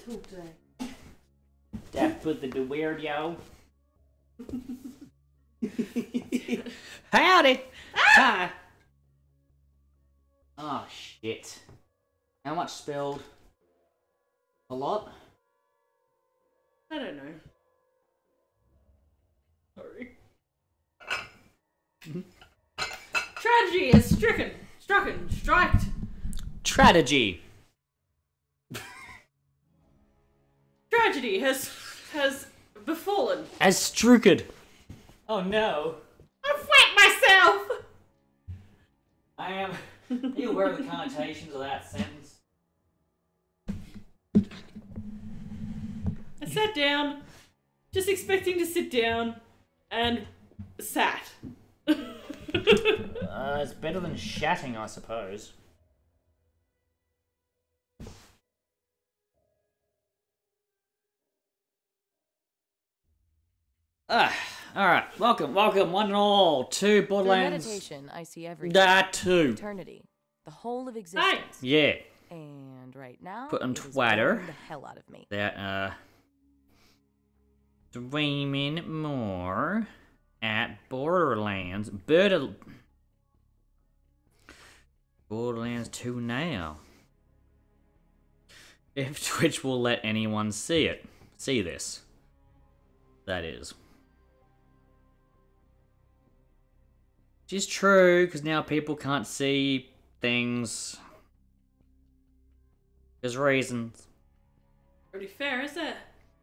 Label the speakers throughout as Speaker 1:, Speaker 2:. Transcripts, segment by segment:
Speaker 1: all day.
Speaker 2: That put the weird yo. Howdy! Hi! Oh shit. How much spilled? A lot?
Speaker 1: I don't know. Sorry. Tragedy has striked.
Speaker 2: Tragedy.
Speaker 1: Tragedy has befallen.
Speaker 2: As strucked. Oh no.
Speaker 1: I've wet myself!
Speaker 2: I am. Are you aware of the connotations of that sentence?
Speaker 1: I sat down, just expecting to sit down, and sat.
Speaker 2: It's better than shatting, I suppose. Alright, welcome one and all to Borderlands.
Speaker 3: Through meditation, I see everything.
Speaker 2: That too.
Speaker 3: Eternity. The whole of existence.
Speaker 2: Yeah.
Speaker 3: And right now,
Speaker 2: Put on
Speaker 3: it is
Speaker 2: Twitter.
Speaker 3: boring the hell out of me.
Speaker 2: That, streaming more at Borderlands. Borderlands 2 now. If Twitch will let anyone see it. See this. That is. Which is true, because now people can't see things. There's reasons.
Speaker 1: Pretty fair, is it?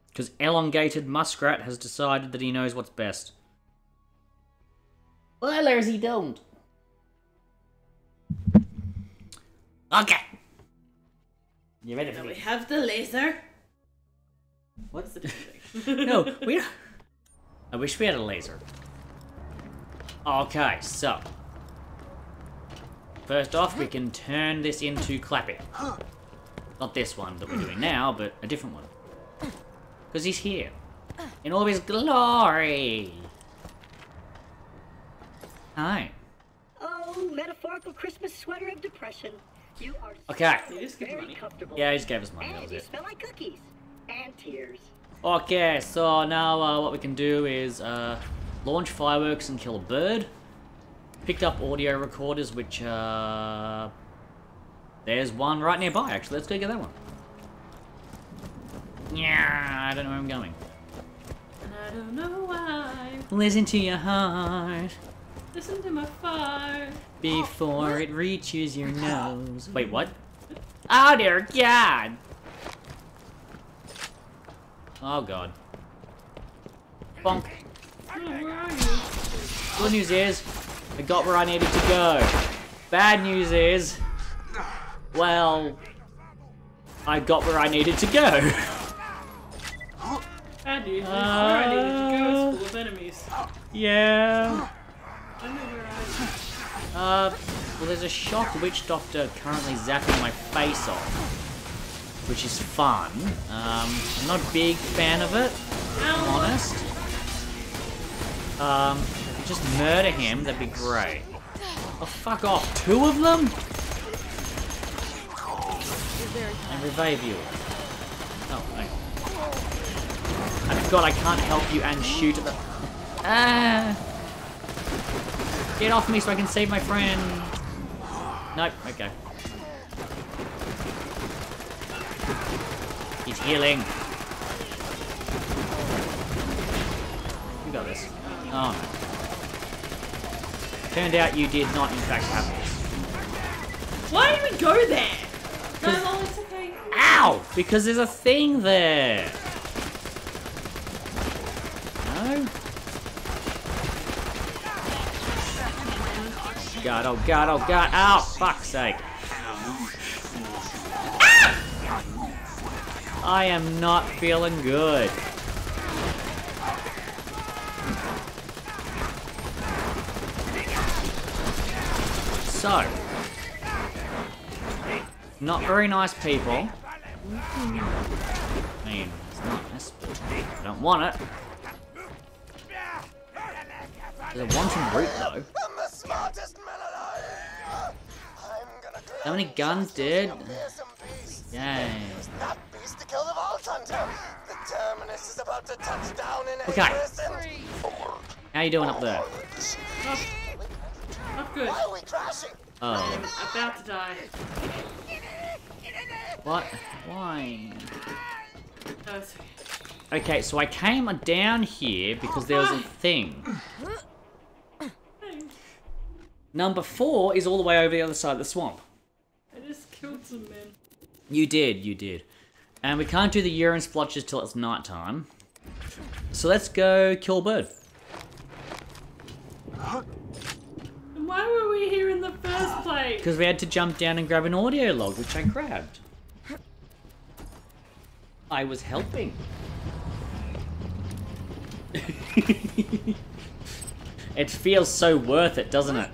Speaker 2: Because elongated muskrat has decided that he knows what's best. Well, others he don't. Okay. You ready for
Speaker 1: Now
Speaker 2: me?
Speaker 1: we have the laser.
Speaker 2: What's
Speaker 1: the thing?
Speaker 2: No, we don't. I wish we had a laser. Okay, so. First off, we can turn this into Clappy. Not this one that we're doing now, but a different one. Because he's here. In all of his glory. Hi.
Speaker 4: Oh, metaphorical Christmas sweater of depression. You are
Speaker 2: Okay.
Speaker 1: You just give
Speaker 4: very
Speaker 1: money.
Speaker 4: comfortable.
Speaker 2: Yeah, he just gave us money, that
Speaker 4: And
Speaker 2: was
Speaker 4: you
Speaker 2: it.
Speaker 4: smell like cookies. And tears.
Speaker 2: Okay, so now what we can do is launch fireworks and kill a bird. Picked up audio recorders, which there's one right nearby. Actually, let's go get that one. Yeah, I don't know where I'm going.
Speaker 1: And I don't know why.
Speaker 2: Listen to your heart
Speaker 1: Listen to my fart.
Speaker 2: before it reaches your nose. Wait, what? Oh dear God! Oh God. Bonk.
Speaker 1: Oh, where are you?
Speaker 2: Good news is, I got where I needed to go. Bad news is, well, I got where I needed to go.
Speaker 1: Bad news is where I needed to go is full of enemies.
Speaker 2: Yeah.
Speaker 1: I know where I
Speaker 2: Well, there's a shock witch doctor currently zapping my face off, which is fun. I'm not a big fan of it, if I'm honest. Just murder him, that'd be great. Oh, fuck off. 2 of them? And revive you. Oh, wait. I forgot I can't help you and shoot at the... Ah! Get off me so I can save my friend. Nope, okay. He's healing. You got this. Oh no. Turned out you did not in fact have this.
Speaker 1: Why did we go there? No, Lol, it's okay.
Speaker 2: Ow! Because there's a thing there. No? God, oh God, oh God. Ow! Fuck's sake. I am not feeling good. So, not very nice people. I mean, it's nice, but I don't want it. There's a wanton root though.
Speaker 5: I'm the smartest man alive. I'm gonna
Speaker 2: How many guns did?
Speaker 5: some beast.
Speaker 2: Yay.
Speaker 5: That beast to kill the vulture. Hunter. The Terminus is about to touch down in
Speaker 2: Okay.
Speaker 5: prison.
Speaker 2: How you doing up there?
Speaker 1: Not good.
Speaker 5: Why are we crashing?
Speaker 2: Oh.
Speaker 1: About to die.
Speaker 2: What? Why?
Speaker 1: No, it's
Speaker 2: Okay, so I came down here because there was a thing.
Speaker 1: okay.
Speaker 2: Number 4 is all the way over the other side of the swamp.
Speaker 1: I just killed some men.
Speaker 2: You did. And we can't do the urine splotches till it's night time. So let's go kill a bird.
Speaker 1: And why were we here in the first place?
Speaker 2: Because we had to jump down and grab an audio log, which I grabbed. I was helping. It feels so worth it, doesn't it?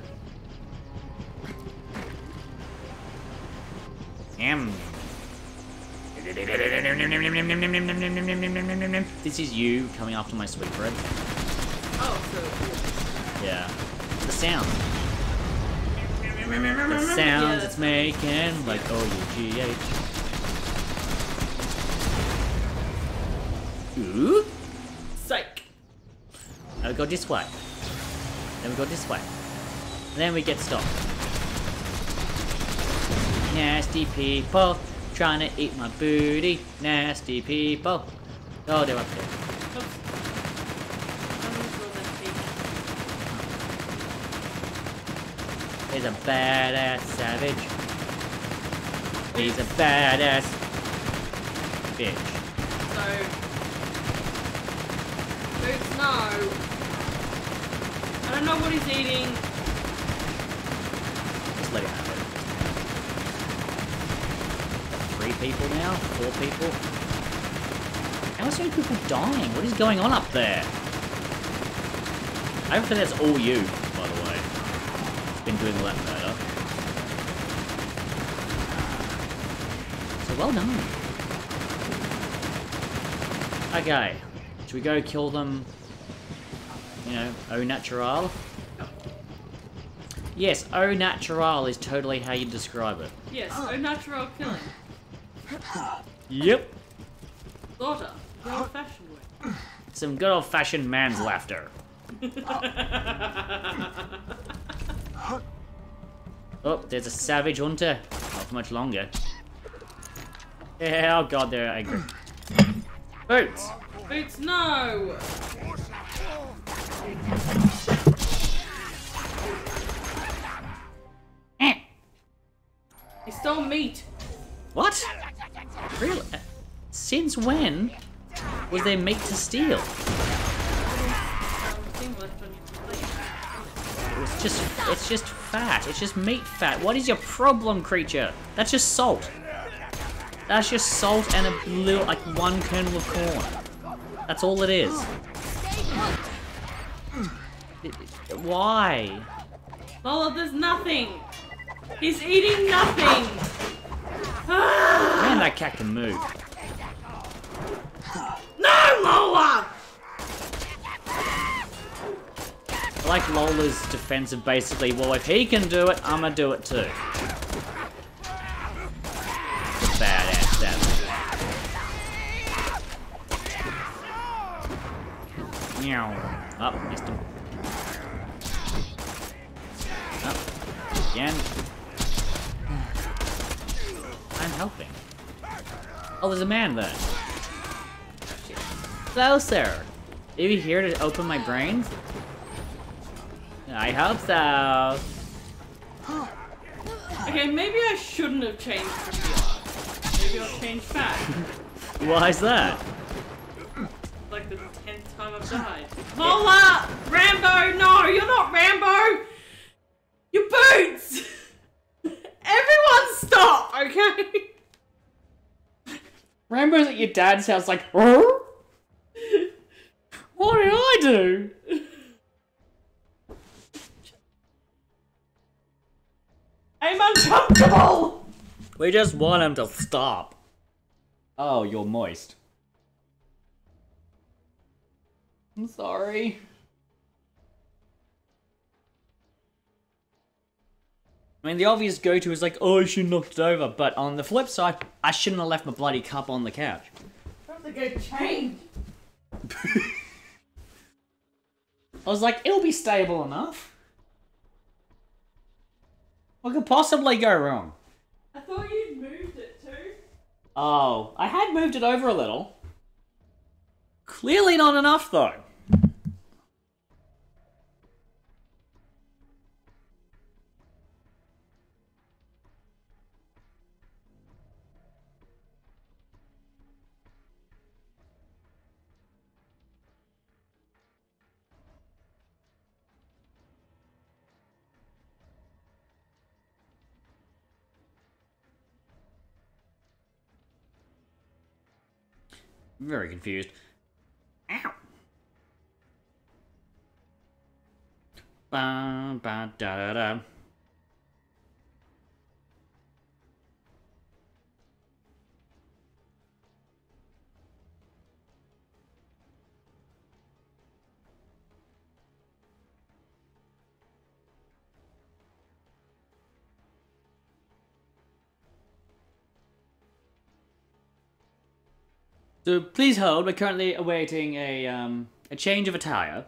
Speaker 2: This is you coming after my sweet bread.
Speaker 1: Oh, so
Speaker 2: Yeah. The sound. The sounds it's making, like O-U-G-H. Ooh.
Speaker 1: psych.
Speaker 2: Now we go this way. Then we go this way. Then we get stopped. Nasty people trying to eat my booty. Nasty people. Oh, they're up there. He's a badass savage. He's a badass bitch.
Speaker 1: So, Boots, no. I don't know what he's eating.
Speaker 2: Just let him have it. 3 people now? 4 people? How are so many people dying? What is going on up there? I don't think that's all you, by the way. It's been doing all that murder. So well done. Okay. Should we go kill them, you know, au natural? Yes, au natural is totally how you describe it.
Speaker 1: Yes, au natural killing.
Speaker 2: Yep.
Speaker 1: Slaughter. The old-fashioned way.
Speaker 2: Some good old-fashioned man's laughter. Oh, there's a savage hunter. Not for much longer. Yeah, oh god, they're angry. Boots!
Speaker 1: Boots, no! He stole meat.
Speaker 2: What? Really? Since when was there meat to steal? It's just fat. It's just meat fat. What is your problem, creature? That's just salt. That's just salt and a little, like 1 kernel of corn. That's all it is. Why?
Speaker 1: Lola, there's nothing. He's eating nothing.
Speaker 2: Man, that cat can move.
Speaker 1: No, Lola!
Speaker 2: I like Lola's defense of basically, well, if he can do it, I'm gonna do it too. Badass savage. Meow. Up, missed him. Up. Again. I'm helping. Oh, there's a man there. Hello, sir. Are you here to open my brains? I hope so.
Speaker 1: Okay, maybe I shouldn't have changed from the Maybe I'll change back.
Speaker 2: Why is that?
Speaker 1: Like the 10th time I've died. Lola! Rambo! No, you're not Rambo! You're Boots! Everyone stop, okay?
Speaker 2: Rambo's at your dad's house like, huh? What did I do?
Speaker 1: I'm uncomfortable!
Speaker 2: We just want him to stop. Oh, you're moist. I'm sorry. I mean, the obvious go-to is like, oh, I shouldn't have knocked it over. But on the flip side, I shouldn't have left my bloody cup on the couch.
Speaker 1: have to go change.
Speaker 2: I was like, it'll be stable enough. What could possibly go wrong?
Speaker 1: I thought you'd moved it too.
Speaker 2: Oh, I had moved it over a little. Clearly not enough, though. Very confused. Ow. Ba ba da da da. So please hold. We're currently awaiting a change of attire.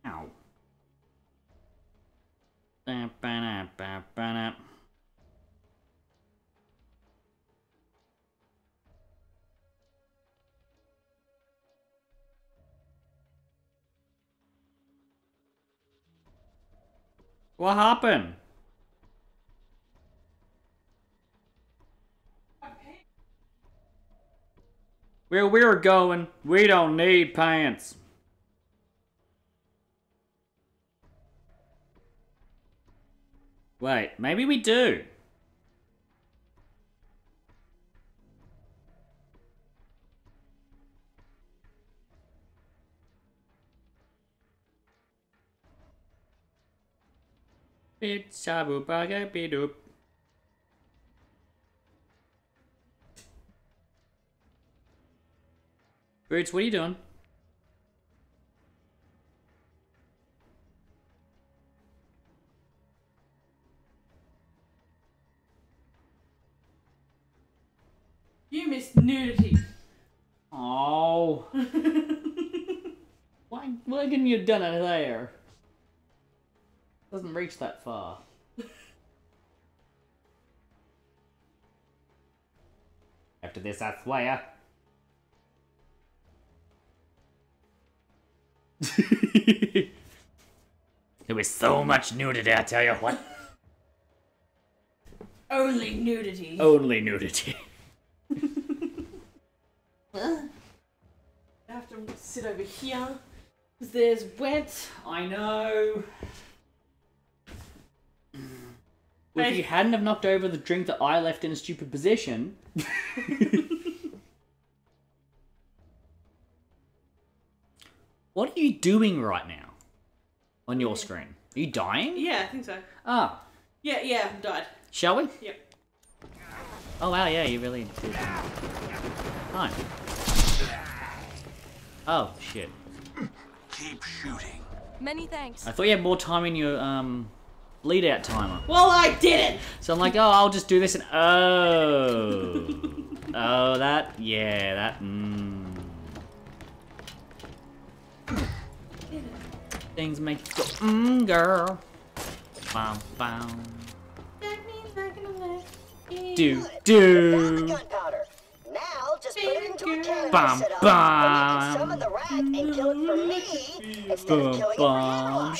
Speaker 2: Ow. Ba-ba-da-ba-ba-da. What happened? Where we're going, we don't need pants. Wait, maybe we do. Beep-sa-boop-ba-ga-be-doop. Boots, what are you doing?
Speaker 1: You missed nudity.
Speaker 2: Oh. Why couldn't you have done it there? Doesn't reach that far. After this, I swear. There was so much nudity, I tell you what.
Speaker 1: Only nudity.
Speaker 2: Only nudity.
Speaker 1: I have to sit over here because there's wet.
Speaker 2: I know. Well, if you hadn't have knocked over the drink that I left in a stupid position... What are you doing right now? On your screen? Are you dying?
Speaker 1: Yeah, I think so.
Speaker 2: Ah.
Speaker 1: Yeah, died.
Speaker 2: Shall we?
Speaker 1: Yep.
Speaker 2: Oh wow, yeah, you really did. Fine. Oh, shit.
Speaker 5: Keep shooting.
Speaker 3: Many thanks.
Speaker 2: I thought you had more time in your, bleed out timer.
Speaker 1: Well, I didn't!
Speaker 2: So I'm like, oh, I'll just do this and... Oh. Oh, that... Yeah, that... Things make you go, girl. Bow, bow.
Speaker 1: That means I can let it.
Speaker 2: Do,
Speaker 4: Found the
Speaker 2: do.
Speaker 4: gunpowder. Now just put it into a can
Speaker 2: Bum,
Speaker 4: and set up.
Speaker 2: bum.
Speaker 4: Then you can summon the rat and kill it for me instead of killing it for Hammerlock.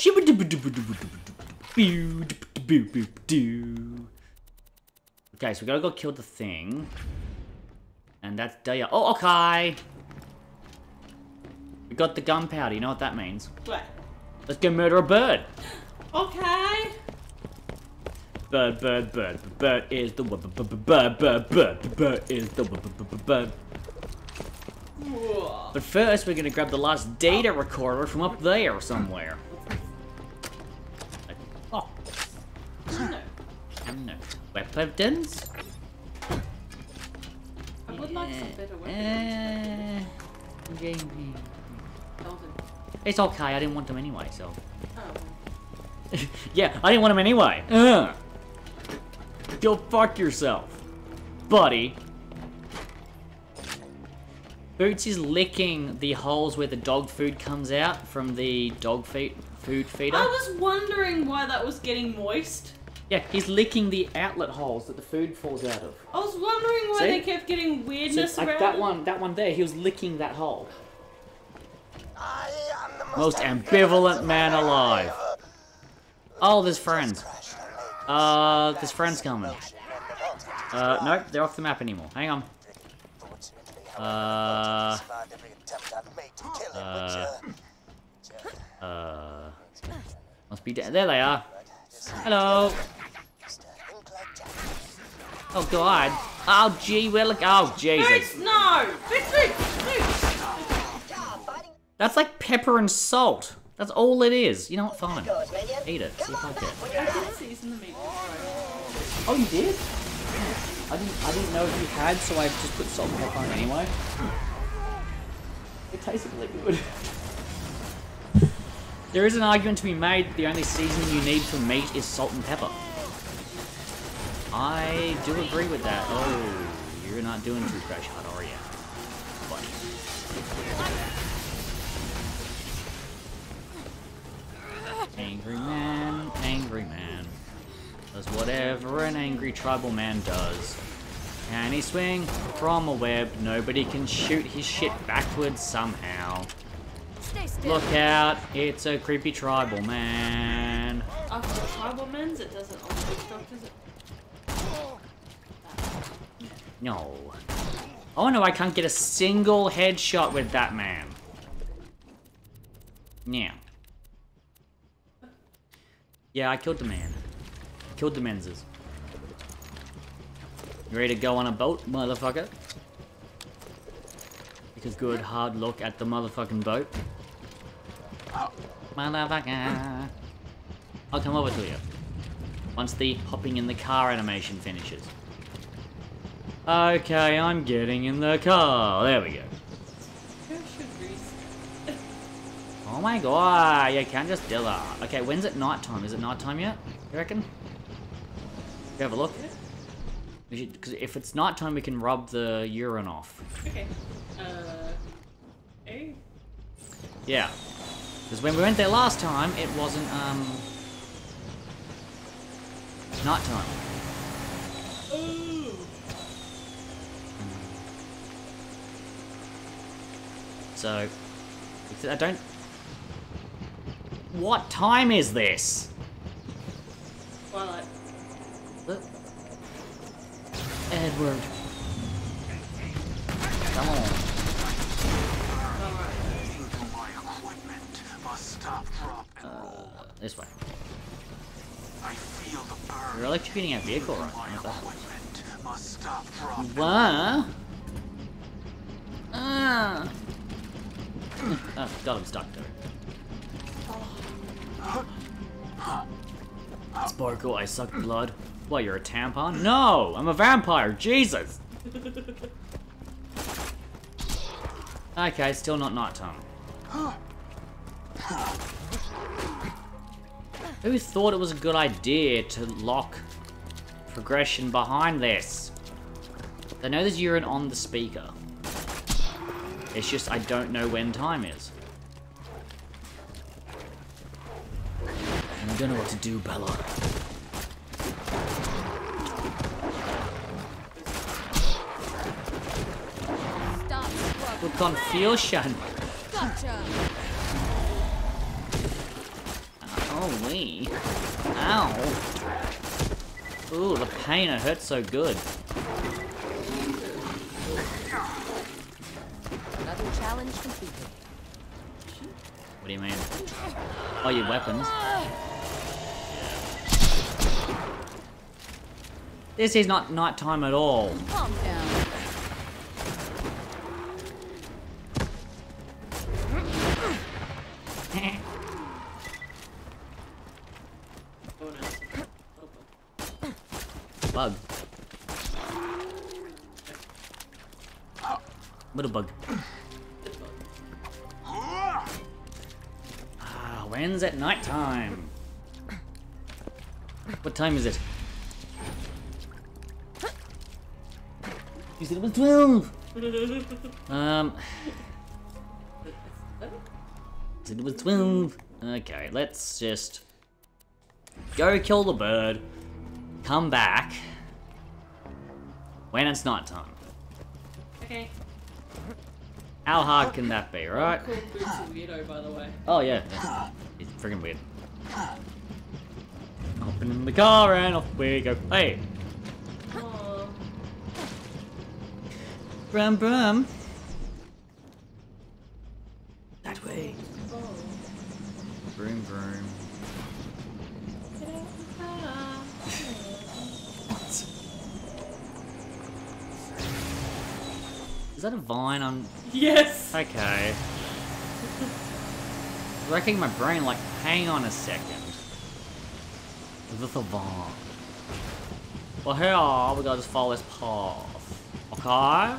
Speaker 2: Okay, so we gotta go kill the thing. And that's Daya. Oh, okay. We got the gunpowder, you know what that means?
Speaker 1: What?
Speaker 2: Let's go murder a bird.
Speaker 1: Okay.
Speaker 2: Bird, bird, bird, bird is the bird, bird, bird, bird, bird is the bird.
Speaker 1: Whoa.
Speaker 2: But first, we're gonna grab the last data recorder from up there somewhere. Oh,
Speaker 1: No.
Speaker 2: no. Weapons?
Speaker 1: I would like some better weapons.
Speaker 2: It's okay, I didn't want them anyway, so.
Speaker 1: Oh.
Speaker 2: Yeah, I didn't want them anyway. Go fuck yourself, buddy. Boots is licking the holes where the dog food comes out from the dog food feeder.
Speaker 1: I was wondering why that was getting moist.
Speaker 2: Yeah, he's licking the outlet holes that the food falls out of.
Speaker 1: I was wondering why
Speaker 2: See?
Speaker 1: they kept getting weirdness
Speaker 2: So, like
Speaker 1: around.
Speaker 2: that one there, he was licking that hole.
Speaker 5: I am the
Speaker 2: Most ambivalent man alive. Oh, there's friends. There's friends coming. Nope, they're off the map anymore. Hang on. Must be dead. There they are. Hello. Oh god. Oh gee, we're like, oh Jesus.
Speaker 1: Boots, no! Boots!
Speaker 2: That's like pepper and salt. That's all it is. You know what? Fine. Eat it. See if I can.
Speaker 1: I did season the meat.
Speaker 2: Oh, you did? I didn't know if you had, so I just put salt and pepper on anyway. It tasted really good. There is an argument to be made that the only seasoning you need for meat is salt and pepper. I do agree with that. Oh, you're not doing too crash hard, are you? Buddy. Angry man, does whatever an angry tribal man does. Can he swing from a web? Nobody can shoot his shit backwards somehow.
Speaker 3: Stay still.
Speaker 2: Look out, it's a creepy tribal man.
Speaker 1: After the tribal men's, it doesn't on the witch doctors.
Speaker 2: No. Oh no, I can't get a single headshot with that man. Yeah. Yeah, I killed the man. Killed the Menzes. You ready to go on a boat, motherfucker? Take a good hard look at the motherfucking boat. Motherfucker. I'll come over to you. Once the hopping in the car animation finishes. Okay, I'm getting in the car. There we go. Oh my god, you can't just do that. Okay, when's it nighttime? Is it nighttime yet? You reckon? You have a look? Because if it's nighttime, we can rub the urine off.
Speaker 1: Okay. Hey.
Speaker 2: Yeah. Because when we went there last time, it wasn't, nighttime.
Speaker 1: Ooh.
Speaker 2: So, I don't... What time is this?
Speaker 1: Twilight.
Speaker 2: Look. Edward. Come on. This way. You're electrocuting our vehicle right now. What? Oh, God, I'm stuck to it. Sparkle, I suck blood. What, you're a tampon? No! I'm a vampire! Jesus! Okay, still not nighttime. Who thought it was a good idea to lock progression behind this? I know there's urine on the speaker. It's just I don't know when time is. I don't know what to do, Bella.
Speaker 3: Stop.
Speaker 2: Good confusion.
Speaker 3: Gotcha.
Speaker 2: Oh, wee. Ow. Ooh, the pain, it hurts so good.
Speaker 3: Another challenge completed.
Speaker 2: What do you mean? Oh, your weapons. This is not nighttime at all.
Speaker 3: Calm down.
Speaker 2: bug. Little bug. Ah, when's it night time? What time is it? You said it was 12! Said it was 12. Okay, let's just go kill the bird, come back when it's night time.
Speaker 1: Okay.
Speaker 2: How hard can that be, right?
Speaker 1: Cool Boots a weirdo, by the way.
Speaker 2: Oh yeah, it's friggin' weird. Hopping in the car and off we go. Hey!
Speaker 1: Aww.
Speaker 2: Brum brum. That way.
Speaker 1: Oh.
Speaker 2: Vroom vroom.
Speaker 1: Get out the car.
Speaker 2: Is that a vine?
Speaker 1: Yes!
Speaker 2: Okay. Wrecking my brain, like, hang on a second. Is this a vine? Well, here, we gotta just follow this path. Okay?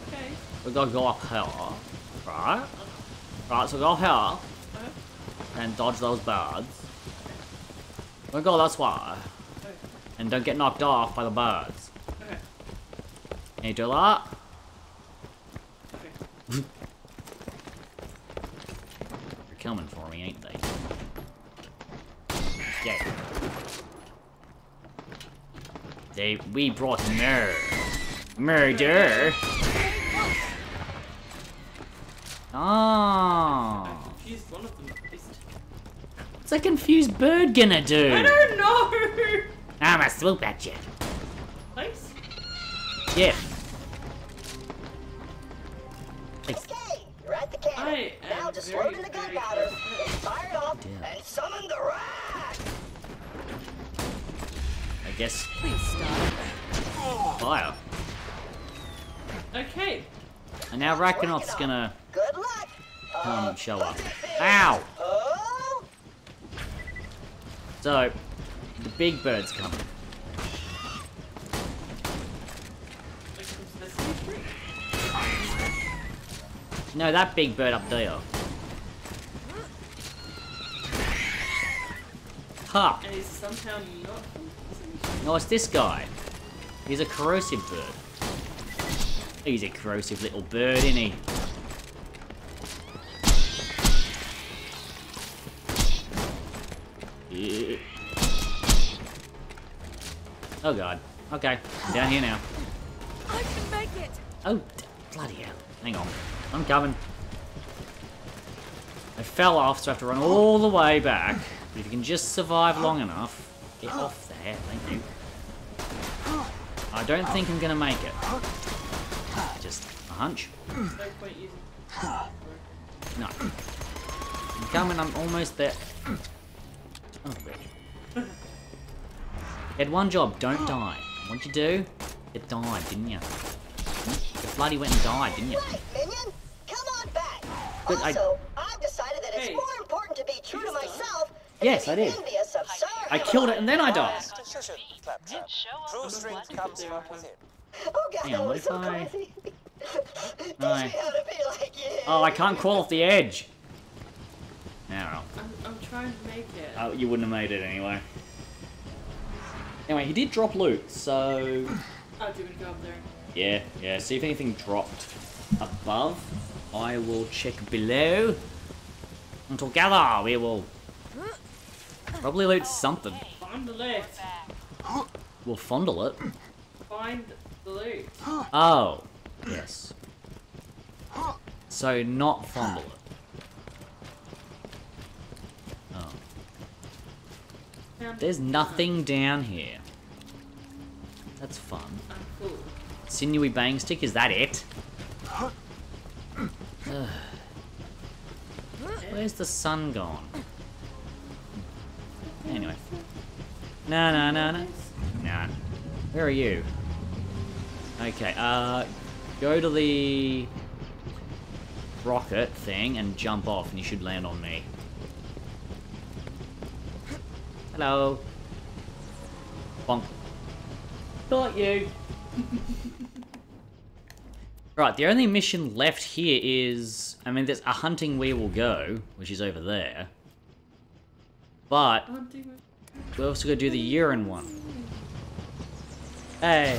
Speaker 1: Okay.
Speaker 2: We gotta go up here. Right? Right, so go here. And dodge those birds. We go this way.
Speaker 1: Okay.
Speaker 2: And don't get knocked off by the birds.
Speaker 1: Okay.
Speaker 2: Can you do that?
Speaker 1: Okay.
Speaker 2: They're coming for me, ain't they? Yeah. We brought murder. Oh.
Speaker 1: Confused one of them at least.
Speaker 2: What's a confused bird gonna do?
Speaker 1: I don't know!
Speaker 2: I'ma swoop at you.
Speaker 1: Thanks.
Speaker 2: Yeah.
Speaker 4: Okay, you're at the cannon.
Speaker 1: I
Speaker 4: Now
Speaker 1: am
Speaker 4: just
Speaker 1: very,
Speaker 4: load in the
Speaker 1: very
Speaker 4: gunpowder,
Speaker 1: close.
Speaker 4: fire it up,
Speaker 2: Damn.
Speaker 4: and summon the rat!
Speaker 2: I guess
Speaker 3: Please stop.
Speaker 2: fire.
Speaker 1: Okay.
Speaker 2: And now Rackenoth's gonna
Speaker 4: Good luck!
Speaker 2: come show up. Ow!
Speaker 4: Oh!
Speaker 2: So, the big bird's coming.
Speaker 1: Like some Sesame Street.
Speaker 2: No, that big bird up there. Ha!
Speaker 1: And he's somehow not from Sesame Street.
Speaker 2: No, it's this guy. He's a corrosive bird. He's a corrosive little bird, isn't he? Yeah. Oh god. Okay, I'm down here now.
Speaker 3: I can make it.
Speaker 2: Oh, bloody hell. Hang on. I'm coming. I fell off, so I have to run all the way back. But if you can just survive long enough, get off there. Thank you. I don't think I'm gonna make it. Just a hunch.
Speaker 1: No point using.
Speaker 2: No. I'm coming, I'm almost there. Oh, really? You had one job, don't die. What'd you do? You died, didn't you? You bloody went and died, didn't you?
Speaker 4: Right, minion! Come on back!
Speaker 2: But
Speaker 4: also, I've decided that it's
Speaker 1: Hey.
Speaker 4: more important to be true to myself than
Speaker 2: Yes,
Speaker 4: to
Speaker 2: I
Speaker 4: be
Speaker 2: did.
Speaker 4: envious of Sir
Speaker 2: I killed it and then I died.
Speaker 5: Shush it, Claptrap. True strength comes from within.
Speaker 4: Oh god,
Speaker 2: Hang on,
Speaker 4: that
Speaker 2: what
Speaker 4: was
Speaker 2: if
Speaker 4: so
Speaker 2: I-
Speaker 4: crazy. Teach
Speaker 2: Right.
Speaker 4: me how to be like you.
Speaker 2: Oh, I can't crawl off the edge. No.
Speaker 1: I'm trying to make it.
Speaker 2: Oh, you wouldn't have made it anyway. Anyway, he did drop loot, so...
Speaker 1: Oh, do you want to go up there?
Speaker 2: Yeah, see if anything dropped above. I will check below. And together we will probably loot something.
Speaker 1: Find the loot.
Speaker 2: We'll fondle it.
Speaker 1: Find the loot.
Speaker 2: Oh, yes. So not fondle it. Oh.
Speaker 1: Found
Speaker 2: There's nothing down here. That's fun.
Speaker 1: Oh, cool.
Speaker 2: Sinewy bang stick, is that it? Ugh. Where's the sun gone? Anyway. No. Nah. Where are you? Okay, go to the rocket thing and jump off and you should land on me. Hello. Bonk. Got you. Right, the only mission left here is... I mean, there's a hunting we will go, which is over there. But... we also gotta do the urine one. Hey!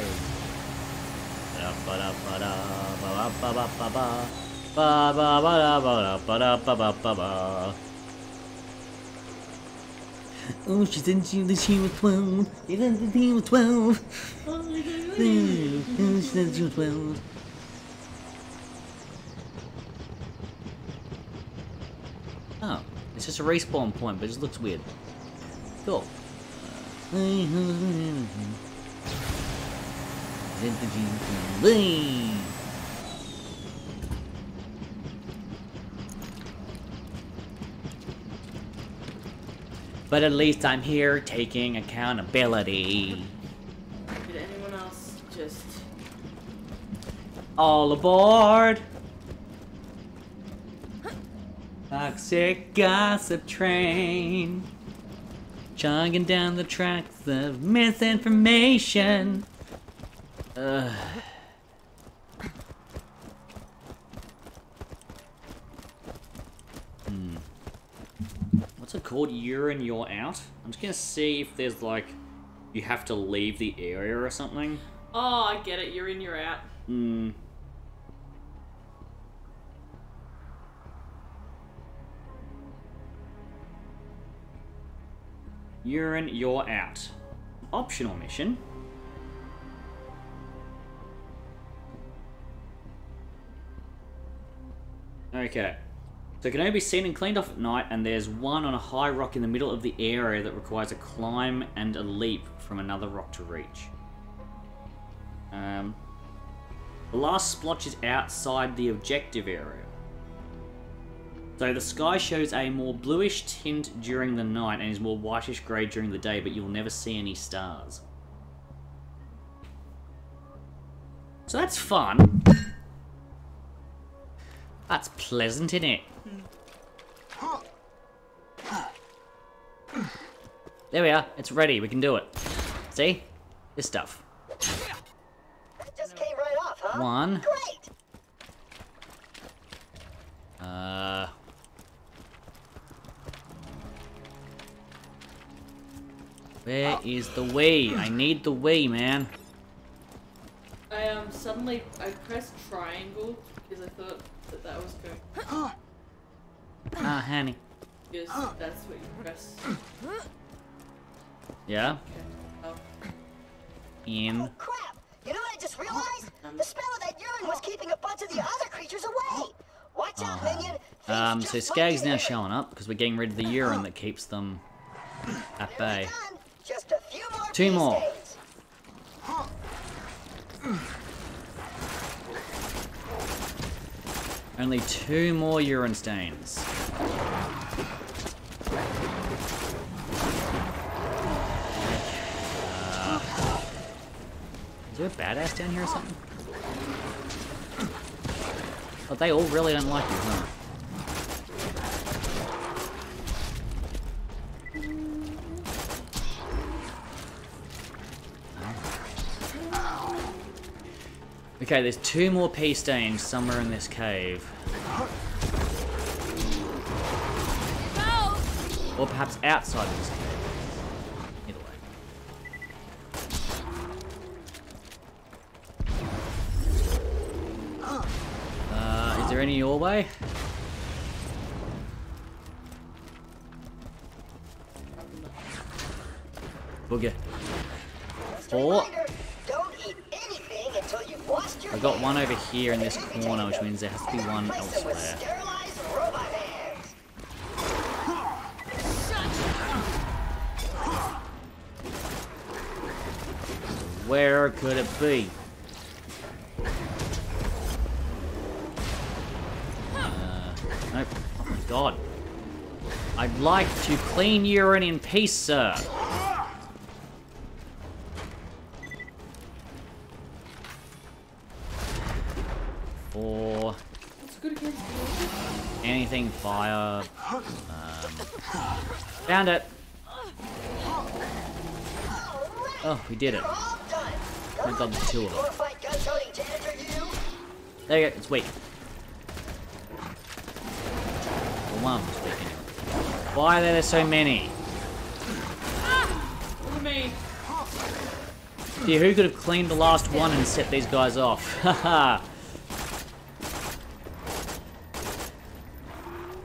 Speaker 2: Oh, she said she was 12. She said she was 12. She said she was 12. Oh, it's just a respawn point, but it just looks weird. Cool. But at least I'm here taking accountability.
Speaker 1: Did anyone else just...
Speaker 2: All aboard! Toxic gossip train. Chugging down the tracks of misinformation. What's it called? Urine, you're out? I'm just gonna see if there's like... you have to leave the area or something.
Speaker 1: Oh, I get it. You're in, you're out.
Speaker 2: Urine, you're out. Optional mission. Okay. So it can only be seen and cleaned off at night, and there's one on a high rock in the middle of the area that requires a climb and a leap from another rock to reach. The last splotch is outside the objective area. So the sky shows a more bluish tint during the night and is more whitish grey during the day, but you'll never see any stars. So that's fun. That's pleasant, isn't it? There we are. It's ready. We can do it. See? This stuff.
Speaker 4: Just came right off, huh?
Speaker 2: One.
Speaker 4: Great.
Speaker 2: Where is the Wii? I need the Wii, man.
Speaker 1: I suddenly I pressed triangle because I thought that was going.
Speaker 2: Ah, honey.
Speaker 1: Because that's what you press.
Speaker 2: Yeah?
Speaker 1: Okay. Oh.
Speaker 2: In.
Speaker 4: Oh, crap! You know what I just realized? The smell of that urine was keeping a bunch of the other creatures away. Watch out, minion. Things
Speaker 2: So
Speaker 4: just
Speaker 2: Skag's
Speaker 4: might
Speaker 2: now
Speaker 4: get
Speaker 2: showing up because we're getting rid of the urine that keeps them at bay.
Speaker 4: done. Just a few more.
Speaker 2: Two
Speaker 4: pea
Speaker 2: more.
Speaker 4: stains.
Speaker 2: Only 2 more urine stains. Is there a badass down here or something? Oh, they all really don't like you, huh? Okay, there's 2 more pea stains somewhere in this cave.
Speaker 3: No!
Speaker 2: Or perhaps outside of this cave. Either way. Is there any your way? Booger. Four.
Speaker 4: Reminder, don't eat anything until you've washed your
Speaker 2: I got one
Speaker 4: hands.
Speaker 2: over here in this corner, which means there has to be one
Speaker 4: Replace them with
Speaker 2: elsewhere.
Speaker 4: sterilized robot hands.
Speaker 2: Where could it be? Nope. Oh my god. I'd like to clean urine in peace, sir. Or
Speaker 1: It's good against
Speaker 2: anything fire. Found it. Oh, we did it.
Speaker 4: All done.
Speaker 2: Oh my god, there's two of them.
Speaker 4: Glorified gun-toting janitor, you?
Speaker 2: There you go, it's weak. Well, one of them's weak anyway. Why are there so many?
Speaker 1: Look at me.
Speaker 2: Yeah, who could have cleaned the last one and set these guys off? Haha.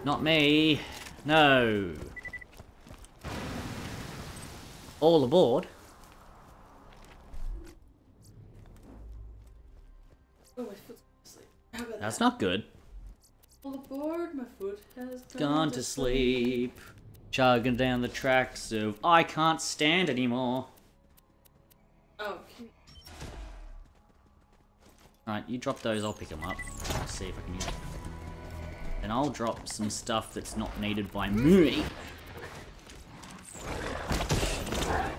Speaker 2: Not me. No. All aboard.
Speaker 1: Oh, my foot's asleep. How about
Speaker 2: That's
Speaker 1: that?
Speaker 2: not good.
Speaker 1: All aboard, my foot has
Speaker 2: Gone to sleep. Chugging down the tracks of I can't stand anymore.
Speaker 1: Oh, cute.
Speaker 2: Right, you drop those, I'll pick them up. Let's see if I can use them. Then I'll drop some stuff that's not needed by me.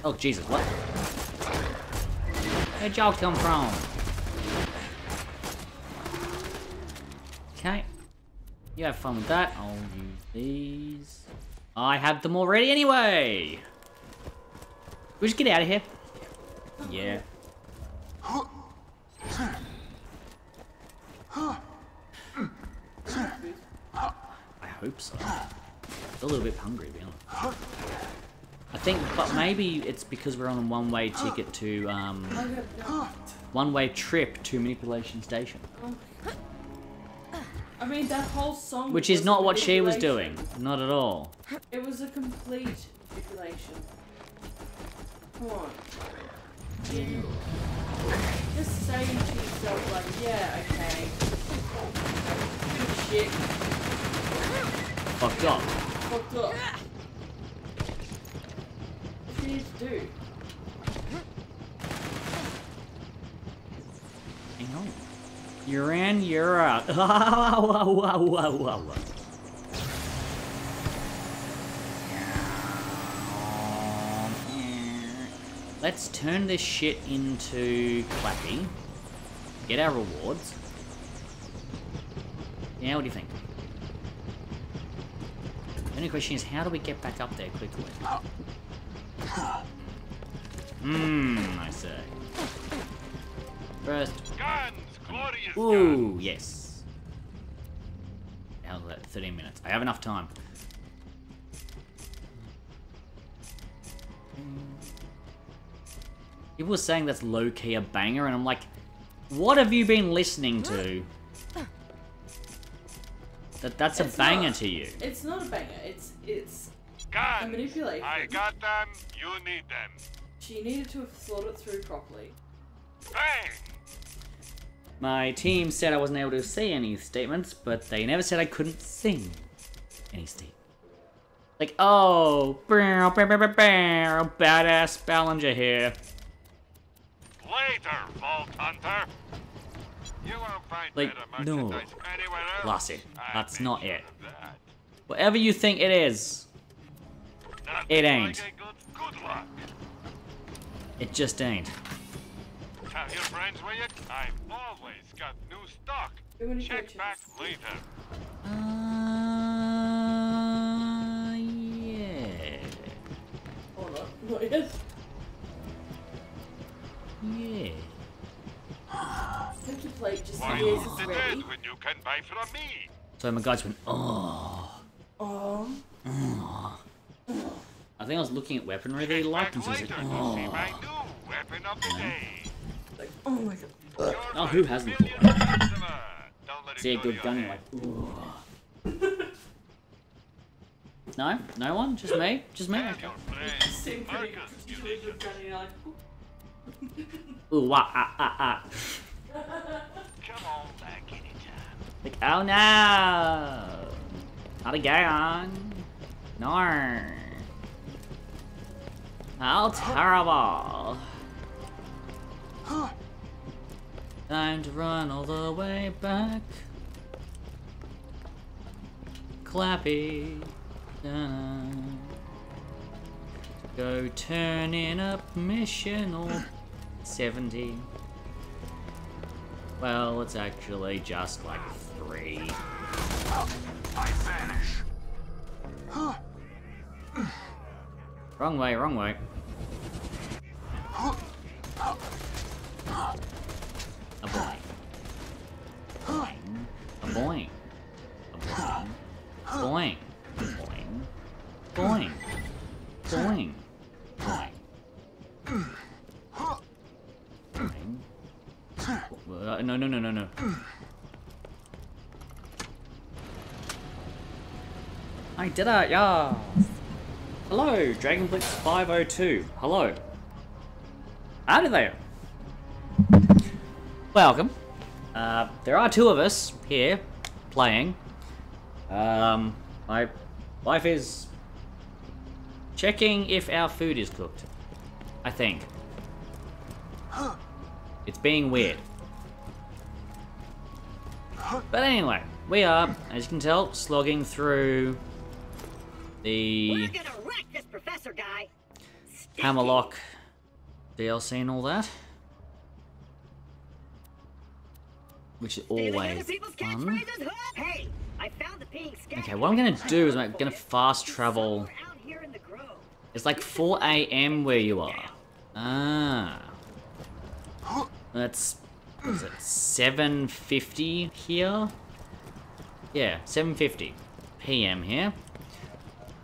Speaker 2: Oh, Jesus, what? Where'd y'all come from? Okay. You have fun with that. I'll use these. I had them already anyway! We just get out of here? Yeah. I hope so. I'm a little bit hungry, to be honest. I think, but maybe it's because we're on a one-way ticket to, one-way trip to Manipulation Station.
Speaker 1: I mean, that whole song.
Speaker 2: Which is
Speaker 1: was
Speaker 2: not
Speaker 1: a
Speaker 2: what she was doing.
Speaker 1: manipulation.
Speaker 2: Not at all.
Speaker 1: It was a complete manipulation. Come on. Just saying to yourself, like, yeah, okay. Good shit.
Speaker 2: Fucked up.
Speaker 1: Fucked up. What do you need to do?
Speaker 2: Hang on. You're in, you're out. Let's turn this shit into Clappy. Get our rewards. Yeah, what do you think? The only question is, how do we get back up there quickly? I say. First.
Speaker 5: Guns, glorious
Speaker 2: Ooh, yes. How's that? 13 minutes. I have enough time. People were saying that's low-key a banger, and I'm like, what have you been listening to? That's a banger
Speaker 1: not.
Speaker 2: to you.
Speaker 1: It's not a banger. It's a
Speaker 5: guns.
Speaker 1: manipulation.
Speaker 5: I got them, you need them.
Speaker 1: She needed to have thought it through properly.
Speaker 5: Bang!
Speaker 2: My team said I wasn't able to say any statements, but they never said I couldn't sing any statements. Like, oh, badass Ballinger here.
Speaker 5: Later, Vault Hunter. You won't find
Speaker 2: Like,
Speaker 5: better
Speaker 2: no.
Speaker 5: merchandise anywhere else.
Speaker 2: Lassie,
Speaker 5: I
Speaker 2: that's
Speaker 5: made
Speaker 2: not
Speaker 5: sure
Speaker 2: it.
Speaker 5: of that.
Speaker 2: Whatever you think it is,
Speaker 5: Nothing
Speaker 2: It ain't.
Speaker 5: Like a good luck.
Speaker 2: it just ain't.
Speaker 5: Tell your friends where you. I've always got new stock.
Speaker 1: Too many
Speaker 5: Check
Speaker 1: pictures.
Speaker 5: back later.
Speaker 2: Yeah.
Speaker 1: Or not. Not yet.
Speaker 2: Yeah.
Speaker 1: Empty plate just
Speaker 5: Why
Speaker 1: in case
Speaker 5: use
Speaker 1: it's
Speaker 5: the
Speaker 1: ready.
Speaker 5: dead when you can buy from me?
Speaker 2: So my guys went, oh.
Speaker 1: Oh.
Speaker 2: I think I was looking at weaponry they liked, and so I was
Speaker 5: Later
Speaker 2: like,
Speaker 5: to see
Speaker 2: oh.
Speaker 5: my new weapon of the day.
Speaker 1: Like, oh my god.
Speaker 5: You're
Speaker 2: Oh, who
Speaker 5: my
Speaker 2: hasn't?
Speaker 5: millionth customer. Don't let it
Speaker 2: See a
Speaker 5: go to
Speaker 2: good
Speaker 5: your
Speaker 2: gun, you're
Speaker 5: head.
Speaker 2: like, ooh. No? No one? Just me? Just me?
Speaker 5: Tell
Speaker 2: Okay.
Speaker 5: your friends,
Speaker 1: Seem pretty
Speaker 5: Marcus, you
Speaker 1: pretty
Speaker 5: need
Speaker 1: good gun, and you're like, ooh.
Speaker 2: Ooh, wah, ah, ah, ah.
Speaker 5: Come on back anytime.
Speaker 2: Like, oh no! Not again! No! How terrible! Time to run all the way back. Clappy. Dun. Go turning up mission or 70. Well, it's actually just like 3.
Speaker 5: I vanish.
Speaker 2: Wrong way, wrong way. A boing. Boing. A boing. A boing. Boing. Boing. Boing. Boing. Boing. Boing. No. I did it, yeah. Hello, Dragonblitz 502. Hello. Howdy there. Welcome. There are two of us here playing. My wife is checking if our food is cooked. I think. It's being weird. But anyway, we are, as you can tell, slogging through the
Speaker 4: We're gonna wreck this professor guy.
Speaker 2: Hammerlock DLC and all that. Which is always fun.
Speaker 4: Hey, I found the peeing scat.
Speaker 2: Okay, what I'm gonna do is I'm gonna fast travel.
Speaker 4: Out here in the grove.
Speaker 2: It's like 4 AM where you are. Ah. That's, what is it, 7:50 here? Yeah, 7:50 PM here.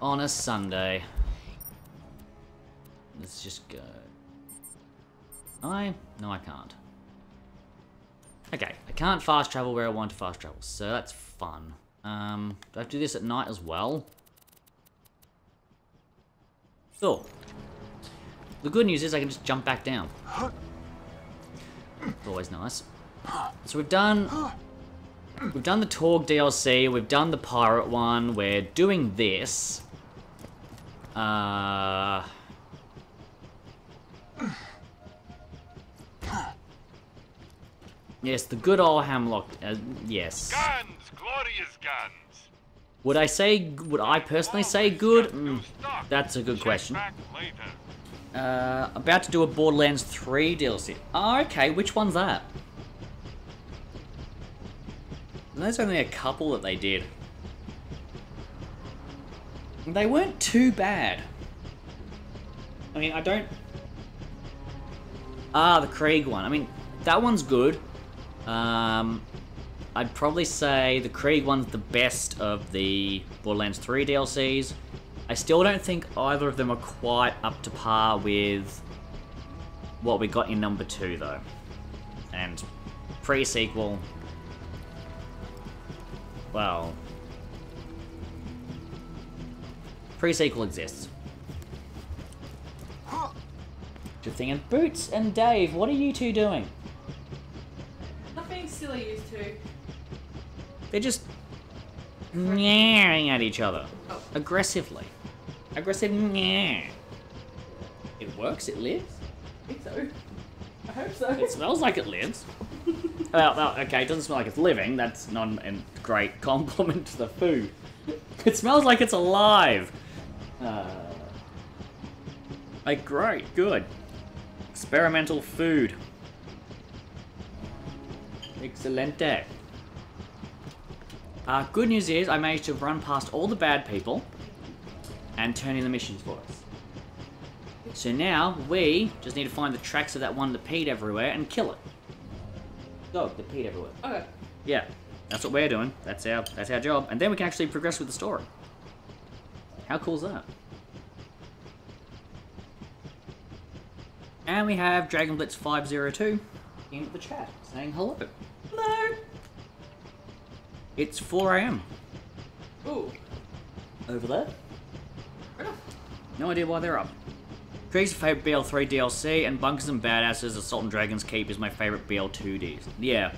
Speaker 2: On a Sunday. Let's just go. No, I can't. Okay, I can't fast travel where I want to fast travel, so that's fun. Do I have to do this at night as well? Cool. The good news is I can just jump back down. It's always nice. So we've done the Torg DLC, we've done the pirate one, we're doing this. Yes, the good old Hammerlock, yes.
Speaker 5: Guns! Glorious guns!
Speaker 2: Would I personally say good? That's a good question.
Speaker 5: Back later.
Speaker 2: About to do a Borderlands 3 DLC. Oh, okay, which one's that? There's only a couple that they did. They weren't too bad. I mean, I don't... Ah, the Krieg one. I mean, that one's good. I'd probably say the Krieg one's the best of the Borderlands 3 DLCs. I still don't think either of them are quite up to par with what we got in number 2, though. And pre-sequel... Well... Pre-sequel exists. Good thing. And Boots and Dave, what are you two doing?
Speaker 1: Nothing silly used to.
Speaker 2: They're just... meowing at each other.
Speaker 1: Oh.
Speaker 2: Aggressively. Aggressive meow. It works, it lives.
Speaker 1: I think so. I hope so.
Speaker 2: It smells like it lives. Well, okay, it doesn't smell like it's living. That's not a great compliment to the food. It smells like it's alive. Like, great, good. Experimental food. Excelente. Good news is I managed to run past all the bad people and turn in the missions for us. So now we just need to find the tracks of that one that peed everywhere and kill it. Dog that peed everywhere.
Speaker 1: Okay.
Speaker 2: Yeah, that's what we're doing. That's our job, and then we can actually progress with the story. How cool is that? And we have Dragonblitz 502 in the chat saying hello.
Speaker 1: Hello.
Speaker 2: It's 4 AM.
Speaker 1: Ooh.
Speaker 2: Over there.
Speaker 1: Right off.
Speaker 2: No idea why they're up. Krieg's favourite BL3 DLC, and Bunkers and Badasses Assault and Dragon's Keep is my favourite BL2 DS. Yeah.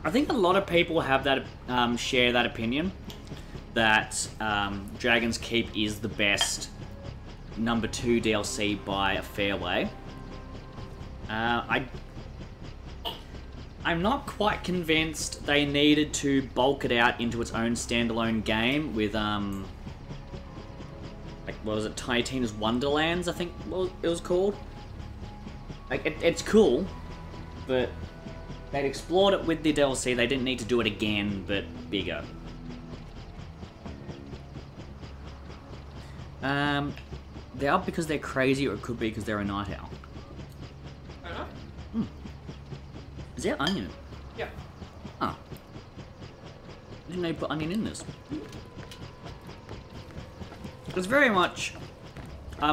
Speaker 2: I think a lot of people have that, share that opinion, that Dragon's Keep is the best number 2 DLC by a fair way. I'm not quite convinced they needed to bulk it out into its own standalone game with, like, what was it, Tiny Tina's Wonderlands, I think it was called. Like, it's cool, but they'd explored it with the DLC, they didn't need to do it again, but bigger. They're up because they're crazy, or it could be because they're a night owl.
Speaker 1: Fair enough.
Speaker 2: Is there onion?
Speaker 1: Yeah.
Speaker 2: Huh. I didn't know you put onion in this. It's very much...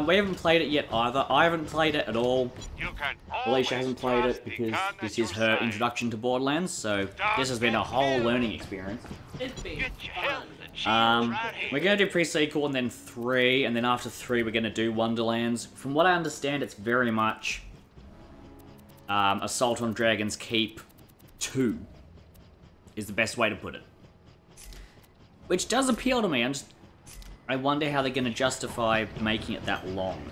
Speaker 2: we haven't played it yet either. I haven't played it at all.
Speaker 5: You can
Speaker 2: Alicia hasn't played
Speaker 5: trust
Speaker 2: it
Speaker 5: the
Speaker 2: because
Speaker 5: gun
Speaker 2: this
Speaker 5: at
Speaker 2: is
Speaker 5: your
Speaker 2: her
Speaker 5: side.
Speaker 2: introduction to Borderlands, so this has been a whole learning experience.
Speaker 1: It'd be
Speaker 5: Get your
Speaker 1: fun.
Speaker 5: health and shield right here.
Speaker 2: We're going to do pre-sequel and then 3, and then after 3 we're going to do Wonderlands. From what I understand, it's very much Assault on Dragon's Keep 2 is the best way to put it. Which does appeal to me. I wonder how they're going to justify making it that long.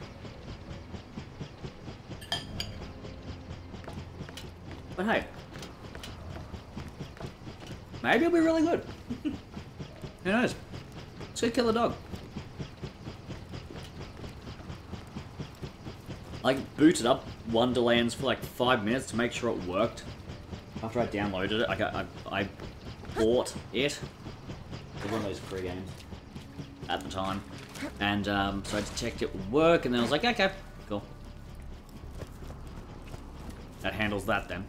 Speaker 2: But hey, maybe it'll be really good. Who knows? Let's go kill a dog. I booted up Wonderlands for like 5 minutes to make sure it worked. After I downloaded it, I bought it. It was one of those free games at the time. And so I checked it would work, and then I was like, okay, cool. That handles that then.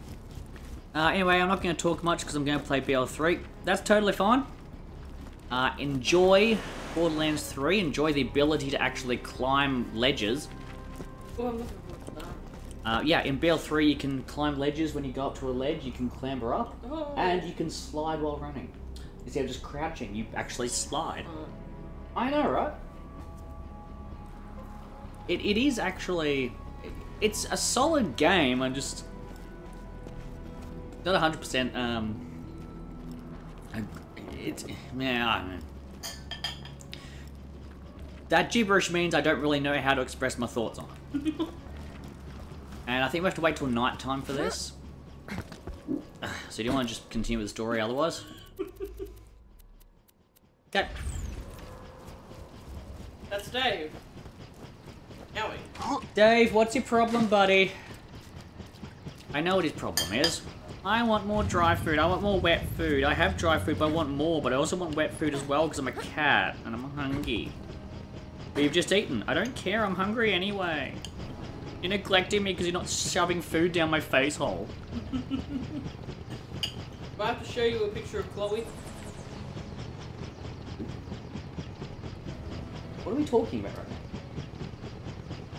Speaker 2: Anyway, I'm not going to talk much because I'm going to play BL3. That's totally fine. Enjoy Borderlands 3. Enjoy the ability to actually climb ledges.
Speaker 1: Oh, I'm looking forward to that.
Speaker 2: Yeah, in BL3 you can climb ledges. When you go up to a ledge, you can clamber up.
Speaker 1: Oh.
Speaker 2: And you can slide while running. Instead of just crouching, you actually slide. I know, right? It is actually... It's a solid game. I'm just... Not 100%, that gibberish means I don't really know how to express my thoughts on it. And I think we have to wait till night time for this. So do you want to just continue with the story otherwise? Okay.
Speaker 1: That's Dave. Owie.
Speaker 2: Dave, what's your problem, buddy? I know what his problem is. I want more dry food. I want more wet food. I have dry food, but I want more. But I also want wet food as well because I'm a cat and I'm hungry. But you've just eaten. I don't care. I'm hungry anyway. You're neglecting me because you're not shoving food down my face hole.
Speaker 1: Do I have to show you a picture of Chloe?
Speaker 2: What are we talking about right now?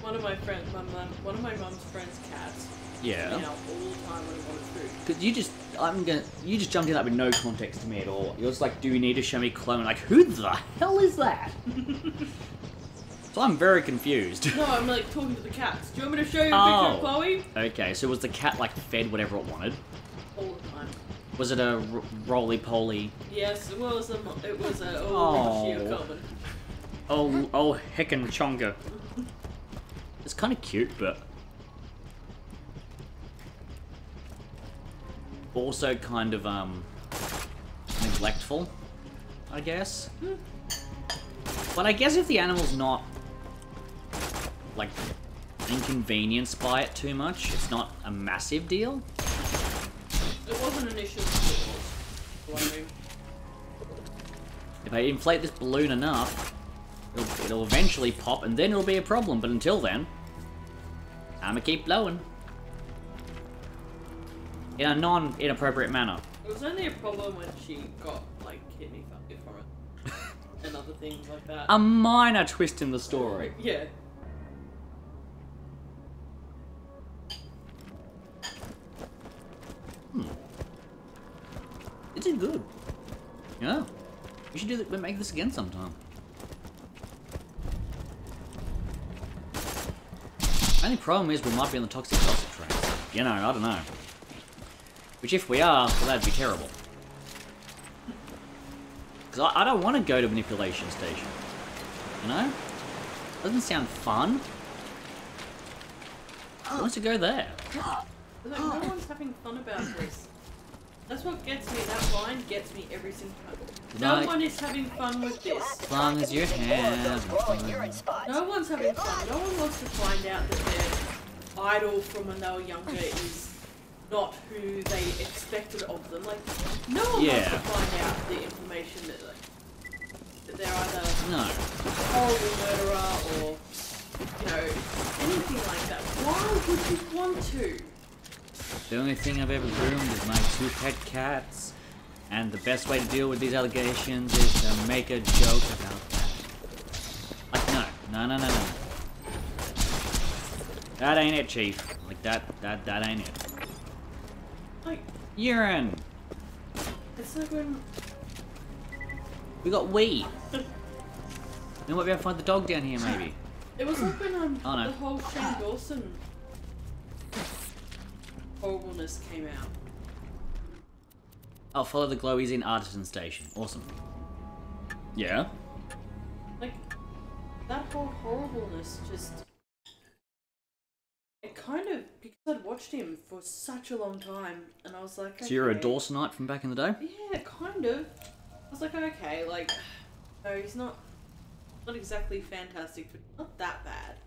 Speaker 1: One of my friends, one of my mum's friends' cats.
Speaker 2: Yeah.
Speaker 1: Meow all the time when I want food.
Speaker 2: Cause you just jumped in that with no context to me at all. You're just like, do you need to show me Chloe? I'm like, who the hell is that? So I'm very confused.
Speaker 1: No, I'm like talking to the cats. Do you want me to show you a picture of Chloe?
Speaker 2: Okay, so was the cat like fed whatever it wanted?
Speaker 1: All the time.
Speaker 2: Was it a roly-poly?
Speaker 1: Yes, it was a
Speaker 2: Oh. Oh, heckin' chonga. It's kind of cute, but also kind of neglectful, I guess. But I guess if the animal's not like inconvenienced by it too much, it's not a massive deal.
Speaker 1: It wasn't an issue.
Speaker 2: If I inflate this balloon enough, it'll eventually pop, and then it'll be a problem. But until then, I'ma keep blowing in a non-inappropriate manner.
Speaker 1: It was only a problem when she got like kidney failure from it and other things like that.
Speaker 2: A minor twist in the story.
Speaker 1: Yeah.
Speaker 2: It's good. Yeah. We should do that. Make this again sometime. Only problem is we might be on the toxic gossip train. You know, I don't know. Which if we are, well, that'd be terrible. Because I don't want to go to Manipulation Station. You know? Doesn't sound fun. Who wants to go there?
Speaker 1: Like, no one's having fun about this. That's what gets me. That line gets me every single time. No one is having fun with this.
Speaker 2: As long as you're having fun.
Speaker 1: No one's having fun. No one wants to find out that their idol from when they were younger is not who they expected of them. Like, no one wants to find out the information that, like, that they're either a horrible murderer or, you know, anything like that. Why would you want to?
Speaker 2: The only thing I've ever groomed is my 2 pet cats. And the best way to deal with these allegations is to make a joke about that. Like, no. That ain't it, Chief. Like, that ain't it.
Speaker 1: Like,
Speaker 2: Urine!
Speaker 1: it's like when...
Speaker 2: We got wee! We might be able to find the dog down here, maybe.
Speaker 1: It was like when
Speaker 2: Oh, no.
Speaker 1: the whole Shane Dawson horribleness came out.
Speaker 2: I'll follow the glow. He's in Artisan Station. Awesome. Yeah?
Speaker 1: Like, that whole horribleness just... It kind of... Because I'd watched him for such a long time, and I was like, okay.
Speaker 2: So you're a Dawsonite from back in the day?
Speaker 1: Yeah, kind of. I was like, okay, like... No, he's not exactly fantastic, but not that bad.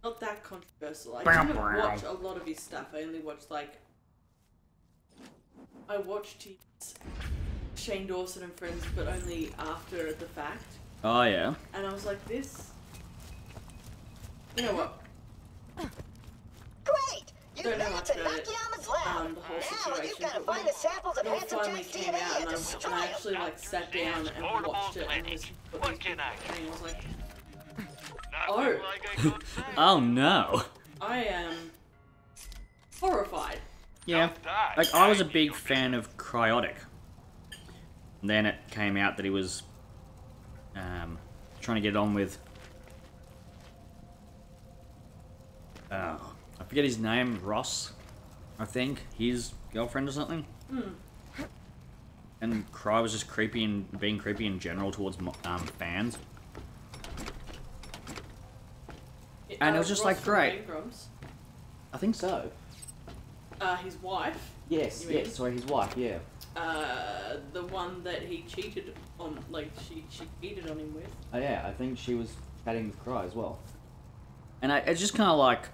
Speaker 1: Not that controversial. I didn't watch a lot of his stuff. I only watched, like... I watched his Shane Dawson and Friends, but only after the fact.
Speaker 2: Oh, yeah.
Speaker 1: And I was like, this... You know what?
Speaker 4: Great! You
Speaker 1: Don't know
Speaker 4: made it
Speaker 1: much
Speaker 4: to
Speaker 1: about it.
Speaker 4: Nakayama's lab.
Speaker 1: The whole
Speaker 4: Now
Speaker 1: situation.
Speaker 4: you've got to
Speaker 1: But
Speaker 4: find the samples of
Speaker 1: when it
Speaker 4: Handsome
Speaker 1: finally
Speaker 4: Jack's
Speaker 1: came
Speaker 4: DNA
Speaker 1: out,
Speaker 4: and
Speaker 1: and
Speaker 4: destroy
Speaker 1: I
Speaker 4: it.
Speaker 1: actually like sat down and watched it and was
Speaker 5: What can I
Speaker 1: I was like,
Speaker 5: Nothing like I could say.
Speaker 2: Oh, no.
Speaker 1: I am horrified.
Speaker 2: Yeah.
Speaker 5: Don't die.
Speaker 2: Like, I was a big fan of Cryotic. And then it came out that he was trying to get on with... I forget his name, Ross, I think. His girlfriend or something. And Cry was just creepy and being creepy in general towards fans. And it was just
Speaker 1: Ross
Speaker 2: like,
Speaker 1: from
Speaker 2: great.
Speaker 1: Ingrams.
Speaker 2: I think so.
Speaker 1: His wife,
Speaker 2: Yes,
Speaker 1: You mean?
Speaker 2: yes, sorry, his wife, yeah.
Speaker 1: the one that he cheated on, like she cheated on him with.
Speaker 2: Oh yeah, I think she was chatting with Cry as well. And it's just kind of like,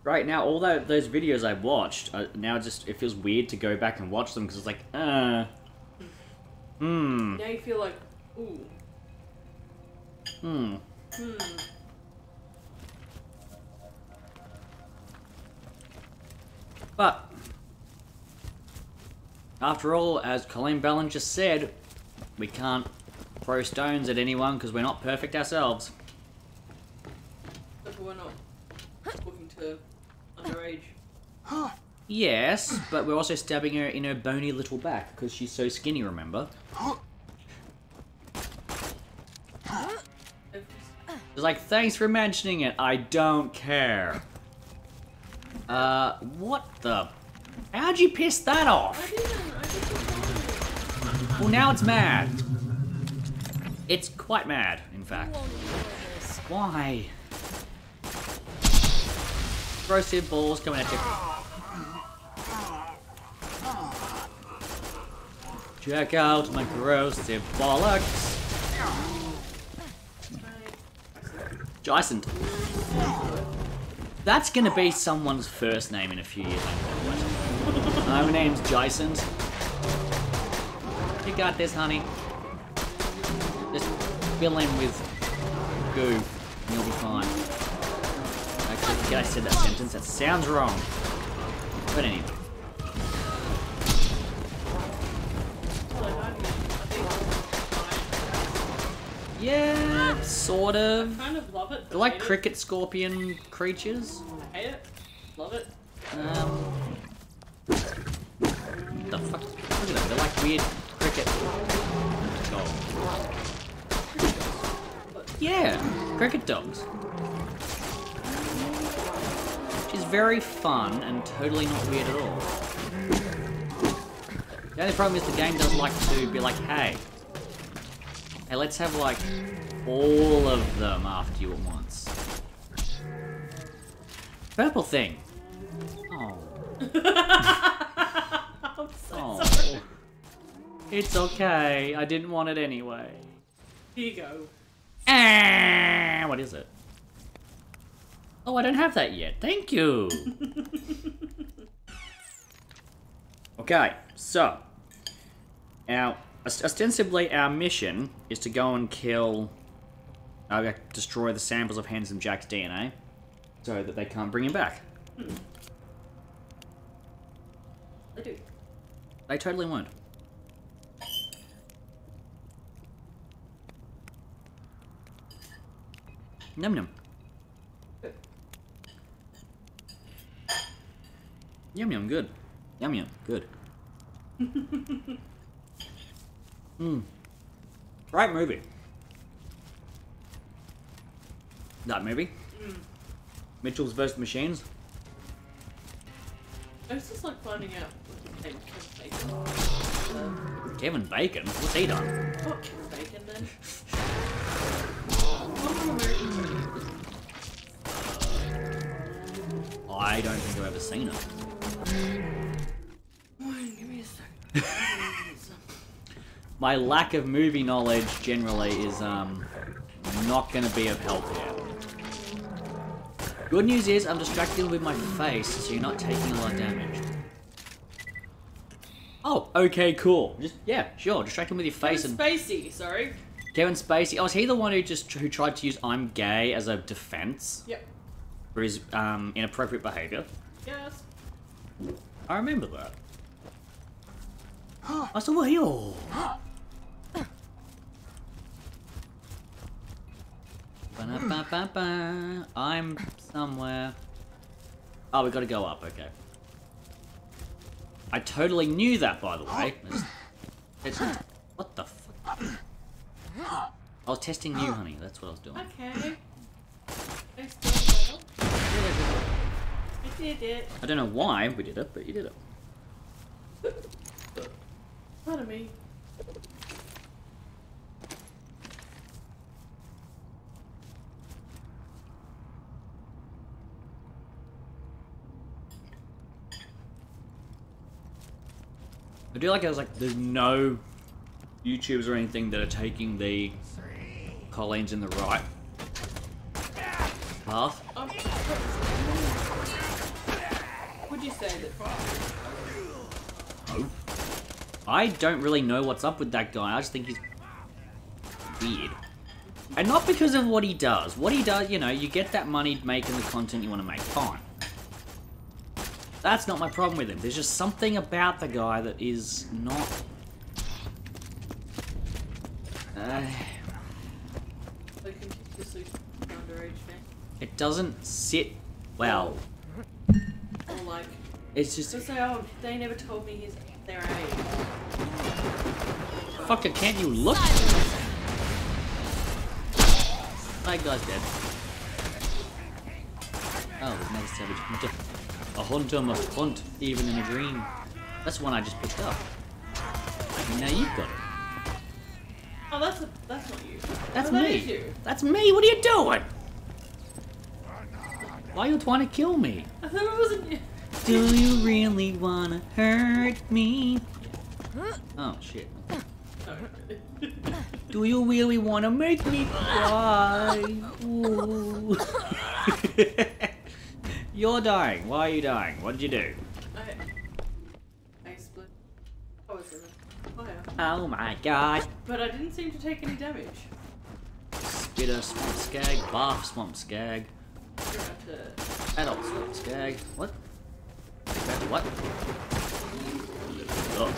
Speaker 2: right now, all those videos I watched, now it feels weird to go back and watch them because it's like,
Speaker 1: Now you feel like, ooh.
Speaker 2: But, after all, as Colleen Bellin just said, we can't throw stones at anyone because we're not perfect ourselves.
Speaker 1: But we're not talking to underage.
Speaker 2: Yes, but we're also stabbing her in her bony little back because she's so skinny, remember? It's like, thanks for mentioning it, I don't care. What the... How'd you piss that off?
Speaker 1: I didn't
Speaker 2: Well, now it's mad. It's quite mad, in fact. Why? Roasted balls coming at you. Check out my roasted bollocks. Jason. That's gonna be someone's first name in a few years. My name's Jason. You got this, honey. Just fill in with goo, and you'll be fine. Actually, I forget I said that sentence. That sounds wrong. But anyway. Yeah, sort of.
Speaker 1: kind of love it.
Speaker 2: They're like cricket scorpion creatures.
Speaker 1: I hate it. Love it.
Speaker 2: The fuck? Look at them. They're like weird cricket dogs. Yeah, cricket dogs. Which is very fun and totally not weird at all. The only problem is the game does like to be like, hey, let's have like all of them after you at once. Purple thing. Oh.
Speaker 1: I'm so
Speaker 2: Oh.
Speaker 1: sorry.
Speaker 2: It's okay. I didn't want it anyway.
Speaker 1: Here you go.
Speaker 2: Ah, what is it? Oh, I don't have that yet. Thank you. Okay, so ostensibly our mission is to go and kill, destroy the samples of Handsome Jack's DNA, so that they can't bring him back. They totally won't. Num num. Yum yum, good. Yum yum, good. Great movie. That movie? Mitchell's vs. Machines.
Speaker 1: It's just like finding out what the Kevin Bacon.
Speaker 2: Kevin Bacon? What's he done?
Speaker 1: What Kevin Bacon then? What's an American movie?
Speaker 2: I don't think I've ever seen it.
Speaker 1: Give me a second.
Speaker 2: My lack of movie knowledge generally is not going to be of help here. Good news is I'm distracted with my face, so you're not taking a lot of damage. Oh, okay, cool. Just yeah, sure. Distract him with your face
Speaker 1: Kevin
Speaker 2: and
Speaker 1: Spacey, sorry.
Speaker 2: Kevin Spacey. Oh, is he the one who tried to use "I'm gay" as a defense
Speaker 1: Yep.
Speaker 2: for his inappropriate behavior?
Speaker 1: Yes.
Speaker 2: I remember that. I saw you. Ba-da-ba-ba-ba. I'm somewhere. Oh, we gotta go up, okay. I totally knew that, by the way. What the fuck? I was testing you, honey. That's what I was doing.
Speaker 1: Okay. I still well. I did it.
Speaker 2: I don't know why we did it, but you did it.
Speaker 1: Pardon me.
Speaker 2: I do like there's no YouTubers or anything that are taking the Colleen's in the right path.
Speaker 1: Would you say that?
Speaker 2: No. I don't really know what's up with that guy. I just think he's weird. And not because of what he does. What he does, you know, you get that money making the content you want to make. Fine. That's not my problem with him. There's just something about the guy that is not... It doesn't sit well.
Speaker 1: Or like...
Speaker 2: It's just...
Speaker 1: Just say, oh, they never told me their age.
Speaker 2: Fucker, can't you look? That guy's dead. Oh, there's another savage hunter. A hunter must hunt, even in a dream. That's the one I just picked up. Now you've got it.
Speaker 1: Oh, that's not you.
Speaker 2: That's
Speaker 1: Oh, that
Speaker 2: me.
Speaker 1: is you.
Speaker 2: That's me. What are you doing? Why are you trying to kill me?
Speaker 1: I thought it wasn't you.
Speaker 2: Do you really wanna hurt me? Oh shit. Do you really wanna make me cry? Ooh. You're dying. Why are you dying? What did you do?
Speaker 1: I split. I was in a fire.
Speaker 2: Oh my god.
Speaker 1: But I didn't seem to take any damage.
Speaker 2: Spitter, swamp skag, barf, swamp skag,
Speaker 1: You're about to...
Speaker 2: adult swamp skag. What? What? Oh.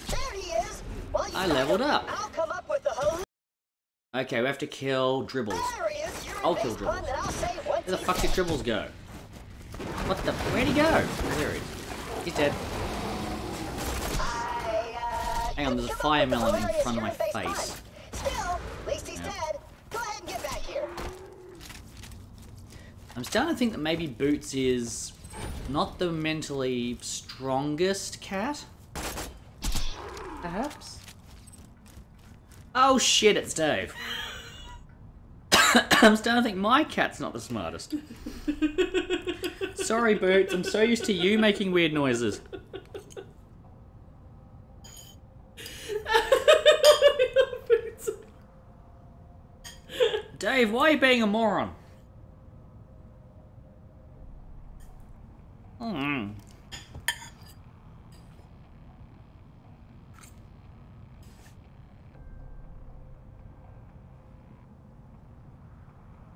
Speaker 4: There he is. While you
Speaker 2: I leveled up.
Speaker 4: I'll come up with the whole...
Speaker 2: Okay, we have to kill dribbles.
Speaker 4: There he is. You're
Speaker 2: I'll
Speaker 4: a
Speaker 2: kill
Speaker 4: base pun
Speaker 2: dribbles.
Speaker 4: that I'll say once
Speaker 2: Where the fuck did dribbles go? What the? Where'd he go? Oh, there he is. He's dead. Hang on, there's a fire melon in front of my face.
Speaker 4: Still, at least he's dead. Go ahead and get back here.
Speaker 2: I'm starting to think that maybe Boots is not the mentally strongest cat. Perhaps? Oh shit, it's Dave. I'm starting to think my cat's not the smartest. Sorry, Boots. I'm so used to you making weird noises. Dave, why are you being a moron?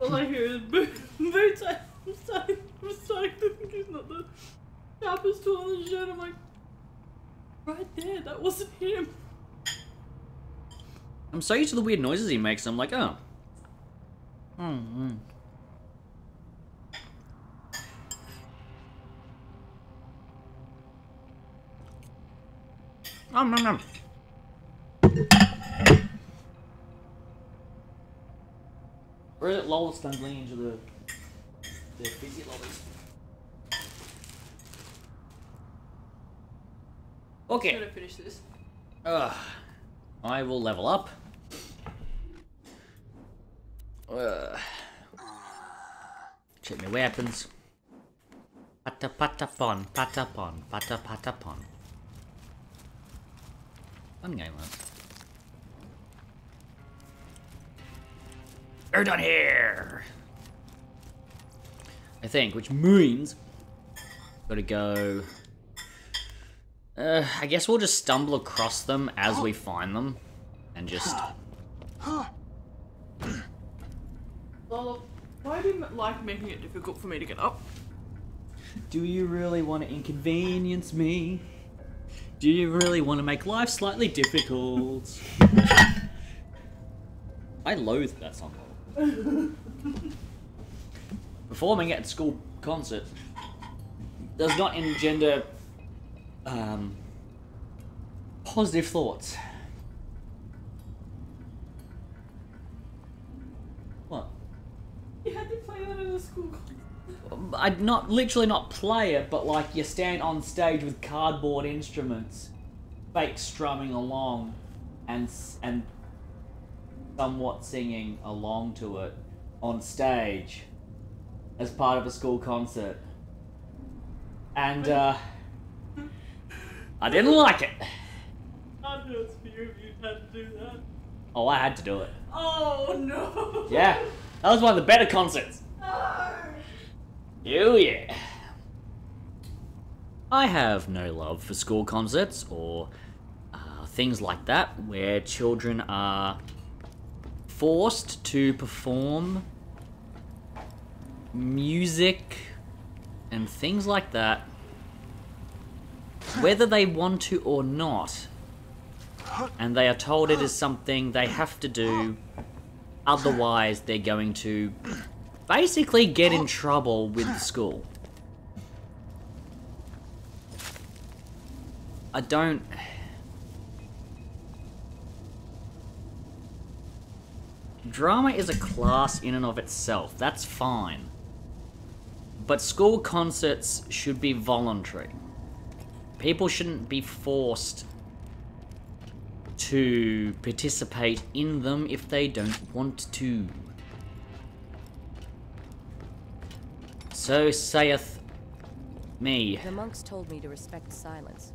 Speaker 1: All I hear is Boots. I'm starting to think he's not the happens to on the shed. I'm like, right there, that wasn't him.
Speaker 2: I'm so used to the weird noises he makes, I'm like, oh. Mm-hmm. Nom nom nom. Or is it lol stumbling into the fizzy lollies? Okay.
Speaker 1: I'm gonna finish this.
Speaker 2: I will level up. Check my weapons. Pata pata pon, pata pon, pata pata pon. Fun game, man. We're done here! I think, which means... Gotta go... I guess we'll just stumble across them as we find them. And just...
Speaker 1: Well, why do you like making it difficult for me to get up?
Speaker 2: Do you really want to inconvenience me? Do you really want to make life slightly difficult? I loathe that song. Performing at school concert does not engender positive thoughts. What?
Speaker 1: You had to play that at a school concert.
Speaker 2: I'd literally not play it, but like you stand on stage with cardboard instruments, fake strumming along, and somewhat singing along to it on stage as part of a school concert. And I didn't like it.
Speaker 1: I'd know it's for you if you had to do that.
Speaker 2: Oh, I had to do it.
Speaker 1: Oh no!
Speaker 2: Yeah, that was one of the better concerts.
Speaker 1: No.
Speaker 2: Oh yeah. I have no love for school concerts or things like that where children are forced to perform music and things like that, whether they want to or not, and they are told it is something they have to do, otherwise they're going to basically get in trouble with the school. I don't... Drama is a class in and of itself, that's fine. But school concerts should be voluntary. People shouldn't be forced to participate in them if they don't want to. So saith me.
Speaker 3: The monks told me to respect silence.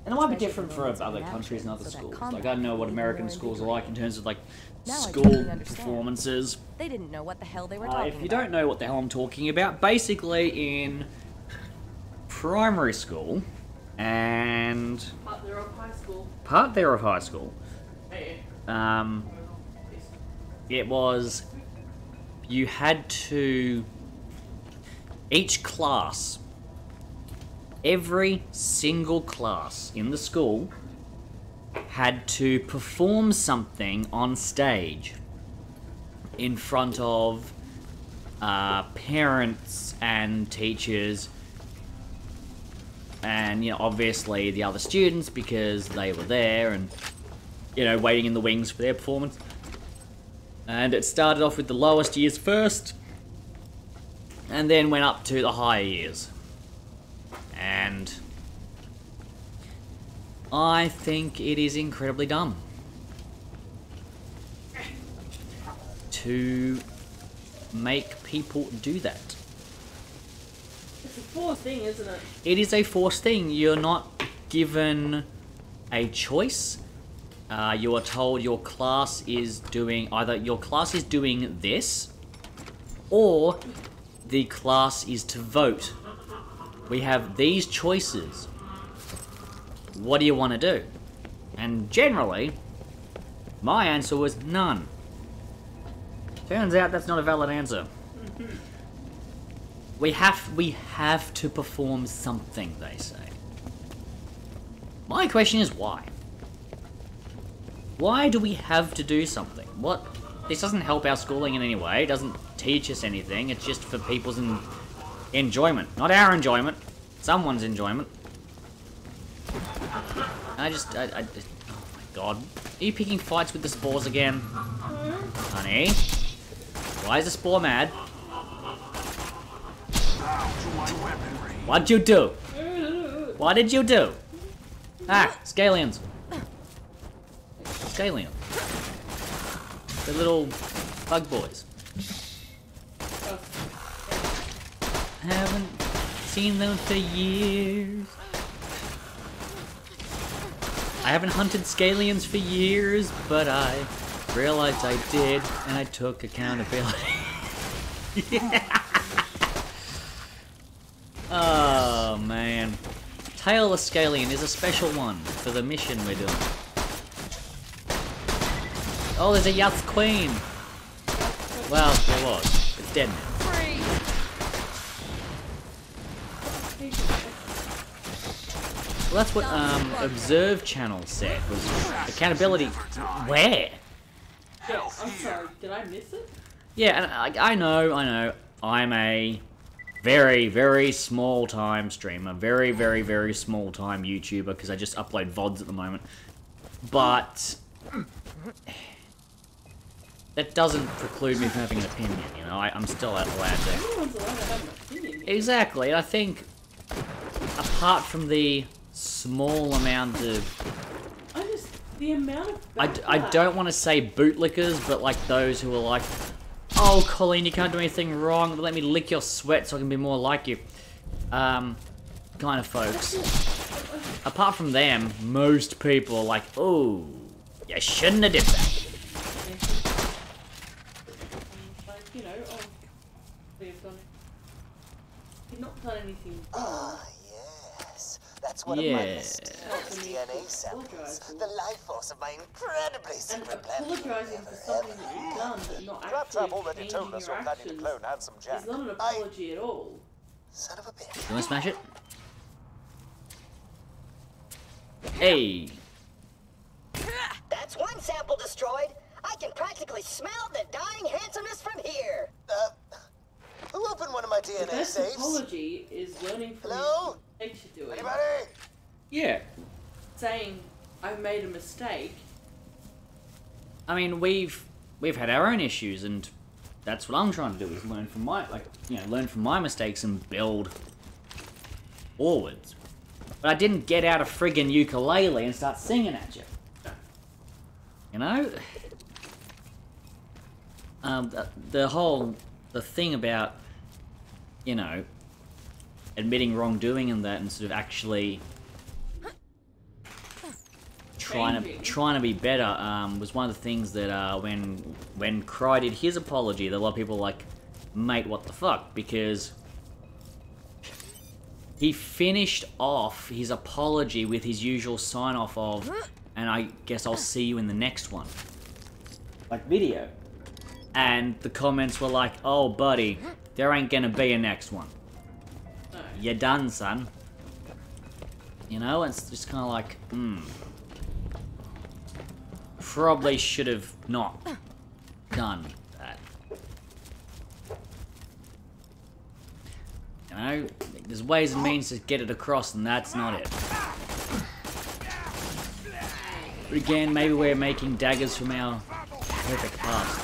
Speaker 2: And it might be different for other countries and other
Speaker 3: so that
Speaker 2: schools.
Speaker 3: combat
Speaker 2: Like, I don't know what
Speaker 3: would be
Speaker 2: American
Speaker 3: more
Speaker 2: schools are like in terms of, like,
Speaker 3: Now I
Speaker 2: school
Speaker 3: totally understand.
Speaker 2: performances.
Speaker 3: They didn't know what the hell they were talking
Speaker 2: If you
Speaker 3: about.
Speaker 2: don't know what the hell I'm talking about, basically in primary school and
Speaker 1: Part there of high school.
Speaker 2: part there of high school,
Speaker 1: Hey.
Speaker 2: it was, you had to, each class, every single class in the school had to perform something on stage in front of parents and teachers and, you know, obviously the other students because they were there and, you know, waiting in the wings for their performance. And it started off with the lowest years first and then went up to the higher years. And I think it is incredibly dumb to make people do that.
Speaker 1: It's a forced thing, isn't it?
Speaker 2: It is a forced thing. You're not given a choice. You are told your class is doing, either your class is doing this, or the class is to vote. We have these choices. What do you want to do? And generally, my answer was none. Turns out that's not a valid answer. We have to perform something, they say. My question is why? Why do we have to do something? What? This doesn't help our schooling in any way. It doesn't teach us anything. It's just for people's enjoyment. Not our enjoyment. Someone's enjoyment. Oh my god. Are you picking fights with the spores again? Honey? Why is the spore mad? What'd you do? What did you do? Ah, scalions. Scalion. The little bug boys. Haven't seen them for years. I haven't hunted scalions for years, but I realized I did, and I took accountability. Oh, man. Tailless scalion is a special one for the mission we're doing. Oh, there's a Yath Queen. Well, there was. It's dead now. Well, that's what Observe Channel said, was accountability. Where?
Speaker 1: I'm sorry, did I miss it?
Speaker 2: Yeah, and I know. I'm a very, very small time streamer. Very, very, very small time YouTuber, because I just upload VODs at the moment. But that doesn't preclude me from having an opinion, you know? I'm still allowed to.
Speaker 1: Everyone's allowed to have an opinion.
Speaker 2: Exactly, I think, apart from the small amount of...
Speaker 1: The amount of...
Speaker 2: I don't want to say bootlickers, but like those who are like, oh, Colleen, you can't do anything wrong, but let me lick your sweat so I can be more like you. Kind of folks. Apart from them, most people are like, oh, you shouldn't have did that.
Speaker 1: Like, you know, they've not done anything wrong.
Speaker 4: Yes. That's one of my mysterious DNA samples. The life force of my incredibly secret plan.
Speaker 1: Apologizing for something that you've done, but not actually changing your actions, is not an apology at all.
Speaker 4: Son of a bitch.
Speaker 2: You wanna smash it? Hey!
Speaker 4: That's one sample destroyed. I can practically smell the dying handsomeness from here. Who opened one of my DNA
Speaker 1: The best
Speaker 4: safes?
Speaker 1: apology is learning from
Speaker 4: Hello?
Speaker 1: the mistakes you're doing.
Speaker 4: Anybody?
Speaker 2: Yeah.
Speaker 1: Saying, I made a mistake.
Speaker 2: I mean, we've had our own issues, and that's what I'm trying to do, is learn from my mistakes and build forwards. But I didn't get out a friggin' ukulele and start singing at you. You know? The thing about, you know, admitting wrongdoing and that, and sort of actually trying to be better, was one of the things that when Cry did his apology, that a lot of people were like, mate, what the fuck? Because he finished off his apology with his usual sign-off of, and I guess I'll see you in the next one. Like video. And the comments were like, oh buddy, there ain't gonna be a next one. You're done, son. You know, it's just kind of like, probably should have not done that. You know, there's ways and means to get it across, and that's not it. But again, maybe we're making daggers from our perfect past.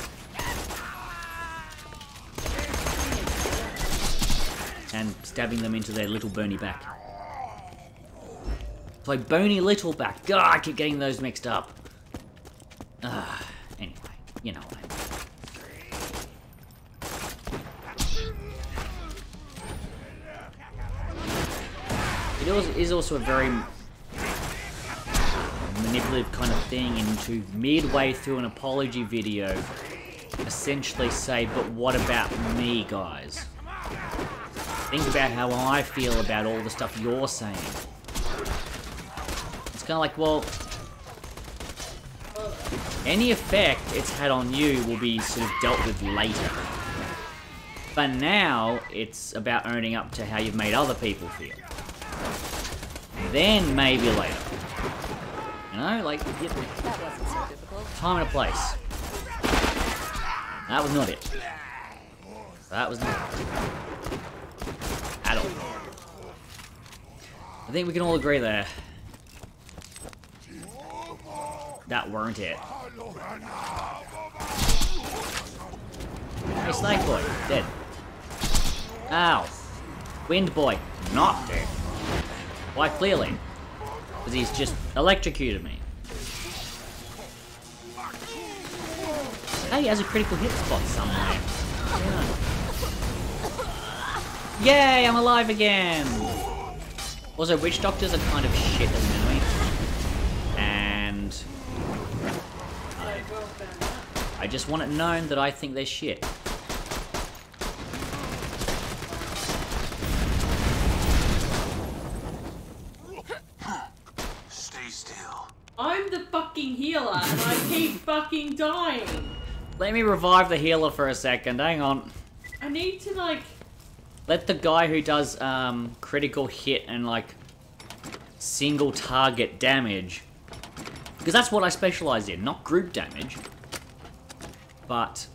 Speaker 2: And stabbing them into their little bony back. It's like bony little back. God, I keep getting those mixed up. Anyway, you know what I mean. It is also a very manipulative kind of thing, into midway through an apology video, essentially say, but what about me, guys? Think about how I feel about all the stuff you're saying. It's kind of like, well, any effect it's had on you will be sort of dealt with later. But now, it's about owning up to how you've made other people feel. Then, maybe later. You know, like,
Speaker 3: That wasn't so difficult.
Speaker 2: time and a place. That was not it. That was not it. At all. I think we can all agree there. That weren't it. Hey, Snake Boy, dead. Ow. Wind Boy, not dead. Why, clearly. Because he's just electrocuted me. Hey, he has a critical hit spot somewhere. Yeah. Yay, I'm alive again! Also, witch doctors are kind of shit as an enemy. And I just want it known that I think they're shit.
Speaker 5: Stay still.
Speaker 1: I'm the fucking healer, and I keep fucking dying.
Speaker 2: Let me revive the healer for a second, hang on.
Speaker 1: I need to, like...
Speaker 2: Let the guy who does, critical hit and, like, single target damage. Because that's what I specialize in, not group damage. But,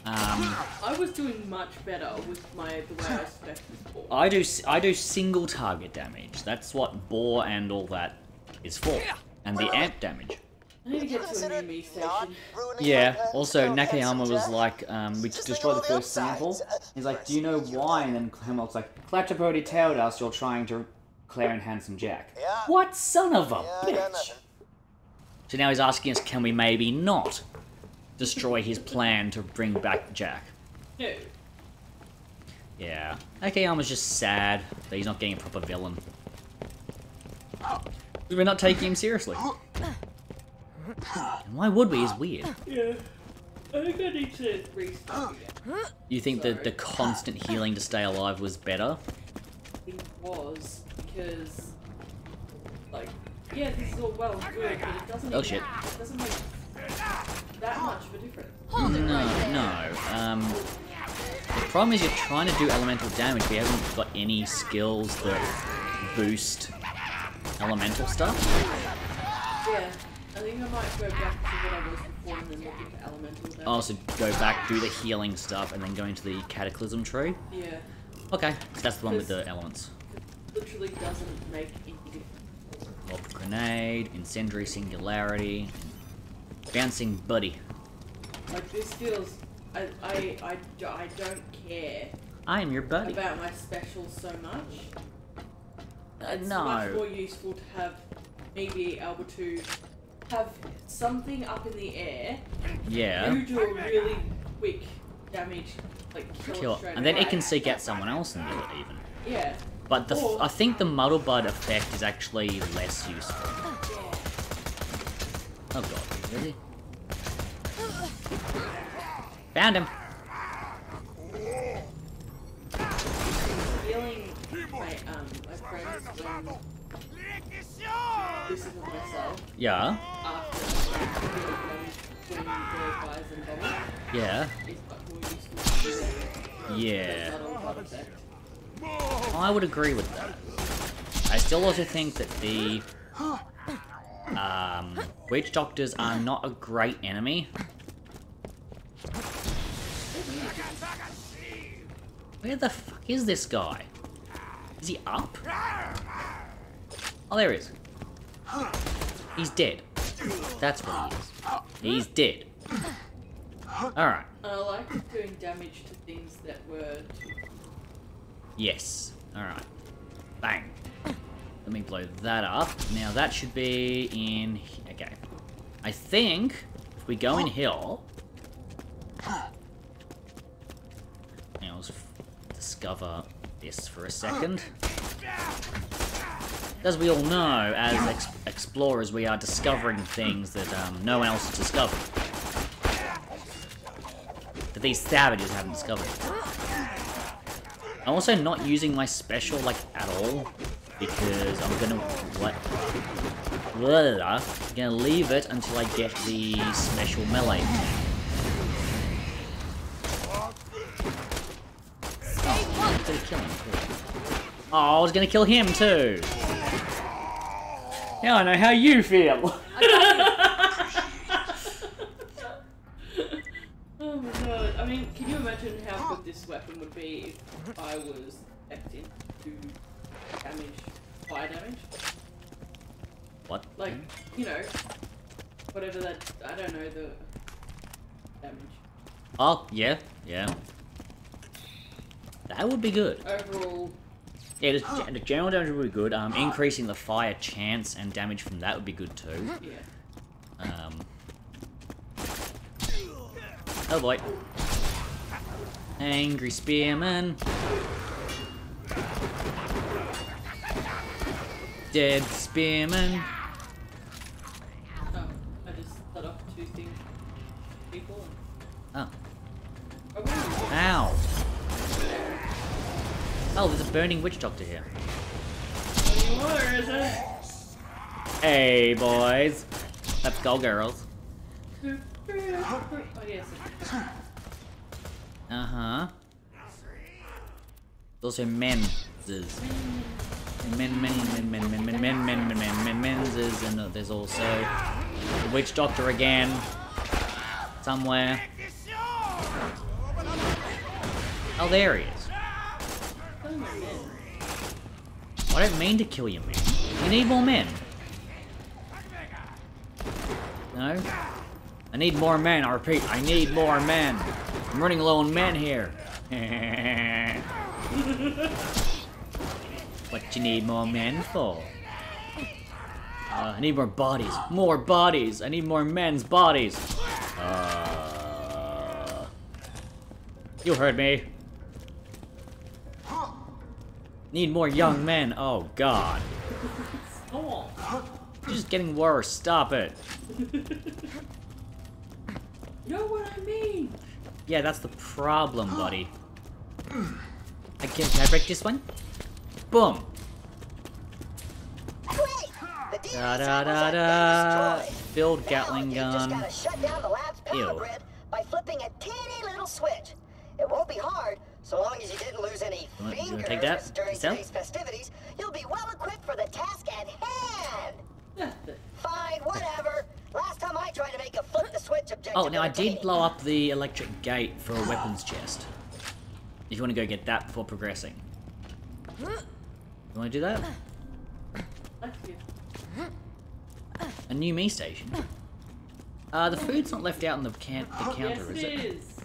Speaker 1: I was doing much better with the way I spec before.
Speaker 2: I do single target damage. That's what Boar and all that is for. And the amp damage.
Speaker 1: I need to get to a new me station.
Speaker 2: Yeah, also Nakayama was like, we destroyed the first sample. He's like, do you know why? And then Hammerlock's like, Claptrap already told us you're trying to clear and Handsome Jack. What son of a bitch? So now he's asking us, can we maybe not destroy his plan to bring back Jack?
Speaker 1: No.
Speaker 2: Yeah. Nakayama's just sad that he's not getting a proper villain. We're not taking him seriously. And why would we? He's weird.
Speaker 1: Yeah. I think I need to restart again.
Speaker 2: You think that the constant healing to stay alive was better?
Speaker 1: It was, because... Like, yeah, this is all well and good, but it doesn't
Speaker 2: Oh,
Speaker 1: even,
Speaker 2: shit.
Speaker 1: it doesn't make that much of a difference.
Speaker 2: No. The problem is you're trying to do elemental damage, but you haven't got any skills that boost elemental stuff.
Speaker 1: Yeah. I think I might go back to what I was before and then look into elemental damage.
Speaker 2: Oh, so go back, do the healing stuff, and then go into the Cataclysm tree?
Speaker 1: Yeah.
Speaker 2: Okay, so that's the one with the elements.
Speaker 1: It literally doesn't make any difference.
Speaker 2: Warp Grenade, Incendiary Singularity, Bouncing Buddy.
Speaker 1: Like, this feels... I don't care
Speaker 2: I am your buddy.
Speaker 1: about my specials so much. It's
Speaker 2: No.
Speaker 1: much more useful to have me be able to have something up in the air.
Speaker 2: Yeah.
Speaker 1: You do a really quick damage, like kill it straight
Speaker 2: And then
Speaker 1: away.
Speaker 2: it can seek out someone else and do it even.
Speaker 1: Yeah.
Speaker 2: But
Speaker 1: Or-
Speaker 2: I think the Muddle Bud effect is actually less useful.
Speaker 1: Yeah.
Speaker 2: Oh god, really? Found him!
Speaker 1: Healing my friends this is with myself
Speaker 2: Yeah.
Speaker 1: after healing them when the guys in bubble
Speaker 2: Yeah.
Speaker 1: is much more useful to do that.
Speaker 2: Yeah.
Speaker 1: Subtle bud effect.
Speaker 2: I would agree with that. I still also think that the witch doctors are not a great enemy. Where the fuck is this guy? Is he up? Oh, there he is. He's dead. That's what he is. He's dead. Alright.
Speaker 1: And I like doing damage to things that were
Speaker 2: Yes. Alright. Bang. Let me blow that up. Now that should be in... Okay. I think if we go in here... Now let's discover this for a second. As we all know, as explorers, we are discovering things that no one else has discovered. That these savages haven't discovered. I'm also not using my special, like, at all, because I'm gonna leave it until I get the special melee. Oh, I was gonna kill him too. Now I know how you feel.
Speaker 1: Oh my god. I mean, can you imagine how good this weapon would be if I was expecting to fire damage?
Speaker 2: What?
Speaker 1: Like, you know, whatever that, I don't know, the damage.
Speaker 2: Oh, yeah, yeah. That would be good.
Speaker 1: Overall.
Speaker 2: Yeah, the general damage would be good. Increasing the fire chance and damage from that would be good too.
Speaker 1: Yeah.
Speaker 2: Oh boy. Angry spearman. Dead spearman.
Speaker 1: Oh, I just set off 2 things. People.
Speaker 2: Oh.
Speaker 1: Oh,
Speaker 2: Ow. Oh, there's a burning witch doctor here.
Speaker 1: where is it?
Speaker 2: Hey, boys. Let's go, girls.
Speaker 1: Oh, yes.
Speaker 2: Uh-huh. Those are men's. Men's. And there's also the witch doctor again. Somewhere. Oh, there he is. I don't mean to kill you, man. You need more men. No? I need more men, I repeat, I need more men. I'm running low on men here. What you need more men for? I need more bodies. More bodies! I need more men's bodies. You heard me. Need more young men. Oh, God. It's just getting worse. Stop it.
Speaker 1: You know what I mean?
Speaker 2: Yeah, that's the problem, buddy. Can I break this one? Boom. Da da da da. Filled Gatling gun.
Speaker 4: Just gotta shut down the lab's power grid by flipping a teeny little switch. It won't be hard, so long as you didn't lose any fingers
Speaker 2: take that
Speaker 4: during
Speaker 2: yourself?
Speaker 4: today's festivities. You'll be well equipped for the task at hand. Fine, whatever. Last time I tried to make a flip the switch objective.
Speaker 2: Oh, now I did blow up the electric gate for a weapons chest. If you want to go get that before progressing. You want to do that? A new me station. The food's not left out on the counter,
Speaker 1: Yes,
Speaker 2: is it?
Speaker 1: it is.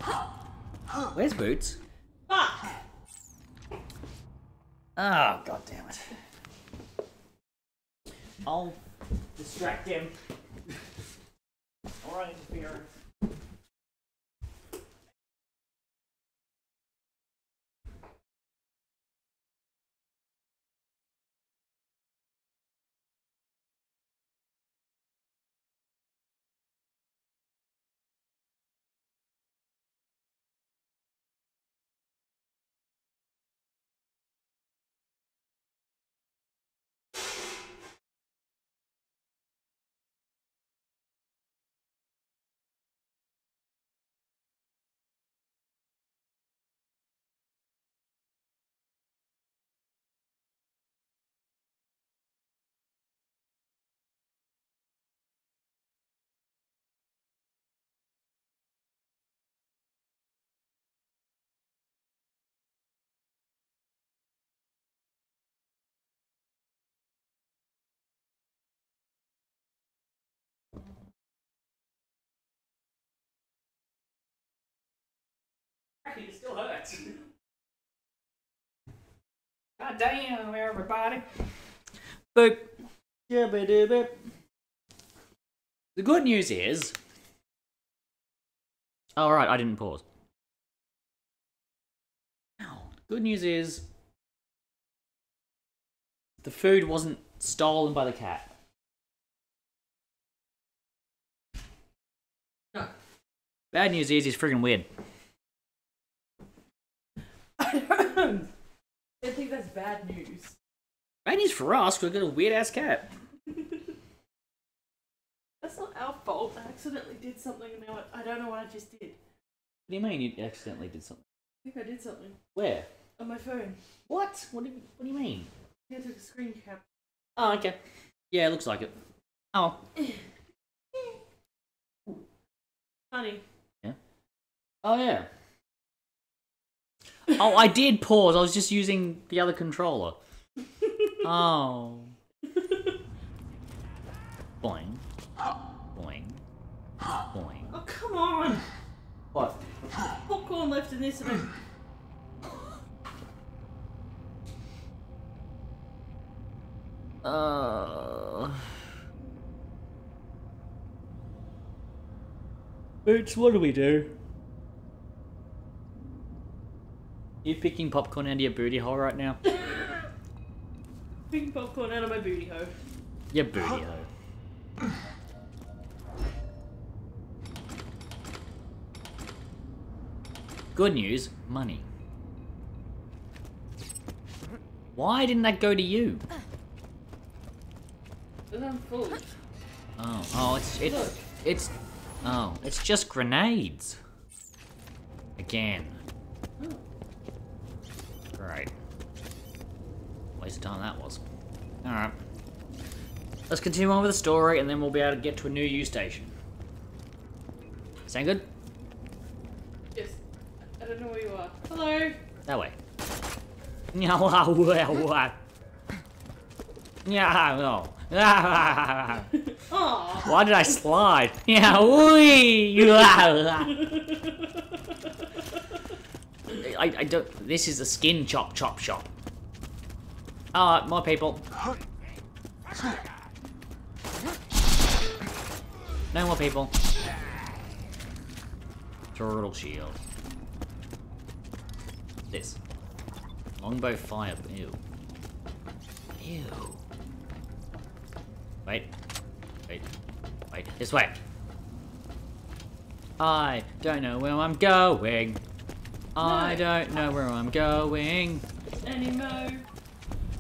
Speaker 2: Where's Boots?
Speaker 1: Fuck!
Speaker 2: Oh, god damn it. I'll distract him. Alright, interference. It still hurts. God damn, everybody. Boop. The good news is... Oh, right, I didn't pause. Good news is... the food wasn't stolen by the cat.
Speaker 1: No.
Speaker 2: Bad news is he's friggin' weird.
Speaker 1: I think that's bad news.
Speaker 2: Bad news for us, because we've got a weird-ass cat.
Speaker 1: That's not our fault. I accidentally did something and now I don't know what I just did.
Speaker 2: What do you mean you accidentally did something?
Speaker 1: I think I did something.
Speaker 2: Where?
Speaker 1: On my phone.
Speaker 2: What? What do you mean?
Speaker 1: I took a screen cap.
Speaker 2: Oh, okay. Yeah, it looks like it. Oh.
Speaker 1: Funny.
Speaker 2: Yeah. Oh, yeah. Oh, I did pause. I was just using the other controller. Oh. Boing. Boing. Boing.
Speaker 1: Oh, come on!
Speaker 2: What?
Speaker 1: Popcorn left in this and
Speaker 2: Boots, what do we do? You picking popcorn out of your booty hole right now?
Speaker 1: picking popcorn out of my booty hole.
Speaker 2: Your booty hole. Good news, money. Why didn't that go to you?
Speaker 1: Because I'm full.
Speaker 2: Oh, it's just grenades. Again.
Speaker 1: Oh.
Speaker 2: Great. Waste of time that was. Alright. Let's continue on with the story and then we'll be able to get to a new U station. Sound good?
Speaker 1: Yes. I don't know where you are. Hello?
Speaker 2: That way. Aww. Why did I slide? Yeah, wee. I don't. This is a skin chop shop. Alright, more people. No more people. Turtle shield. This. Longbow fire. Ew. Ew. Wait. This way. I don't know where I'm going. I don't know where I'm going.
Speaker 1: Anymore.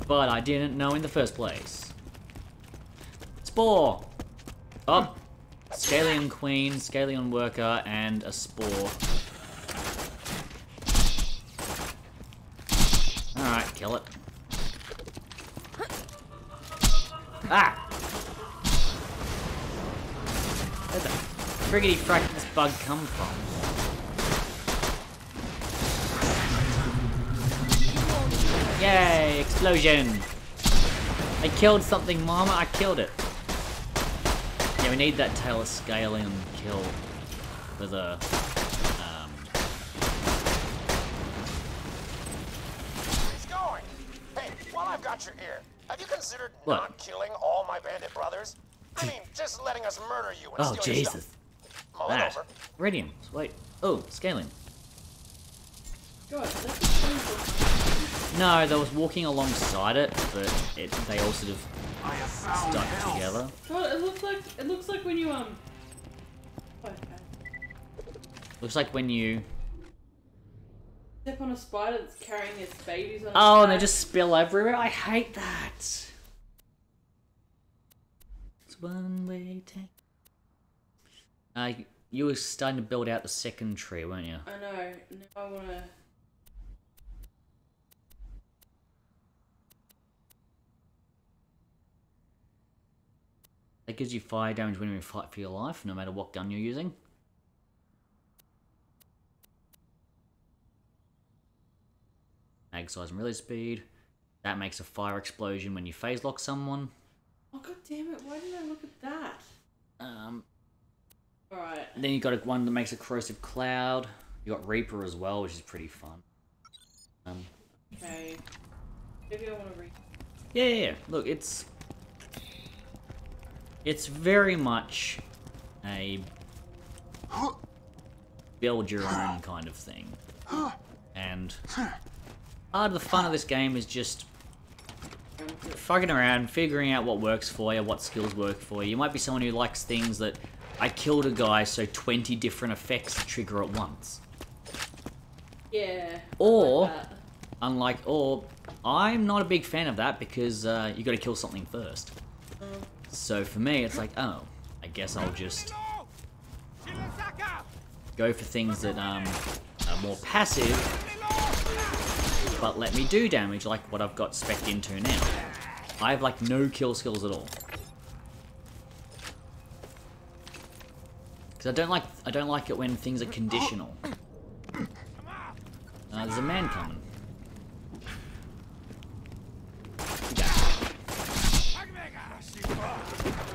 Speaker 2: But I didn't know in the first place. Spore. Oh. Scalion Queen, Scalion Worker, and a Spore. Alright, kill it. Ah! Where the friggity frack did this bug come from? Yay! Explosion! I killed something, Mama! I killed it! Yeah, we need that tail of Scalion kill for the...
Speaker 6: He's going! Hey, while I've got you here, have you considered
Speaker 2: What?
Speaker 6: not killing all my bandit brothers? I mean, just letting us murder you and
Speaker 2: Oh,
Speaker 6: steal your
Speaker 2: Jesus.
Speaker 6: stuff. Mull it
Speaker 2: That.
Speaker 6: over.
Speaker 2: Iridium. Wait. Oh, Scalion.
Speaker 1: God, that's a
Speaker 2: No, they was walking alongside it, but they all sort of stuck together.
Speaker 1: God, it looks like when you okay.
Speaker 2: Looks like when you...
Speaker 1: Step on a spider that's carrying its babies on its
Speaker 2: Oh, and they
Speaker 1: back.
Speaker 2: just spill everywhere? I hate that! It's one way tank. You were starting to build out the second tree, weren't you?
Speaker 1: I know. Now I wanna...
Speaker 2: That gives you fire damage when you fight for your life, no matter what gun you're using. Mag size and release speed. That makes a fire explosion when you phase lock someone.
Speaker 1: Oh, god damn it, why didn't I look at that? Alright.
Speaker 2: Then you got one that makes a corrosive cloud. You got Reaper as well, which is pretty fun.
Speaker 1: Okay. Maybe I want to read.
Speaker 2: Yeah. Look, it's very much a build your own kind of thing. And part of the fun of this game is just fucking around, figuring out what works for you, what skills work for you. You might be someone who likes things that I killed a guy, so 20 different effects trigger at once.
Speaker 1: Yeah.
Speaker 2: Or,
Speaker 1: like
Speaker 2: or I'm not a big fan of that because you got to kill something first. So for me, it's like, oh, I guess I'll just go for things that are more passive but let me do damage like what I've got spec'd into now. I have like no kill skills at all. Because I don't like it when things are conditional. There's a man coming.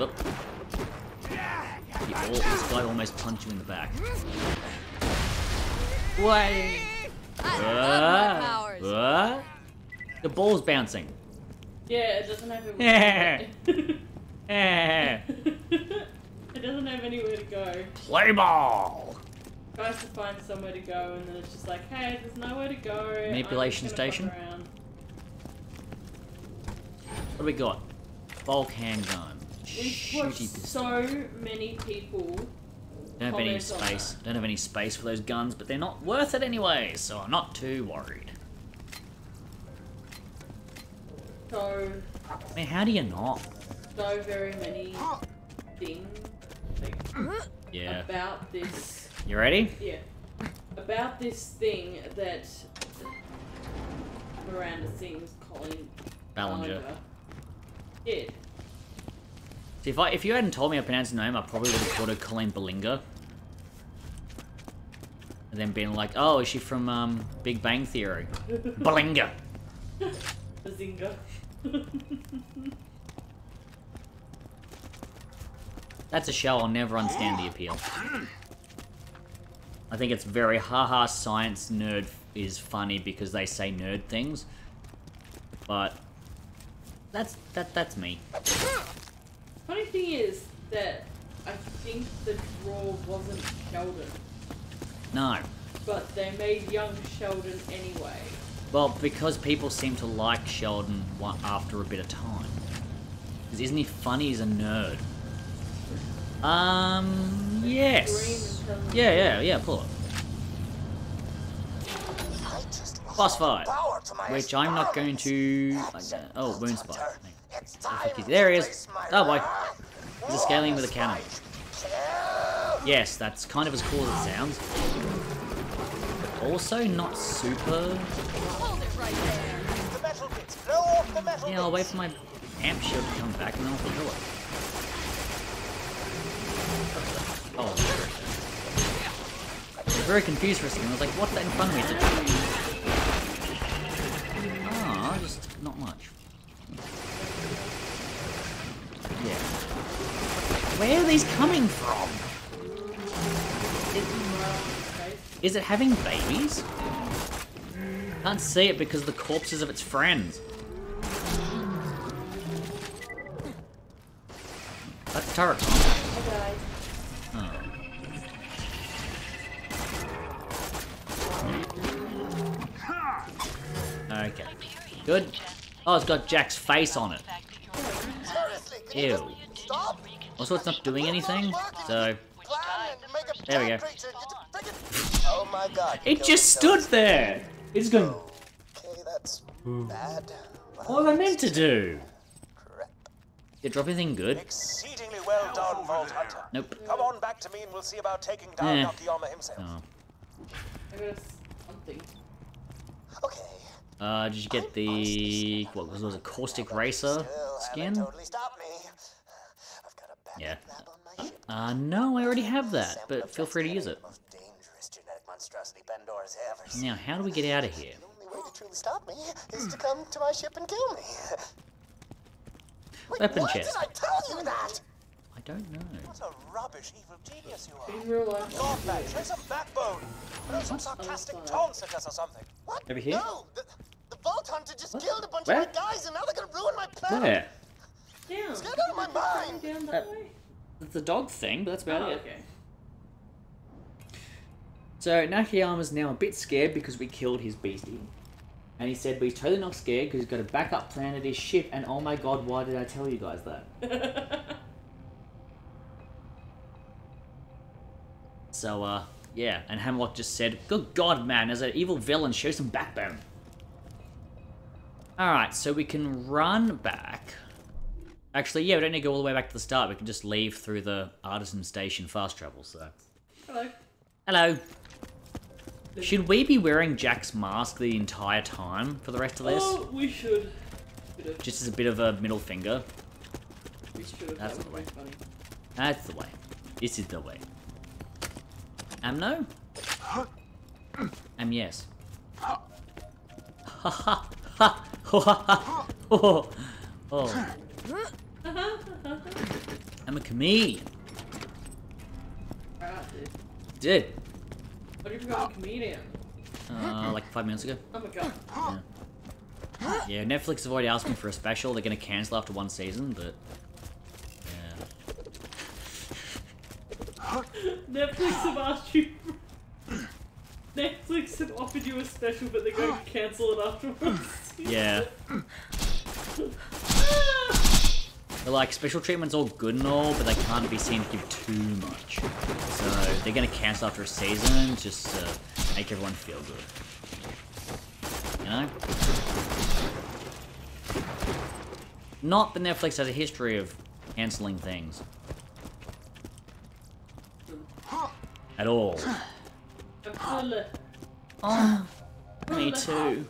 Speaker 2: Oop. This guy almost punched you in the back. Way. The ball's bouncing.
Speaker 1: Yeah, it doesn't have
Speaker 2: Yeah.
Speaker 1: It doesn't have anywhere to go.
Speaker 2: Play ball.
Speaker 1: Tries to find somewhere to go, and then it's just like, hey, there's nowhere to go.
Speaker 2: Manipulation station. What do we got? Bulk handgun.
Speaker 1: We've watched so many people.
Speaker 2: Don't have any space. Don't have any space for those guns, but they're not worth it anyway, so I'm not too worried.
Speaker 1: So.
Speaker 2: I mean, how do you not?
Speaker 1: So very many things. Like,
Speaker 2: yeah.
Speaker 1: About this.
Speaker 2: You ready?
Speaker 1: Yeah. About this thing that Miranda sings, Colin
Speaker 2: Ballinger.
Speaker 1: Yeah.
Speaker 2: See, if you hadn't told me I pronounced her name, I probably would have called her Colleen Ballinger. And then been like, oh, is she from Big Bang Theory? Ballinger.
Speaker 1: Bazinga.
Speaker 2: That's a show I'll never understand the appeal. I think it's very haha science nerd is funny because they say nerd things. But that's me.
Speaker 1: Funny thing is that I think the draw wasn't Sheldon.
Speaker 2: No.
Speaker 1: But they made young Sheldon anyway.
Speaker 2: Well, because people seem to like Sheldon after a bit of time. Because isn't he funny as a nerd? Yes. Yeah, pull it. Boss fight. Which I'm not going to... oh, wound spot. There he is. Oh boy. He's scaling with a cannon. Yes, that's kind of as cool as it sounds. But also not super... Yeah, I'll wait for my amp shield to come back and then I'll kill it. Oh. I was very confused for a second. I was like, what's that in front of me? Ah, just not much. Yeah. Where are these coming from? Is it having babies? Can't see it because of the corpses of its friends. That's turret. Oh. Okay. Good. Oh, it's got Jack's face on it. Ew. Also, it's not doing anything, so... There we go.
Speaker 6: Oh my God.
Speaker 2: It just stood there! It's going...
Speaker 6: Okay, that's bad.
Speaker 2: What was I meant to do? Did it drop anything good?
Speaker 6: Exceedingly well done, Vault Hunter.
Speaker 2: Nope.
Speaker 6: Come on back to me and we'll see about taking down Nakayama himself.
Speaker 2: Oh.
Speaker 1: I got something.
Speaker 6: Okay.
Speaker 2: Did you get the... what was it? Caustic Racer skin?
Speaker 6: Totally stop me. I've got a backup
Speaker 2: Yeah.
Speaker 6: lab on my ship.
Speaker 2: No, I already have that, but feel free to use it.
Speaker 6: Most dangerous genetic monstrosity Pandora's ever seen.
Speaker 2: Now, how do we get out of here?
Speaker 6: The only way to truly stop me is to come to my ship and kill me. Wait,
Speaker 2: Weapon
Speaker 6: why
Speaker 2: chest.
Speaker 6: did I tell you that?
Speaker 2: I don't know.
Speaker 6: What a rubbish evil genius you are.
Speaker 1: In real life.
Speaker 6: God, man, show some backbone. Throw some sarcastic taunts at us or something. What?
Speaker 2: Over here?
Speaker 6: No, the Vault Hunter just killed a bunch
Speaker 2: Where?
Speaker 6: of my guys and now they're gonna ruin my plan.
Speaker 2: Where?
Speaker 1: Down.
Speaker 6: Get out of my mind.
Speaker 1: Down that way.
Speaker 2: It's the dog thing, but that's about
Speaker 1: Oh,
Speaker 2: it.
Speaker 1: okay.
Speaker 2: So, Nakayama's now a bit scared because we killed his beastie. And he said, but he's totally not scared because he's got a backup plan at his ship, and oh my god, why did I tell you guys that? So, yeah, and Hammerlock just said, good god, man, as an evil villain, show some backbone. Alright, so we can run back. Actually, yeah, we don't need to go all the way back to the start. We can just leave through the Artisan Station fast travel, so...
Speaker 1: Hello.
Speaker 2: Hello. Should we be wearing Jack's mask the entire time for the rest of this?
Speaker 1: Oh, we should.
Speaker 2: Just as a bit of a middle finger.
Speaker 1: We should.
Speaker 2: That's
Speaker 1: That
Speaker 2: the
Speaker 1: would
Speaker 2: way.
Speaker 1: be funny.
Speaker 2: That's the way. This is the way. No? Yes. Ha ha ha ha ha. Oh. I'm a comedian.
Speaker 1: Alright, dude.
Speaker 2: Did.
Speaker 1: What do you become a comedian?
Speaker 2: Like 5 minutes ago.
Speaker 1: Oh my god.
Speaker 2: Yeah, Netflix have already asked me for a special. They're gonna cancel after 1 season, but yeah.
Speaker 1: Netflix have asked you. Netflix have offered you a special, but they're going to cancel it afterwards.
Speaker 2: Yeah. They're like, special treatment's all good and all, but they can't be seen to give too much. So they're gonna cancel after a season, just to make everyone feel good. You know? Not that Netflix has a history of cancelling things. At all. Oh, me too.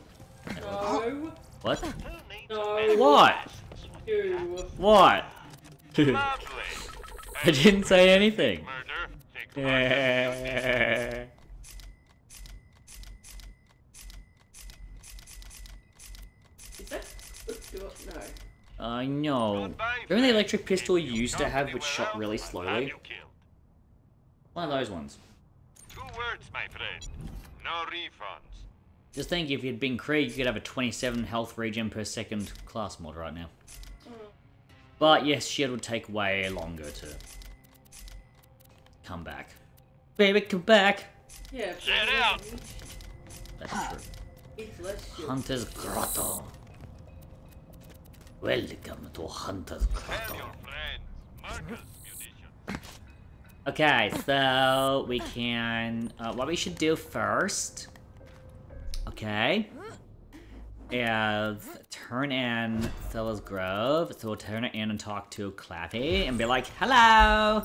Speaker 1: No.
Speaker 2: What?
Speaker 1: No.
Speaker 2: What?
Speaker 1: You.
Speaker 2: What?
Speaker 5: Lovely.
Speaker 2: I didn't say anything.
Speaker 5: Murder. Take
Speaker 2: Yeah.
Speaker 1: Is that? Let's do it. No.
Speaker 2: I know. Remember the electric pistol you used to have, which shot really slowly? One of those ones.
Speaker 5: 2 words, my friend. No refunds.
Speaker 2: Just think, if you'd been Krieg, you could have a 27 health regen per second class mod right now. But yes, shield would take way longer to come back. Baby, come back!
Speaker 1: Yeah.
Speaker 5: Get out!
Speaker 2: That's true.
Speaker 1: It's less shit.
Speaker 2: Hunter's Grotto. Welcome to Hunter's
Speaker 5: Tell
Speaker 2: Grotto.
Speaker 5: your friends. Marcus, musician.
Speaker 2: Okay, so we can... what we should do first... Okay. Is turn in Thela's Grove. So we'll turn it in and talk to Clappy and be like, hello!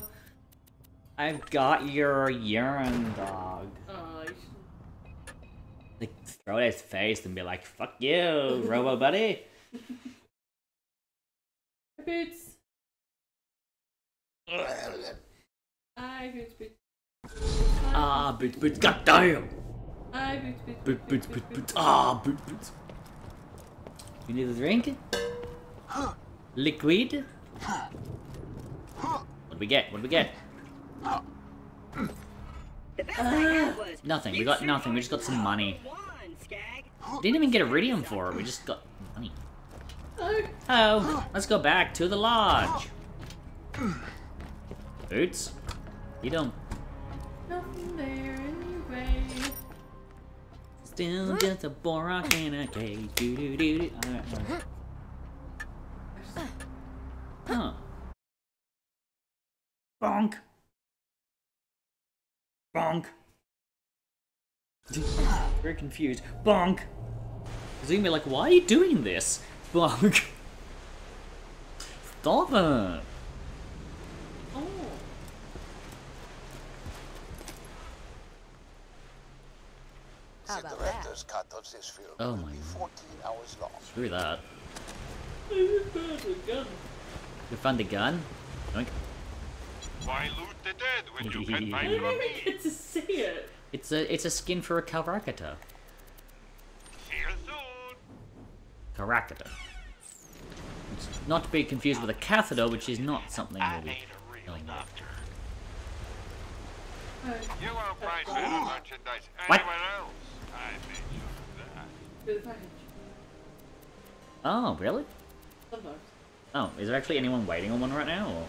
Speaker 2: I've got your urine dog.
Speaker 1: Oh, you
Speaker 2: Like, throw it at his face and be like, fuck you, Robo Buddy.
Speaker 1: should... Boots. Hi, Boots, Boots.
Speaker 2: Ah, Boots, Boots, goddamn!
Speaker 1: Hi, Boots, Boots,
Speaker 2: Boots, Boots, Boots, Boots, ah, Boots, Boots. You need a drink? Liquid? What do we get? What do we get? Nothing. We got nothing. We just got some money. Didn't even get iridium for it. We just got money. Oh, let's go back to the lodge. Boots? You don't.
Speaker 1: Nothing there anyway.
Speaker 2: Still just a Borak in a cage. Do do do do. Huh. Bonk. Bonk. Very confused. Bonk. He's gonna be like, why are you doing this? Bonk. Stop it.
Speaker 1: Oh.
Speaker 3: How
Speaker 6: The
Speaker 3: about that?
Speaker 6: director's cut of this film
Speaker 2: Oh
Speaker 6: will
Speaker 2: my
Speaker 6: be
Speaker 2: God.
Speaker 6: 14 hours long.
Speaker 2: Screw that.
Speaker 1: I just found a gun.
Speaker 2: You found the gun? Oink.
Speaker 5: Why loot the dead when you can buy
Speaker 1: I
Speaker 5: from
Speaker 1: didn't even
Speaker 5: me?
Speaker 1: get to see it.
Speaker 2: It's a skin for a Karakata.
Speaker 5: See you soon.
Speaker 2: Karakata. It's not to be confused with a catheter, which is not something
Speaker 5: I
Speaker 2: we'll be
Speaker 5: ain't a real
Speaker 2: dealing with.
Speaker 5: doctor.
Speaker 1: Oh,
Speaker 5: You won't find better merchandise
Speaker 2: What?
Speaker 5: anywhere else. I made sure of that.
Speaker 1: through the package.
Speaker 2: Oh, really?
Speaker 1: Sometimes.
Speaker 2: Oh, is there actually anyone waiting on one right now, or?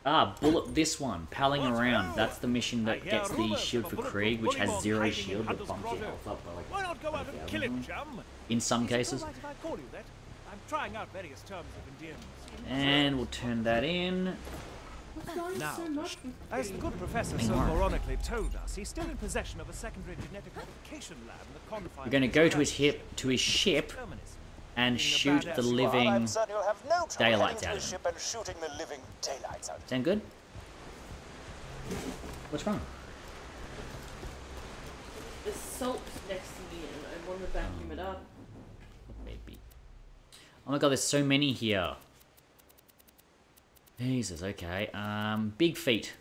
Speaker 2: Ah, bullet this one, palling around. That's the mission that gets the shield for Krieg, which has 0 shield but bumps your health up by like
Speaker 7: Why not go out and kill him, chum?
Speaker 2: in some
Speaker 7: Is it
Speaker 2: cases.
Speaker 7: all right if I call you that? I'm trying out various terms of endearment.
Speaker 2: And we'll turn that in.
Speaker 1: What's going
Speaker 7: Now,
Speaker 1: so much with
Speaker 7: as the
Speaker 1: me?
Speaker 7: good professor so ironically told us, he's still in possession of a secondary genetic modification lab in the confines.
Speaker 2: We're going to go to his ship and shoot the
Speaker 6: Well,
Speaker 2: living.
Speaker 6: I'm certain you'll have no trouble
Speaker 2: daylights
Speaker 6: heading
Speaker 2: out
Speaker 6: to
Speaker 2: of
Speaker 6: the ship and shooting the living daylights out of it.
Speaker 2: Sound good? What's wrong?
Speaker 1: There's salt next to me and I want to vacuum it up.
Speaker 2: Maybe. Oh my god, there's so many here. Jesus, okay. Big feet.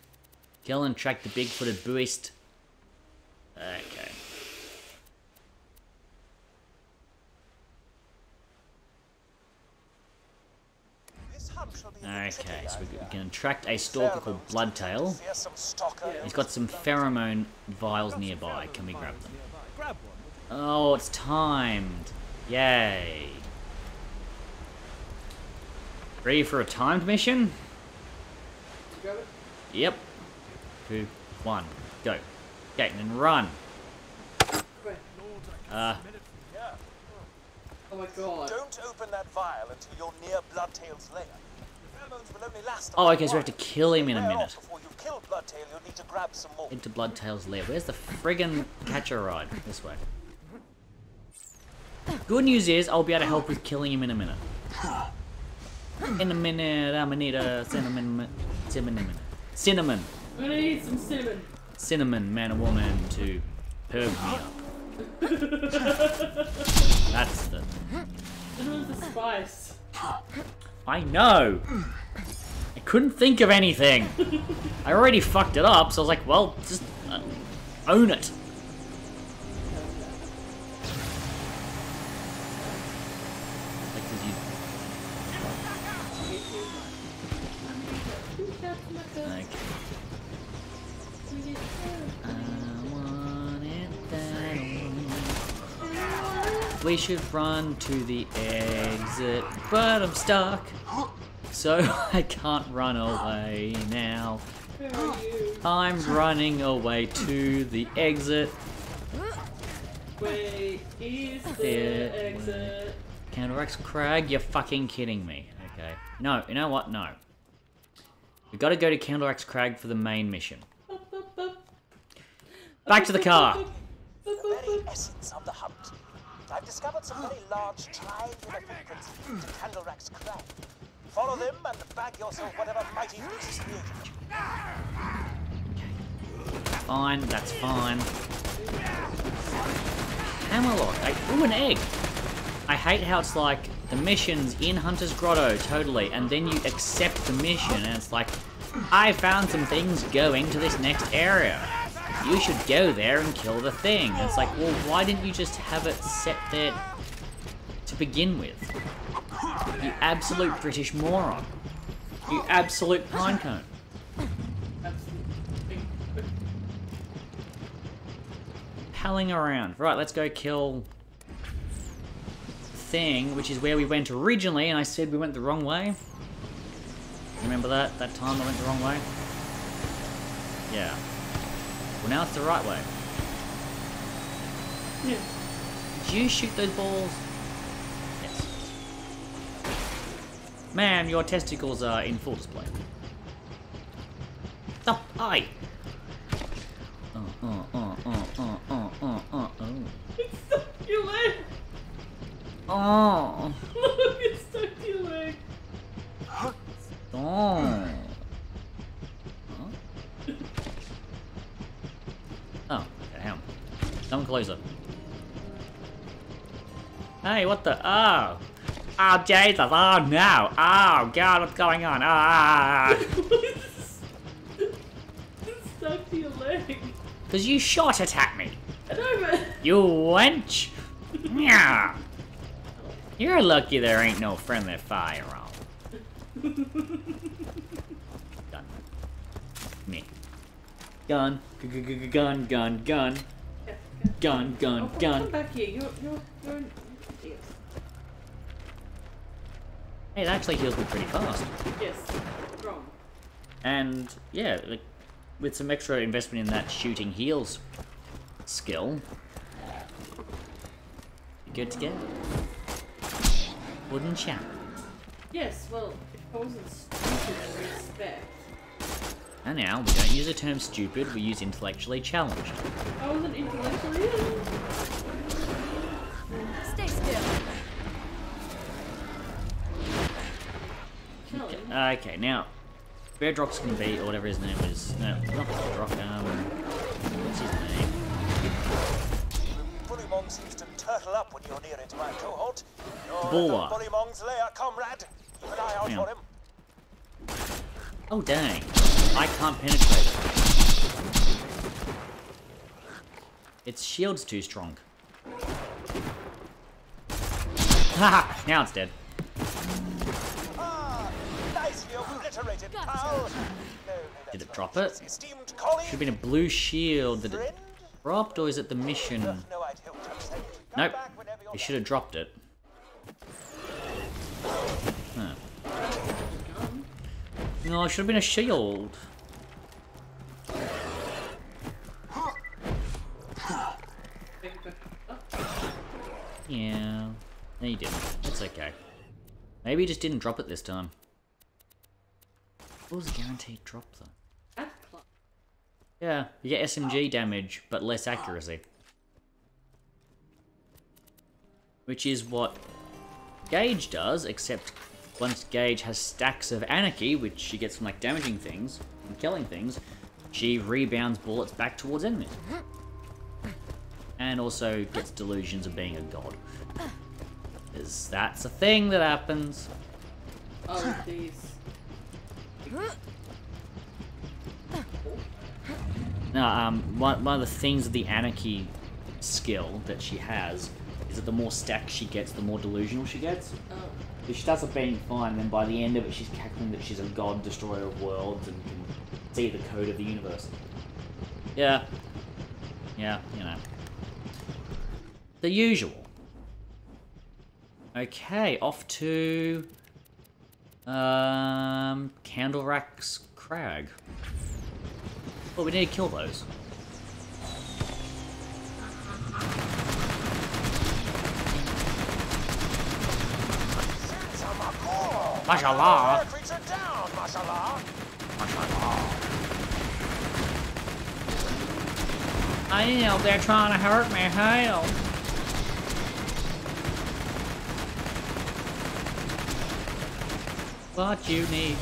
Speaker 2: Kill and track the big-footed buoyist. Okay. Okay, so we can attract a stalker called Bloodtail. He's got some pheromone vials nearby. Can we grab them?
Speaker 7: Grab one.
Speaker 2: Oh, it's timed. Yay. Ready for a timed mission?
Speaker 1: Grab it?
Speaker 2: Yep. 2, 1, go. Okay, and then run.
Speaker 1: Wait.
Speaker 6: Yeah.
Speaker 1: Oh my god.
Speaker 6: Don't open that vial until you're near Bloodtail's lair. The pheromones will only last
Speaker 2: Oh, okay, so we have to kill him in a minute.
Speaker 6: Before you kill Bloodtail, you'll need to grab some more.
Speaker 2: Into Bloodtail's lair. Where's the friggin' catcher ride? This way. Good news is, I'll be able to help with killing him in a minute. In a minute, I'm gonna need a cinnamon. Cinnamon.
Speaker 1: I'm gonna need some cinnamon.
Speaker 2: Cinnamon, man or woman, to perk me up. That's the...
Speaker 1: Cinnamon's a spice.
Speaker 2: I know! I couldn't think of anything! I already fucked it up, so I was like, well, just own it. Like, 'cause you... Okay. We should run to the exit, but I'm stuck, so I can't run away now.
Speaker 1: Where are you?
Speaker 2: I'm running away to the exit.
Speaker 1: Wait, is
Speaker 2: There,
Speaker 1: there exit?
Speaker 2: Counteracts Crag, you're fucking kidding me. Okay. No, you know what? No. We've got to go to Counteracts Crag for the main mission. Back to the car.
Speaker 6: The very essence of the hunt. I've discovered some very large triangular footprints to Candlerack's Crag. Follow them and bag yourself whatever mighty beast near you.
Speaker 2: Fine, that's fine. Hammerlock. Ooh, an egg. I hate how it's like the mission's in Hunter's Grotto, totally, and then you accept the mission and it's like, I found some things going to this next area. You should go there and kill the thing. And it's like, well, why didn't you just have it set there to begin with? You absolute British moron. You absolute pinecone. Palling around. Right, let's go kill the thing, which is where we went originally, and I said we went the wrong way. Remember that? That time I went the wrong way? Yeah. Well, now it's the right way.
Speaker 1: Yeah.
Speaker 2: Did you shoot those balls? Yes. Man, your testicles are in full display. Stop! Aye!
Speaker 1: It's stuck to your leg!
Speaker 2: Oh!
Speaker 1: Look, it's stuck to your leg!
Speaker 2: Oh! Oh, okay, hang on. Come closer. Hey, what the? Oh! Oh, Jesus! Oh, no! Oh, God, what's going on? Ah!
Speaker 1: It's stuck to your leg.
Speaker 2: Because you shot it at me!
Speaker 1: I know, but...
Speaker 2: You wench! Yeah. You're lucky there ain't no friendly fire on. Gun. Me. Gun. Gun. Gun. Gun. Gun. Gun.
Speaker 1: Oh,
Speaker 2: Gun.
Speaker 1: come back here. You're an idiot.
Speaker 2: Hey, it actually heals me pretty fast.
Speaker 1: Yes. Wrong.
Speaker 2: And yeah, like, with some extra investment in that shooting heals skill, you're good to go. Wouldn't ya?
Speaker 1: Yes, well, if I wasn't stupid in respect.
Speaker 2: And now, we don't use the term stupid, we use intellectually challenged.
Speaker 1: I wasn't intellectually ill.
Speaker 3: Stay still.
Speaker 1: Challenge.
Speaker 2: Okay, now, Bear Drock's gonna be, or whatever his name is. No, not Bear Drock, what's his name?
Speaker 6: Bullymong seems to turtle up when you're near it, my cohort.
Speaker 2: Bulwark.
Speaker 6: Bullymong's lair, comrade. Keep an eye out for him.
Speaker 2: Oh dang. I can't penetrate it. Its shield's too strong. Haha! Now it's dead.
Speaker 6: Ah, nicely obliterated, pal.
Speaker 2: Did it drop it?
Speaker 6: Esteemed colleague.
Speaker 2: Should have been a blue shield that it
Speaker 6: Friend?
Speaker 2: dropped, or is it the mission?
Speaker 6: No, I'd hoped to say. Come
Speaker 2: Nope.
Speaker 6: back whenever you're
Speaker 2: It should have dropped it. Huh. No, it should have been a shield. Yeah. No, you didn't. It's okay. Maybe you just didn't drop it this time. What was the guaranteed drop, though? Yeah, you get SMG damage, but less accuracy. Which is what Gage does, except once Gage has stacks of Anarchy, which she gets from like damaging things and killing things, she rebounds bullets back towards enemies. And also gets delusions of being a god. Because that's a thing that happens.
Speaker 1: Oh, these.
Speaker 2: Now, one of the things of the Anarchy skill that she has is that the more stacks she gets, the more delusional she gets.
Speaker 1: Oh.
Speaker 2: So she starts off being fine, and then by the end of it, she's cackling that she's a god, destroyer of worlds, and can see the code of the universe. Yeah. Yeah, you know. The usual. Okay, off to... Candlerack's Crag. Well, we need to kill those. Mashallah!
Speaker 6: creature down, mashallah.
Speaker 2: Mashallah. I know they're trying to hurt me, hell. What you need.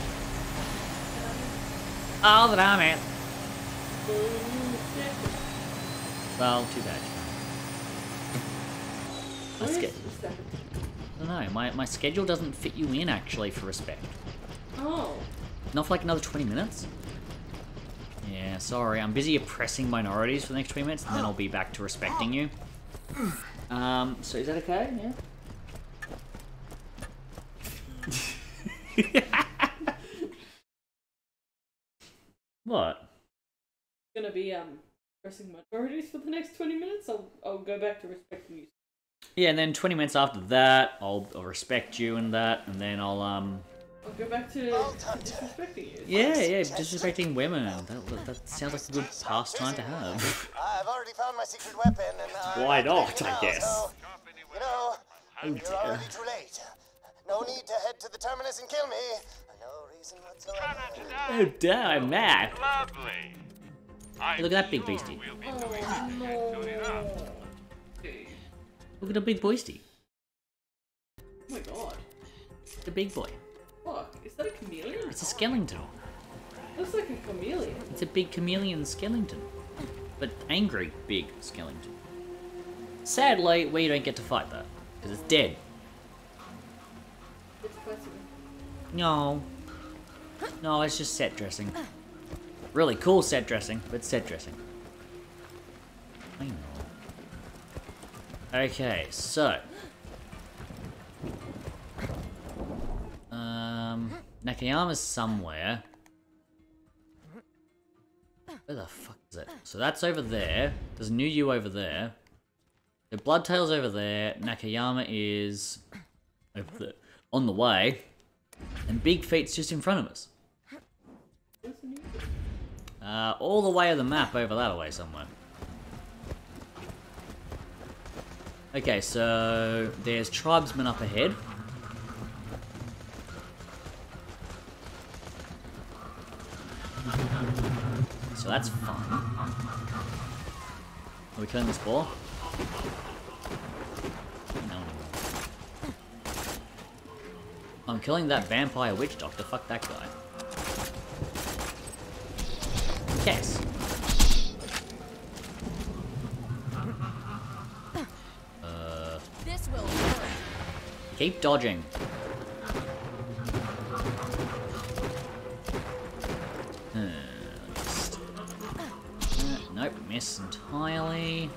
Speaker 2: All that I'm at. Well, too bad. Let's get. I don't know, my schedule doesn't fit you in actually for respect.
Speaker 1: Oh.
Speaker 2: Not for like another 20 minutes? Yeah, sorry, I'm busy oppressing minorities for the next 20 minutes and then I'll be back to respecting you. So is that okay? Yeah? What?
Speaker 1: Gonna be pressing minorities for the next 20 minutes. I'll go back to respecting you.
Speaker 2: Yeah, and then 20 minutes after that, I'll respect you and that, and then I'll
Speaker 1: go back to disrespecting you.
Speaker 2: Yeah, disrespecting women. That sounds like a good pastime to have.
Speaker 6: I've already found my secret weapon, and
Speaker 2: Why not, I guess.
Speaker 6: So, you know,
Speaker 2: Oh,
Speaker 6: you're already too late. No need to head to the terminus and kill me. No reason whatsoever.
Speaker 2: Oh, damn, I'm mad.
Speaker 5: Lovely.
Speaker 2: Hey, look at that big beastie.
Speaker 5: We'll be doing this again soon enough.
Speaker 2: Look at the big boisty.
Speaker 1: Oh my god.
Speaker 2: The big boy.
Speaker 1: Fuck, is that a chameleon?
Speaker 2: It's a skeleton.
Speaker 1: Looks like a chameleon.
Speaker 2: It's a big chameleon skeleton. But angry big skeleton. Sadly, we don't get to fight that. Because it's dead.
Speaker 1: It's classic.
Speaker 2: No. No, it's just set dressing. Really cool set dressing, but set dressing. I know. Okay, so. Nakayama's somewhere. Where the fuck is it? So that's over there. There's a new you over there. The Bloodtail's over there. Nakayama is over there. On the way. And Big Feet's just in front of us. All the way of the map over that way somewhere. Okay, so there's tribesmen up ahead. So that's fun. Are we killing this boar? No. I'm killing that vampire witch doctor. Fuck that guy. Yes.
Speaker 3: This will hurt.
Speaker 2: Keep dodging. Nope, miss entirely.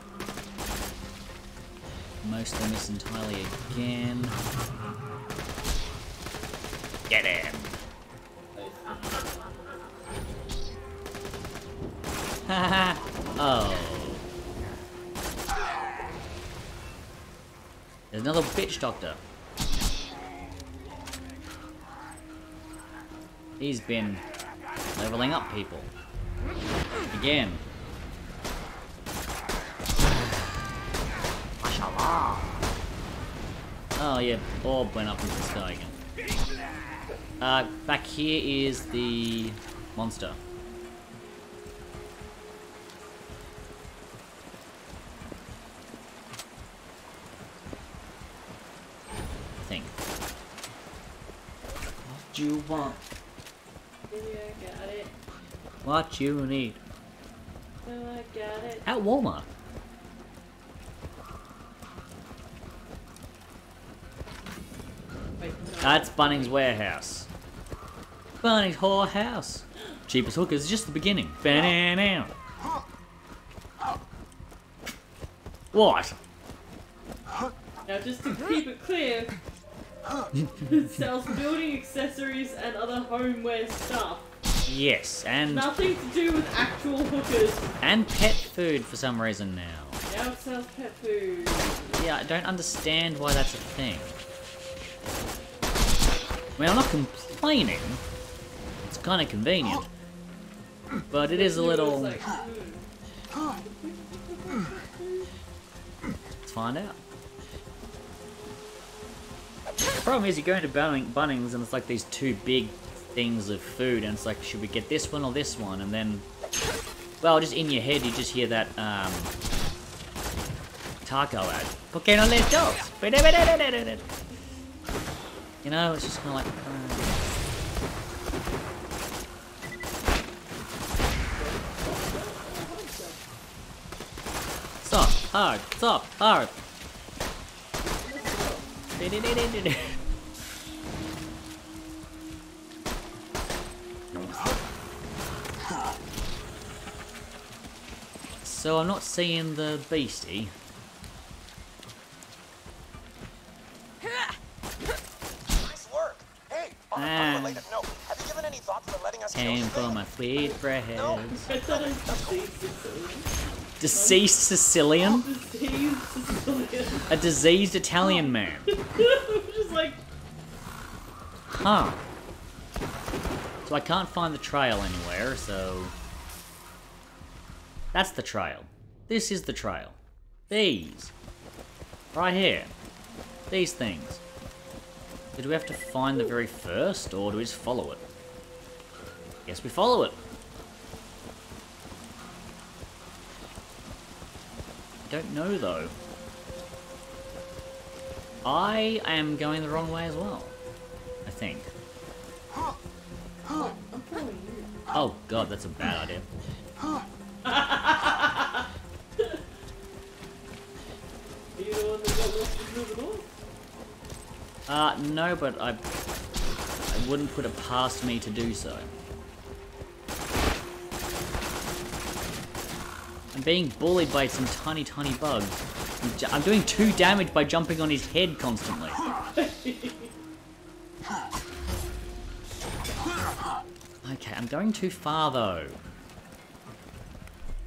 Speaker 2: Mostly miss entirely again. Get him! Haha! Oh. There's another bitch doctor. He's been leveling up people. Again. Mashallah. Oh yeah, orb went up into the sky again. Back here is the monster. Thing. What you want?
Speaker 1: Yeah, I got it.
Speaker 2: What you need?
Speaker 1: Oh, I got it.
Speaker 2: At Walmart.
Speaker 1: Wait, no.
Speaker 2: That's Bunnings Warehouse. Bunnings Whorehouse. Cheapest hookers is just the beginning. Banana. What?
Speaker 1: Now, just to keep it clear, it sells building accessories and other homeware stuff.
Speaker 2: Yes, and
Speaker 1: Nothing to do with actual hookers.
Speaker 2: pet food for some reason now.
Speaker 1: Now it sells pet food.
Speaker 2: Yeah, I don't understand why that's a thing. I mean, I'm not complaining. It's kind of convenient. But it is a little...
Speaker 1: Like,
Speaker 2: Let's find out. The problem is you go into Bunnings and it's like these two big things of food and it's like, should we get this one or this one? And then, well, just in your head you just hear that taco ad. ¿Por qué no les dos? You know, it's just kind of like... Stop, hard. So I'm not seeing the beastie.
Speaker 6: Nice work. Hey, on a unrelated note, have you given any thought to letting us
Speaker 2: Came
Speaker 6: kill
Speaker 2: for my sweet breads.
Speaker 6: No.
Speaker 1: I thought it was
Speaker 2: Deceased Sicilian?
Speaker 1: diseased Sicilian.
Speaker 2: A diseased Italian man.
Speaker 1: Just like,
Speaker 2: Huh. So I can't find the trail anywhere, so... That's the trail. This is the trail. These. Right here. These things. So do we have to find the very first, or do we just follow it? Guess we follow it. I don't know, though. I am going the wrong way as well. I think.
Speaker 1: I'm following you.
Speaker 2: Oh god, that's a bad idea.
Speaker 1: Are you the one that got lost in the middle?
Speaker 2: No, but I wouldn't put it past me to do so. I'm being bullied by some tiny bugs. I'm doing 2 damage by jumping on his head constantly. Okay, I'm going too far though.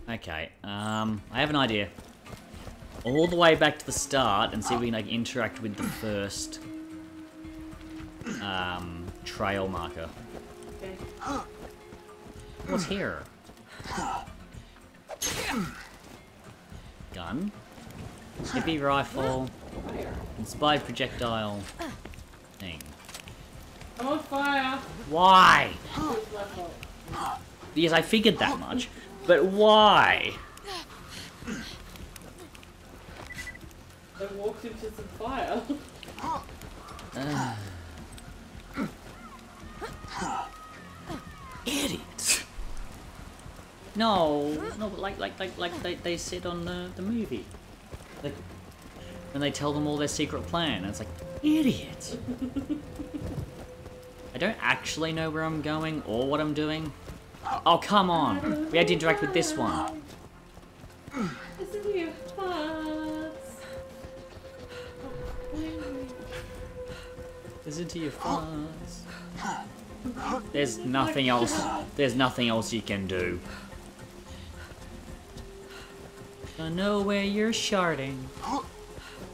Speaker 2: Okay, I have an idea. All the way back to the start and see if we can like interact with the first trail marker.
Speaker 1: Okay.
Speaker 2: What's here? Gun. Skippy rifle. Inspired projectile. Thing.
Speaker 1: I'm on fire.
Speaker 2: Why?
Speaker 1: It's my fault.
Speaker 2: Yes, I figured that much. But why?
Speaker 1: I walked into some fire.
Speaker 2: Idiots. No, but like they said on the movie. Like, when they tell them all their secret plan, it's like, idiot. I don't actually know where I'm going or what I'm doing. Oh, come on. We had to interact with this one.
Speaker 1: Listen to your thoughts.
Speaker 2: Listen to your thoughts. There's nothing else. There's nothing else you can do. Don't know where you're sharding.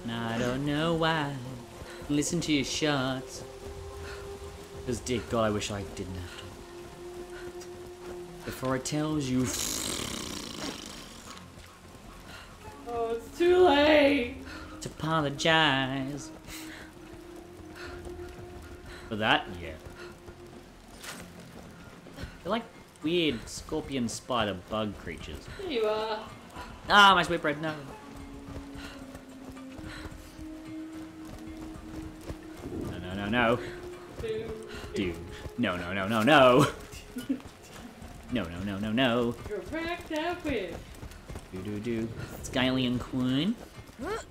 Speaker 2: And I don't know why. Listen to your shots. Because, dear God, I wish I didn't have to. Before it tells you.
Speaker 1: Oh, it's too late.
Speaker 2: To apologize. For that, yeah. They're like weird scorpion spider bug creatures.
Speaker 1: There you are.
Speaker 2: Ah, my sweet bread, no. No. Do. No. No.
Speaker 1: You're wrapped up with.
Speaker 2: Do. Skylian Queen. Where'd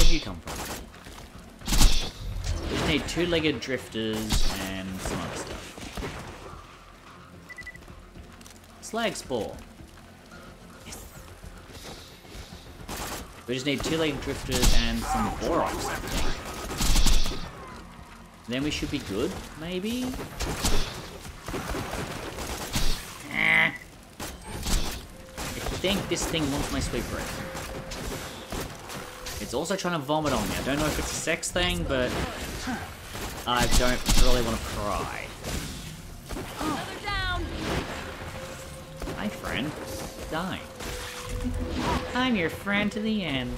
Speaker 2: you come from? We just need two-legged drifters and some other stuff. Slag Spore. Yes. We just need two-legged drifters and some Borox, I think. Then we should be good, maybe? I think this thing wants my sweet bread. It's also trying to vomit on me. I don't know if it's a sex thing, but I don't really want to pry.
Speaker 3: Another down.
Speaker 2: Hi, friend. Die. I'm your friend to the end.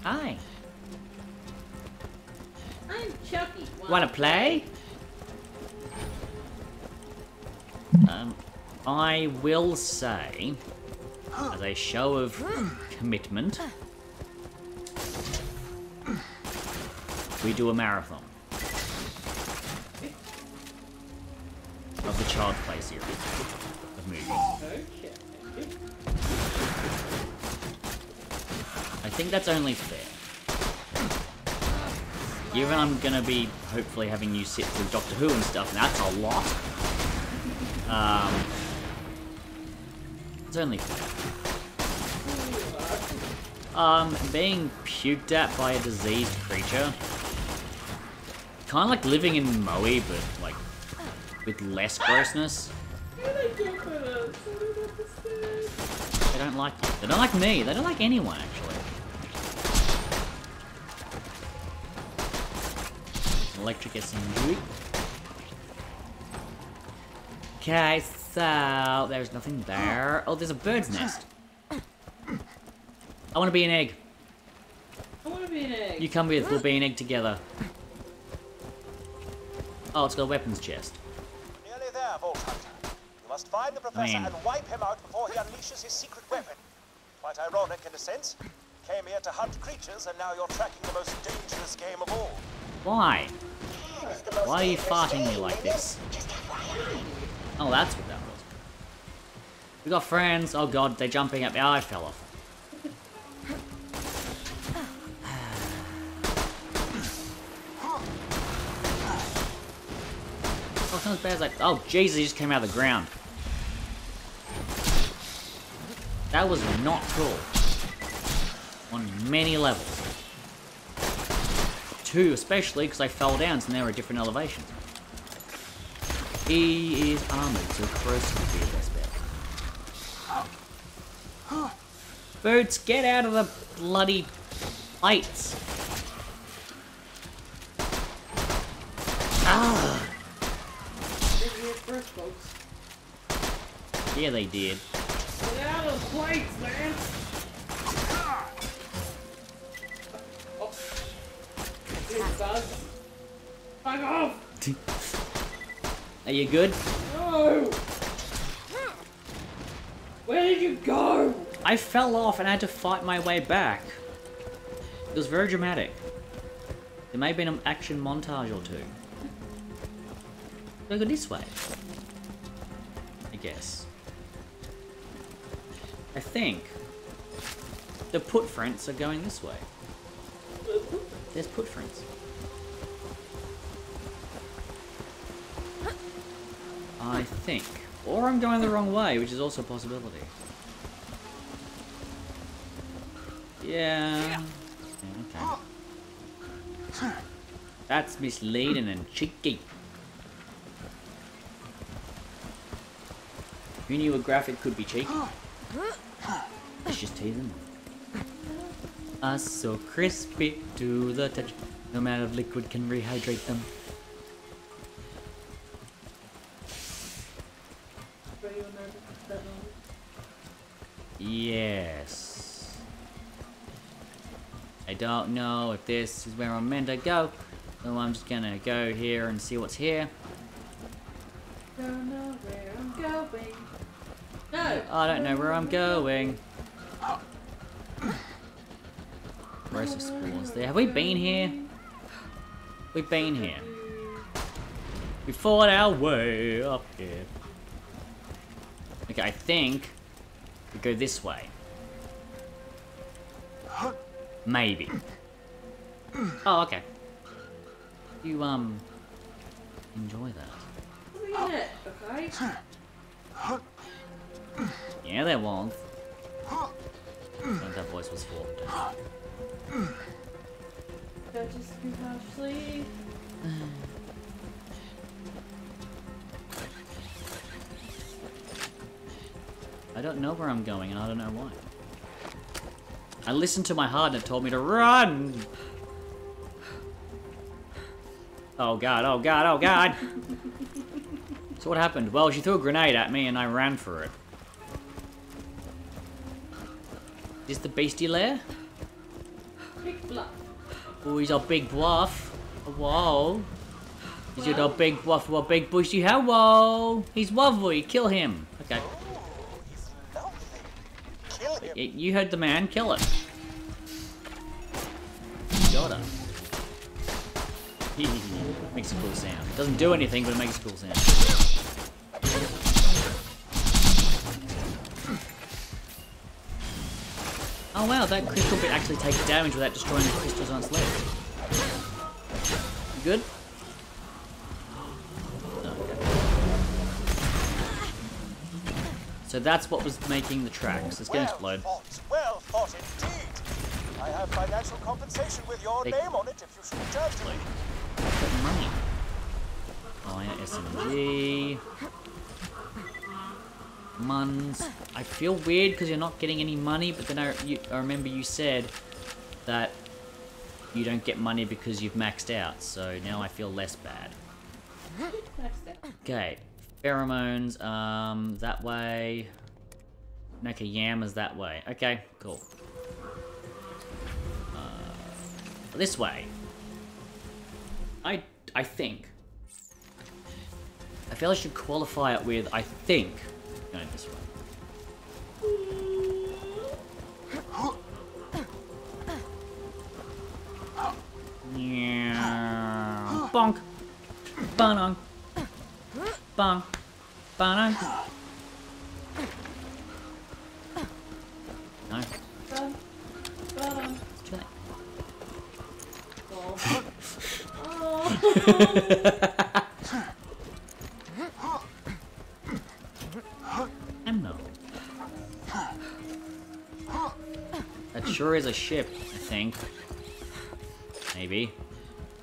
Speaker 2: Hi.
Speaker 1: I'm Chucky.
Speaker 2: Wanna play? I will say, as a show of commitment, we do a marathon of the Child Play series of movies.
Speaker 1: Okay.
Speaker 2: I think that's only fair. Given I'm gonna be hopefully having you sit through Doctor Who and stuff, and that's a lot. It's only fair. Being puked at by a diseased creature. Kinda like living in Moe, but like with less grossness. They don't like you. They don't like me. They don't like anyone, actually. Electric SMG. Okay, so there's nothing there. Oh, there's a bird's nest. I want to be an egg.
Speaker 1: I want to be an egg.
Speaker 2: You come with. We'll be an egg together. Oh, it's got a weapons chest.
Speaker 6: Nearly there, Vault Hunter. You must find the professor and wipe him out before he unleashes his secret weapon. Quite ironic in a sense. Came here to hunt creatures, and now you're tracking the most dangerous game of all.
Speaker 2: Why? Why are you farting me like this? Oh, that's what that was. We got friends. Oh god, they're jumping at me. Oh, I fell off. Oh, it's not as bad as oh, Jesus, he just came out of the ground. That was not cool. On many levels. 2 especially, because I fell down, so now we're at different elevations. He is armored, so corrosive would be the best bet. Boots, get out of the bloody lights. Ah!
Speaker 1: First, folks.
Speaker 2: Yeah, they did.
Speaker 1: Get out of the plates, man. Oh. Dude, bug. Fuck off.
Speaker 2: Are you good?
Speaker 1: No. Where did you go?
Speaker 2: I fell off and I had to fight my way back. It was very dramatic. There may have been an action montage or two. Go this way. I guess. I think the footprints are going this way. There's footprints. I think. Or I'm going the wrong way, which is also a possibility. Yeah. Okay. That's misleading and cheeky. Who knew a graphic could be cheeky? Let's just tease them. So crispy to the touch. No amount of liquid can rehydrate them. Yes. I don't know if this is where I'm meant to go, so I'm just gonna go here and see what's here.
Speaker 1: Don't know where I'm going. No.
Speaker 2: I don't know where I'm going. Corrosive spores there. Have we been here? We've been here. We fought our way up here. Okay, I think we go this way. Maybe. Oh, okay. You, enjoy that.
Speaker 1: Look at it, okay?
Speaker 2: Yeah, there was. That voice was for.
Speaker 1: Don't just be harshly.
Speaker 2: I don't know where I'm going, and I don't know why. I listened to my heart, and it told me to run! Oh god, oh god, oh god! So what happened? Well, she threw a grenade at me, and I ran for it. Is this the beastie lair?
Speaker 1: Big bluff.
Speaker 2: Oh, he's a big bluff. Whoa. He's a big bluff, a big bushy. Hello! He's lovely, kill him. Okay.
Speaker 6: He's lovely. Kill him.
Speaker 2: You heard the man, kill him. Got him. Makes a cool sound. It doesn't do anything, but it makes a cool sound. Oh wow, that crystal bit actually takes damage without destroying the crystals on its leg. You good? No, okay. So that's what was making the tracks. It's gonna explode.
Speaker 6: Well thought indeed. I have financial compensation with your name on it if you should return to me.
Speaker 2: Money. Oh yeah, SMG. Muns. I feel weird because you're not getting any money, but then I remember you said that you don't get money because you've maxed out, so now I feel less bad. Okay, pheromones, that way. Nakayama's that way. Okay, cool. This way. I think. I feel I should qualify it with I think. Going this way. Yeah. Bonk. Bonk. Bonk. Bonk. No. Too late. Ammo. That sure is a ship, I think. Maybe.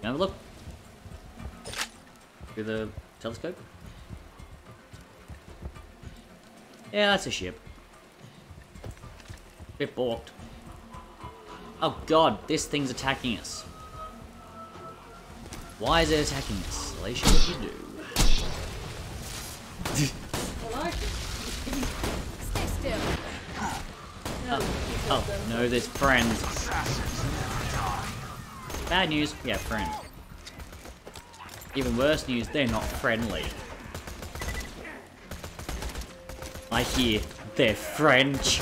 Speaker 2: Have a look. Through the telescope. Yeah, that's a ship. Bit balked. Oh god, this thing's attacking us. Why is it attacking us? Alicia, what you do?
Speaker 3: Stay still.
Speaker 2: Oh, no, there's friends. Bad news, we have friends. Even worse news, they're not friendly. I hear they're French.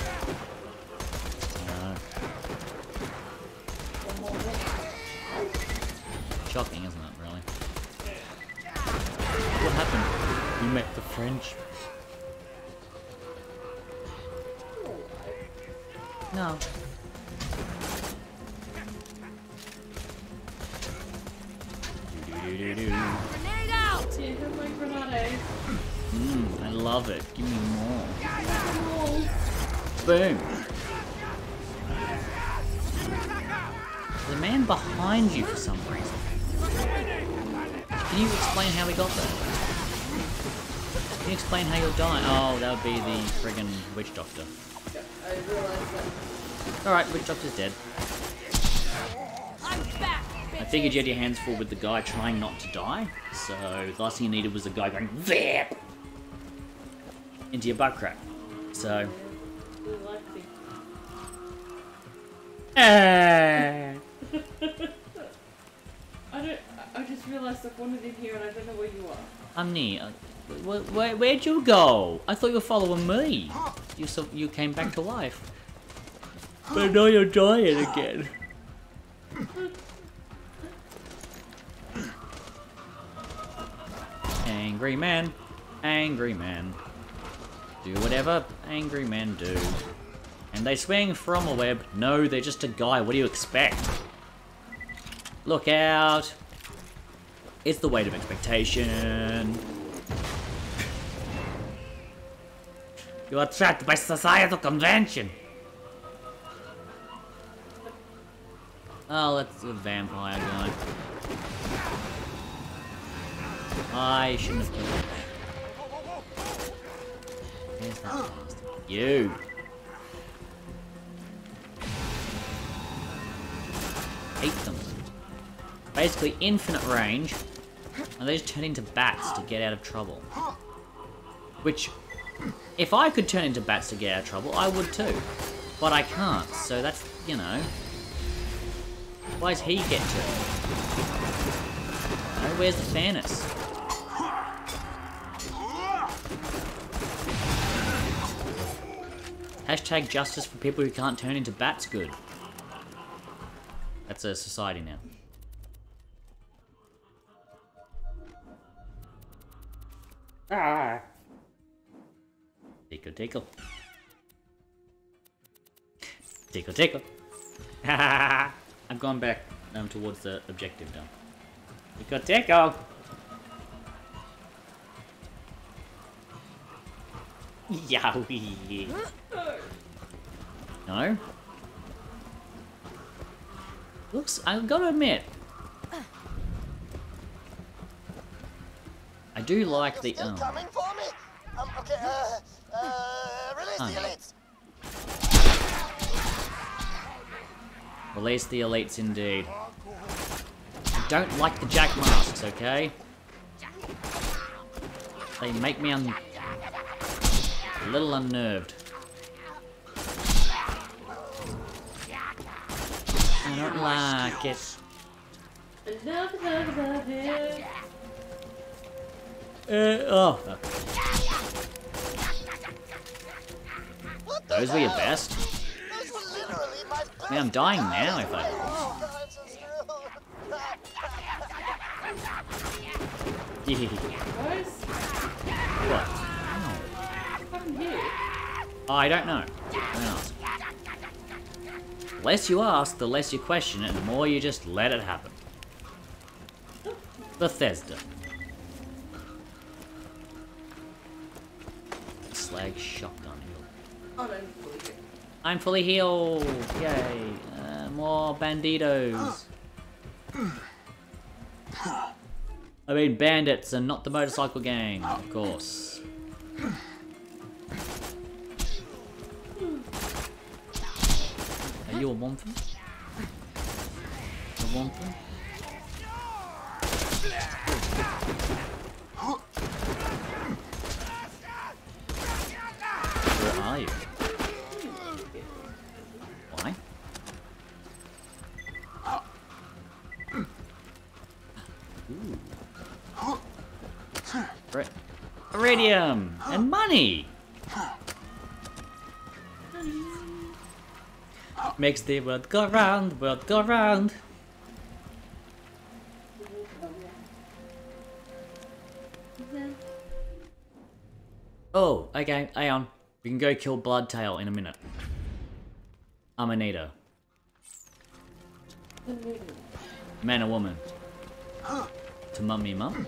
Speaker 2: shocking, isn't it, really? What happened? You met the French. No.
Speaker 3: Grenade out!
Speaker 1: Yeah, have my grenade.
Speaker 2: I love it. Give me more. Boom. There's a man behind you for some reason. Can you explain how we got there? Can you explain how you're dying? Oh, that would be the friggin' witch doctor.
Speaker 1: I realised that.
Speaker 2: Alright, witch doctor's dead.
Speaker 3: I'm back,
Speaker 2: I figured you had your hands full with the guy trying not to die, so the last thing you needed was a guy going VAP into your butt crack. So.
Speaker 1: Really like the- I just realised I've wandered in here and I don't know where you are.
Speaker 2: I'm near. Where'd you go? I thought you were following me. You came back to life. But now you're dying again. Angry man. Angry man. Do whatever angry men do. And they swing from a web. No, they're just a guy. What do you expect? Look out. It's the weight of expectation. You are trapped by societal convention. Oh, that's a vampire guy. I shouldn't have killed him. Where's that bastard? You. Hate them. Basically infinite range, and they just turn into bats to get out of trouble. Which, if I could turn into bats to get out of trouble, I would too. But I can't, so that's, you know. Why does he get to? No, where's the fairness? Hashtag justice for people who can't turn into bats good. That's a society now. Ah. Tickle, tickle. Tickle, tickle. I've gone back towards the objective now. Tickle, tickle. Yowie. No? Looks, I've got to admit, I do like the.
Speaker 4: Still coming for me? Okay, release the elites.
Speaker 2: Release the elites indeed. I don't like the jack masks, okay? They make me a little unnerved. I don't like it.
Speaker 1: Love it.
Speaker 2: Oh. Those were your best?
Speaker 4: Those were literally my best.
Speaker 2: I mean, I'm dying now if I...
Speaker 4: Oh, God, so screwed.
Speaker 1: Guys,
Speaker 2: What?
Speaker 1: what happened here?
Speaker 2: Oh, I don't know. Don't ask. The less you ask, the less you question it, and the more you just let it happen. Bethesda. Slag shotgun hill.
Speaker 1: Oh, no, fully good.
Speaker 2: I'm fully healed! Yay! More banditos. I mean bandits and not the motorcycle gang, of course. Are you a woman? A woman? Where are you? Why? Ooh. Iridium! And money! Makes the world go round, world go round. Okay, Aeon. We can go kill Bloodtail in a minute. I'm Anita. Man or woman? To mummy mum?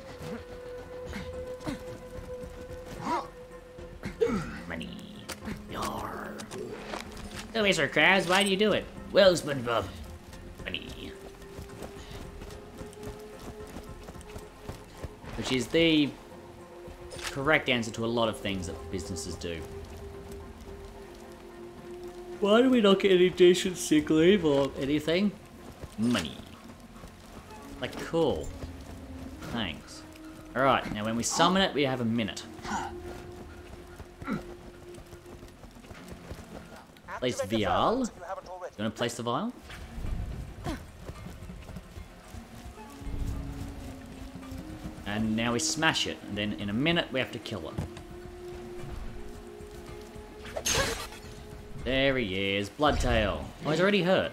Speaker 2: Money. Yar. So, Mr. Krabs, why do you do it? Well, SpongeBob. Money. Which is the correct answer to a lot of things that businesses do. Why do we not get any decent sick leave or anything? Money. Like, cool. Thanks. Alright, now when we summon it, we have a minute. Place Vial. You wanna place the vial? And now we smash it, and then in a minute we have to kill it. There he is, Bloodtail. Oh, he's already hurt.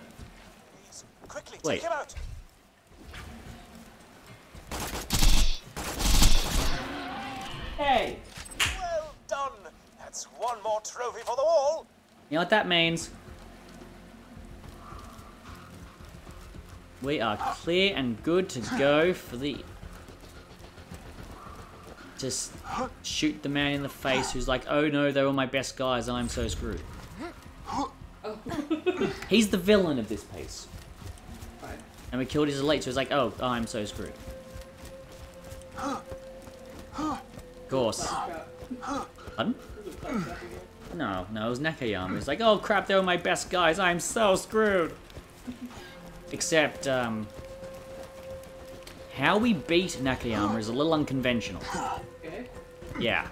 Speaker 6: Quickly,
Speaker 2: Wait.
Speaker 6: take him out.
Speaker 1: Hey!
Speaker 6: Well done. That's one more trophy for the wall.
Speaker 2: You know what that means? We are clear and good to go for the... Just shoot the man in the face who's like, oh no, they were my best guys, I'm so screwed. He's the villain of this piece.
Speaker 1: Right.
Speaker 2: And we killed his elite, so he's like, oh, I'm so screwed. Of course. Pardon? No, it was Nakayama. He's like, oh crap, they were my best guys, I'm so screwed. Except, how we beat Nakayama is a little unconventional.
Speaker 1: Okay.
Speaker 2: Yeah.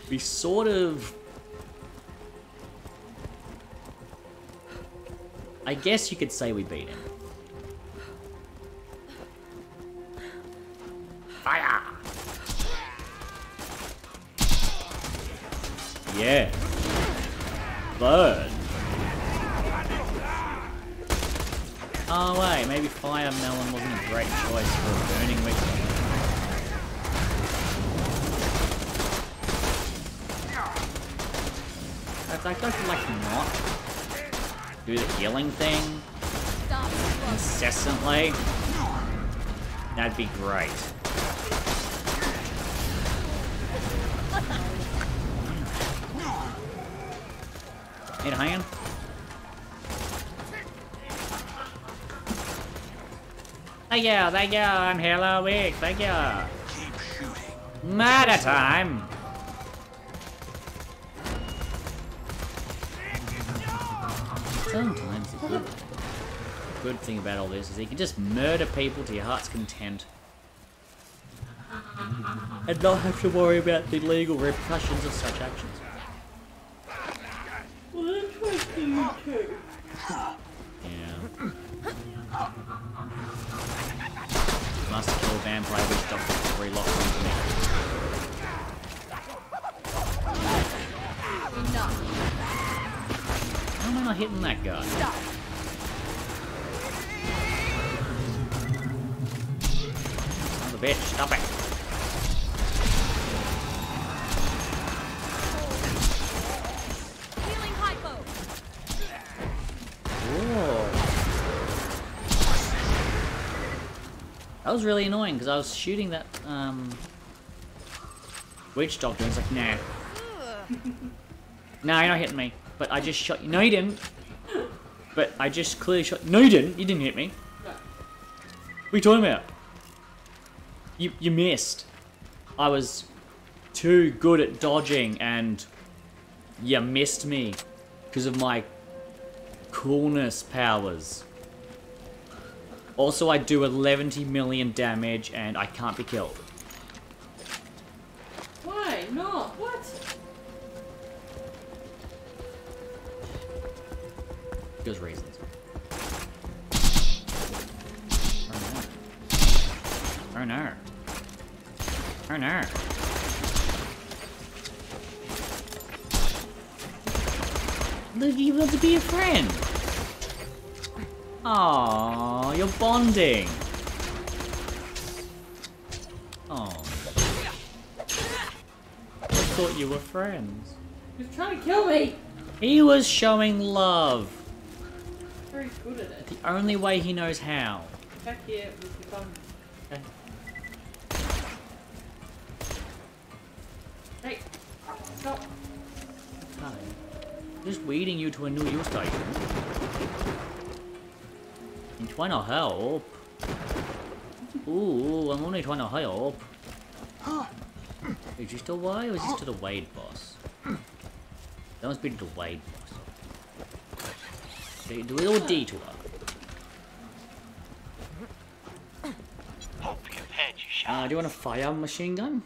Speaker 2: We sort of... I guess you could say we beat him. Fire! Yeah. Bird. Oh wait, maybe Fire Melon wasn't a great choice for a burning witch. If that guy could like not do the healing thing incessantly, that'd be great. Need a hand? Thank you, I'm hella weak, thank you.
Speaker 6: Keep shooting.
Speaker 2: Murder time! Sometimes the good thing about all this is you can just murder people to your heart's content. And not have to worry about the legal repercussions of such actions.
Speaker 1: Well, interesting, you too.
Speaker 2: Yeah. Must kill vampire witch doctor before he locks onto me. How am I not hitting that guy?
Speaker 3: Stop.
Speaker 2: Son of a bitch, stop it.
Speaker 3: Healing hypo.
Speaker 2: Whoa. That was really annoying because I was shooting that witch doctor and it's like, nah. Nah, you're not hitting me. But I just shot you. No, you didn't. But I just clearly shot. No, you didn't. You didn't hit me.
Speaker 1: No.
Speaker 2: What are you talking about? You missed. I was too good at dodging and you missed me because of my coolness powers. Also, I do 11 million damage and I can't be killed.
Speaker 1: Why not? What?
Speaker 2: Because reasons. Oh no. Oh no. Look, you want to be a friend. Aww, you're bonding. Oh. I thought you were friends.
Speaker 1: He was trying to kill me.
Speaker 2: He was showing love.
Speaker 1: Very good at it.
Speaker 2: The only way he knows how.
Speaker 1: Back here with the gun.
Speaker 2: Okay.
Speaker 1: Hey, stop.
Speaker 2: Hi. Just leading you to a new use station. I'm trying to help. Ooh, I'm only trying to help. Is this to Y or is this to the Wade boss? That must be to the Wade boss. Okay, do a little detour.
Speaker 5: Hope you've had your shot.
Speaker 2: Do you want a fire machine gun?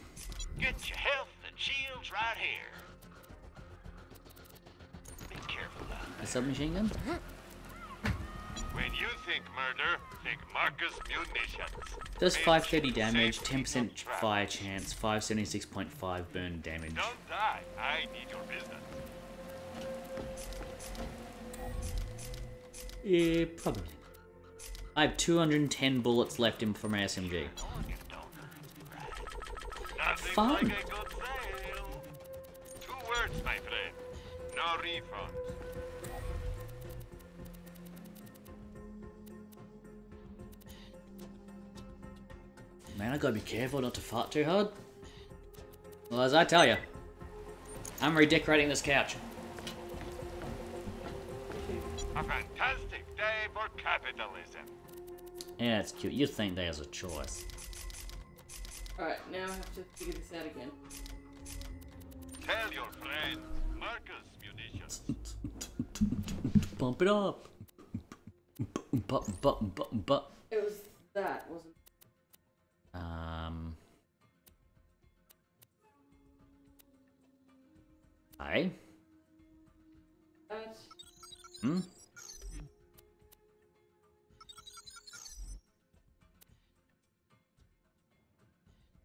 Speaker 5: Get your health and shields right here. Be careful now.
Speaker 2: A submachine gun?
Speaker 5: When you think murder, think Marcus Munitions.
Speaker 2: Does 530 damage, 10% fire chance, 576.5 burn damage.
Speaker 5: Don't die. I need your business.
Speaker 2: Yeah, probably. I have 210 bullets left in from my SMG.
Speaker 5: Nothing
Speaker 2: Fun.
Speaker 5: like a good sale. 2 words, my friend. No refund.
Speaker 2: Man, I gotta be careful not to fart too hard. Well, as I tell you, I'm redecorating this couch.
Speaker 5: A fantastic day for capitalism.
Speaker 2: Yeah, it's cute. You'd think there's a choice.
Speaker 1: Alright, now I have to figure this out again.
Speaker 5: Tell your friends, Marcus Munitions.
Speaker 2: Bump it up. But.
Speaker 1: It was that, wasn't it?
Speaker 2: Hey?
Speaker 1: That.
Speaker 2: Hmm?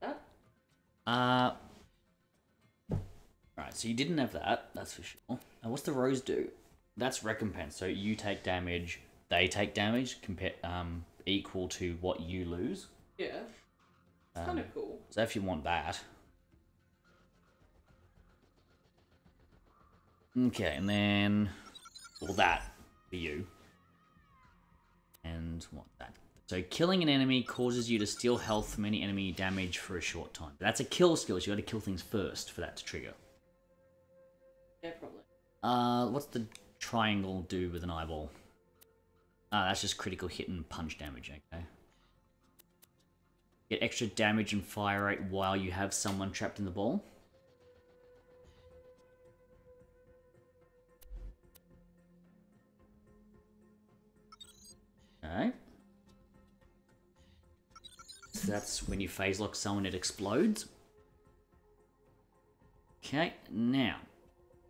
Speaker 1: That?
Speaker 2: Right, so you didn't have that, that's for sure. And what's the rose do? That's recompense. So you take damage, they take damage, equal to what you lose.
Speaker 1: Yeah. It's kind of cool.
Speaker 2: So if you want that. Okay, and then all that for you. And what that? So killing an enemy causes you to steal health from any enemy damage for a short time. That's a kill skill, so you gotta kill things first for that to trigger.
Speaker 1: Yeah, probably.
Speaker 2: What's the triangle do with an eyeball? That's just critical hit and punch damage, okay. Get extra damage and fire rate while you have someone trapped in the ball. Alright. So that's when you phase lock someone, it explodes. Okay, now,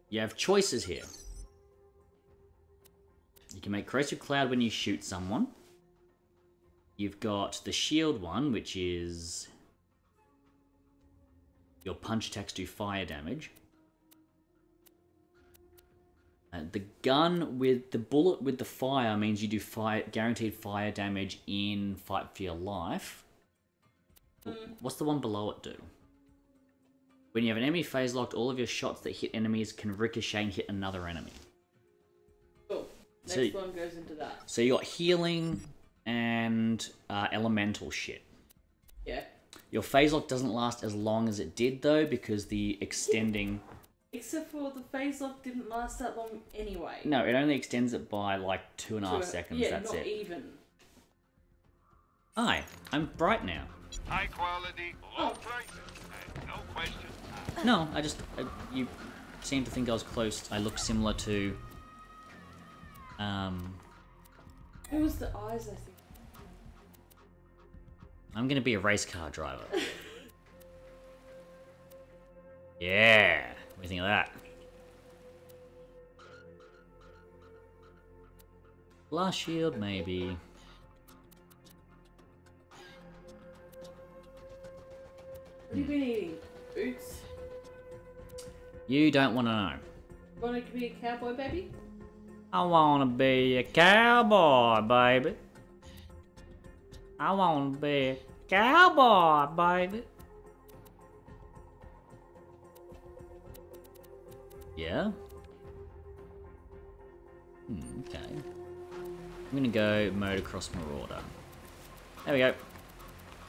Speaker 2: you have choices here. You can make corrosive cloud when you shoot someone. You've got the shield one, which is your punch attacks do fire damage. The gun with the bullet with the fire means you do guaranteed fire damage in Fight for Your Life. What's the one below it do? When you have an enemy phase locked, all of your shots that hit enemies can ricochet and hit another enemy.
Speaker 1: Cool. Next one goes into that.
Speaker 2: So you got healing and elemental shit.
Speaker 1: Yeah.
Speaker 2: Your phase lock doesn't last as long as it did though, because the extending...
Speaker 1: Except for the phase lock didn't last that long anyway.
Speaker 2: No, it only extends it by like 2.5 seconds,
Speaker 1: yeah,
Speaker 2: that's
Speaker 1: not
Speaker 2: it.
Speaker 1: even.
Speaker 2: Hi, I'm bright now.
Speaker 5: High quality, low prices, and no questions.
Speaker 2: No, I just... you seem to think I was close. I look similar to...
Speaker 1: It was the eyes, I think.
Speaker 2: I'm gonna be a race car driver. Yeah! What do you think of that? Blast shield, maybe.
Speaker 1: What have you been eating? Boots?
Speaker 2: You don't want to know.
Speaker 1: Want to be a cowboy, baby?
Speaker 2: I wanna be a cowboy, baby. I wanna be a cowboy, baby. Yeah? Okay. I'm gonna go Motocross Marauder. There we go.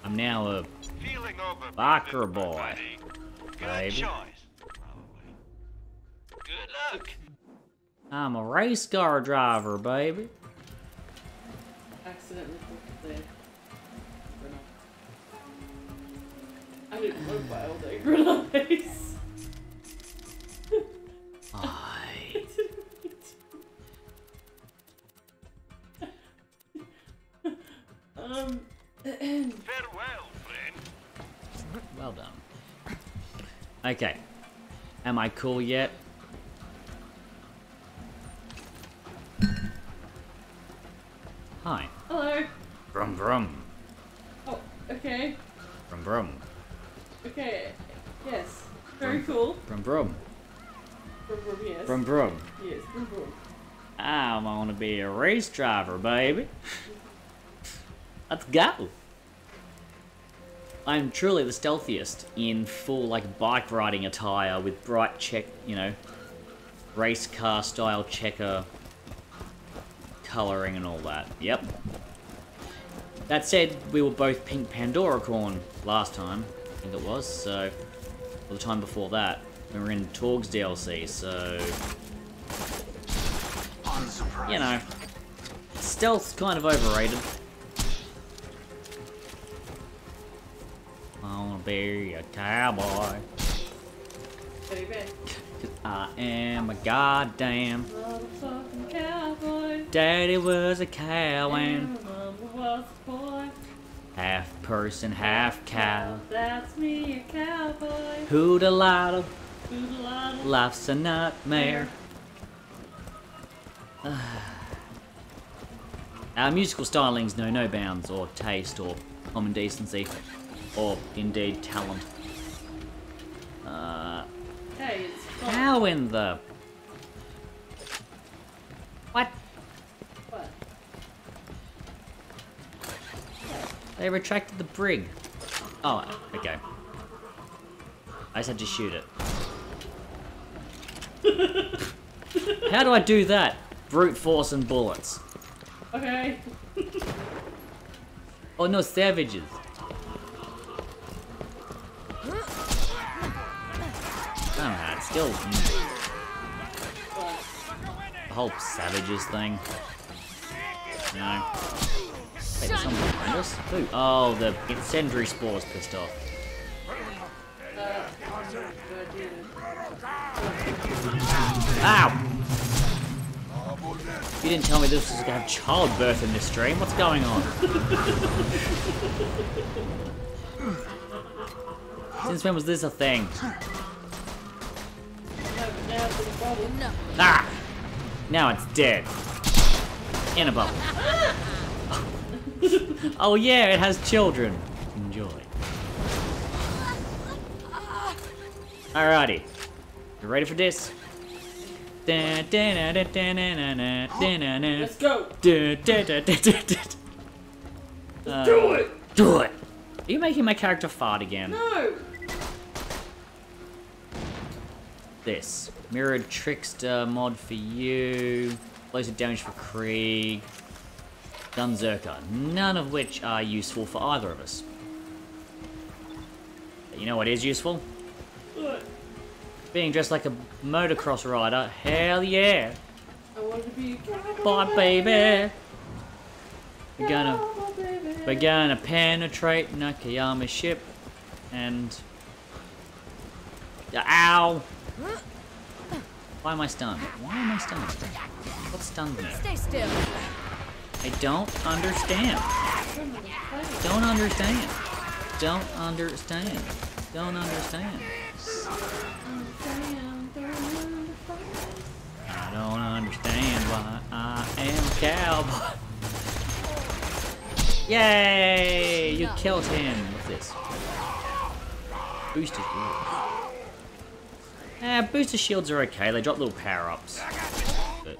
Speaker 2: I'm now a
Speaker 5: Feeling over
Speaker 2: biker boy.
Speaker 5: Good
Speaker 2: Baby.
Speaker 5: choice. Probably. Good luck.
Speaker 2: I'm a race car driver, baby.
Speaker 1: Accidentally put the grenade. I didn't know by all day grenades.
Speaker 5: Farewell, friend.
Speaker 2: Well done. Okay. Am I cool yet? Hi.
Speaker 1: Hello.
Speaker 2: Brum brum.
Speaker 1: Oh, okay.
Speaker 2: Brum brum.
Speaker 1: Okay. Yes. Very cool.
Speaker 2: Brum brum.
Speaker 1: Brum, brum, yes.
Speaker 2: Brum brum.
Speaker 1: Yes, brum, brum.
Speaker 2: I want to be a race driver, baby. Let's go. I'm truly the stealthiest in full, like, bike riding attire with bright race car style checker coloring and all that. Yep. That said, we were both pink Pandora corn last time, I think it was, so, or the time before that. We were in Torg's DLC, so, you know, stealth's kind of overrated. I wanna be a cowboy.
Speaker 1: Baby.
Speaker 2: Cause I am a goddamn
Speaker 1: Motherfucking cowboy.
Speaker 2: daddy was a cow and
Speaker 1: Mama was a boy.
Speaker 2: half person, half cow.
Speaker 1: That's me, a cowboy.
Speaker 2: Hoodalada,
Speaker 1: Doodle-oddle.
Speaker 2: life's a nightmare. Our musical stylings know no bounds, or taste, or common decency, or indeed talent.
Speaker 1: Hey, it's fun.
Speaker 2: How in the... What?
Speaker 1: What?
Speaker 2: They retracted the brig. Oh, okay. I just had to shoot it. How do I do that? Brute force and bullets.
Speaker 1: Okay.
Speaker 2: Oh no, savages. Oh, it's still... The whole savages thing. No. Wait, there's someone behind us? Who? Oh, the incendiary spores pissed off. Ow! You didn't tell me this was gonna have childbirth in this stream. What's going on? Since when was this a thing?
Speaker 3: No.
Speaker 2: Ah! Now it's dead. In a bubble. Oh yeah, it has children. Enjoy. Alrighty. You ready for this?
Speaker 1: Let's
Speaker 2: Let's
Speaker 1: go.
Speaker 2: Do it! Do it! Are you making my character fart again?
Speaker 1: No.
Speaker 2: This. Mirrored Trickster mod for you. Explosive damage for Krieg. Gunzerker. None of which are useful for either of us. But you know what is useful?
Speaker 1: What?
Speaker 2: Being dressed like a motocross rider. Hell yeah!
Speaker 1: I want to be a cowboy.
Speaker 2: Bye, baby! We're gonna...
Speaker 1: Cowboy, baby.
Speaker 2: We're gonna penetrate Nakayama's ship and... Ow! Why am I stunned? Why am I stunned? What stunned me?
Speaker 3: Stay still.
Speaker 2: I don't understand. Don't understand. Don't understand. Don't understand. I don't understand why I am a cowboy. Yay! You killed him. What's this? Booster shield. Booster shields are okay. They drop little power-ups. But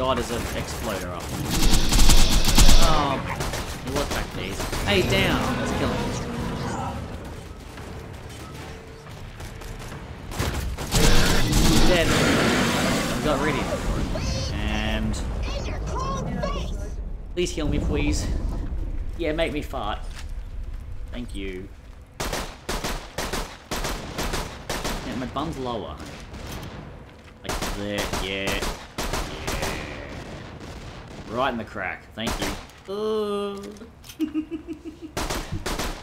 Speaker 2: god, there's an exploder up. Oh, he was back there. Hey, down. Let's kill him. He's dead. I got ready for it. And... please heal me, please. Yeah, make me fart. Thank you. Yeah, my bum's lower. Like there, yeah. Yeah. Right in the crack. Thank you.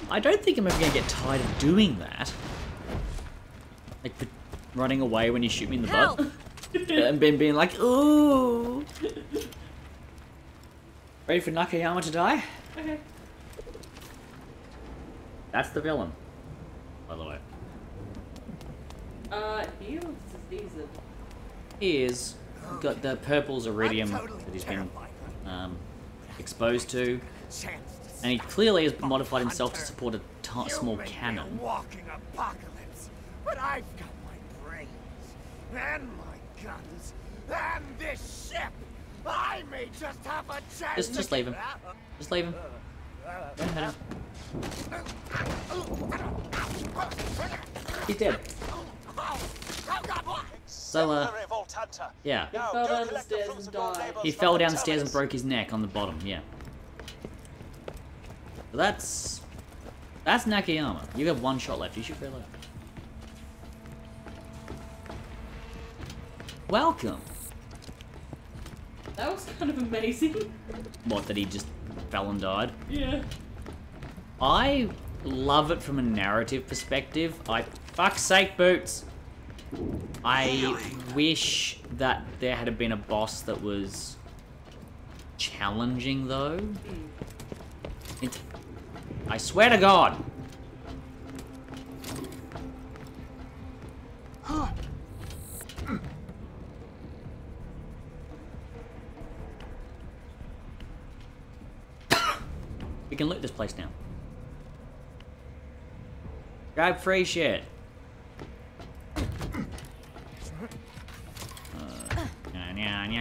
Speaker 2: I don't think I'm ever gonna get tired of doing that. Like, running away when you shoot me in the butt. And Ben being like, ooh. Ready for Nakayama to die?
Speaker 1: Okay.
Speaker 2: That's the villain, by the way.
Speaker 1: He looks diseased.
Speaker 2: He is. Got the purple's iridium that he's been exposed to. And he clearly has modified himself to support a small cannon.
Speaker 7: Walking apocalypse, but I've got my brains and my guns and this ship. I may just have a chance.
Speaker 2: Just leave him. Just leave him. Don't hit him. He's dead. So, yeah.
Speaker 1: He fell down the stairs and died.
Speaker 2: He fell down the stairs and broke his neck on the bottom, yeah. So that's Nakayama. You have one shot left. You should reload. Welcome.
Speaker 1: That was kind of amazing.
Speaker 2: What, that he just fell and died?
Speaker 1: Yeah.
Speaker 2: I love it from a narrative perspective. Fuck's sake, Boots! I wish that there had been a boss that was challenging, though. I swear to God! We can loot this place now. Grab free shit. I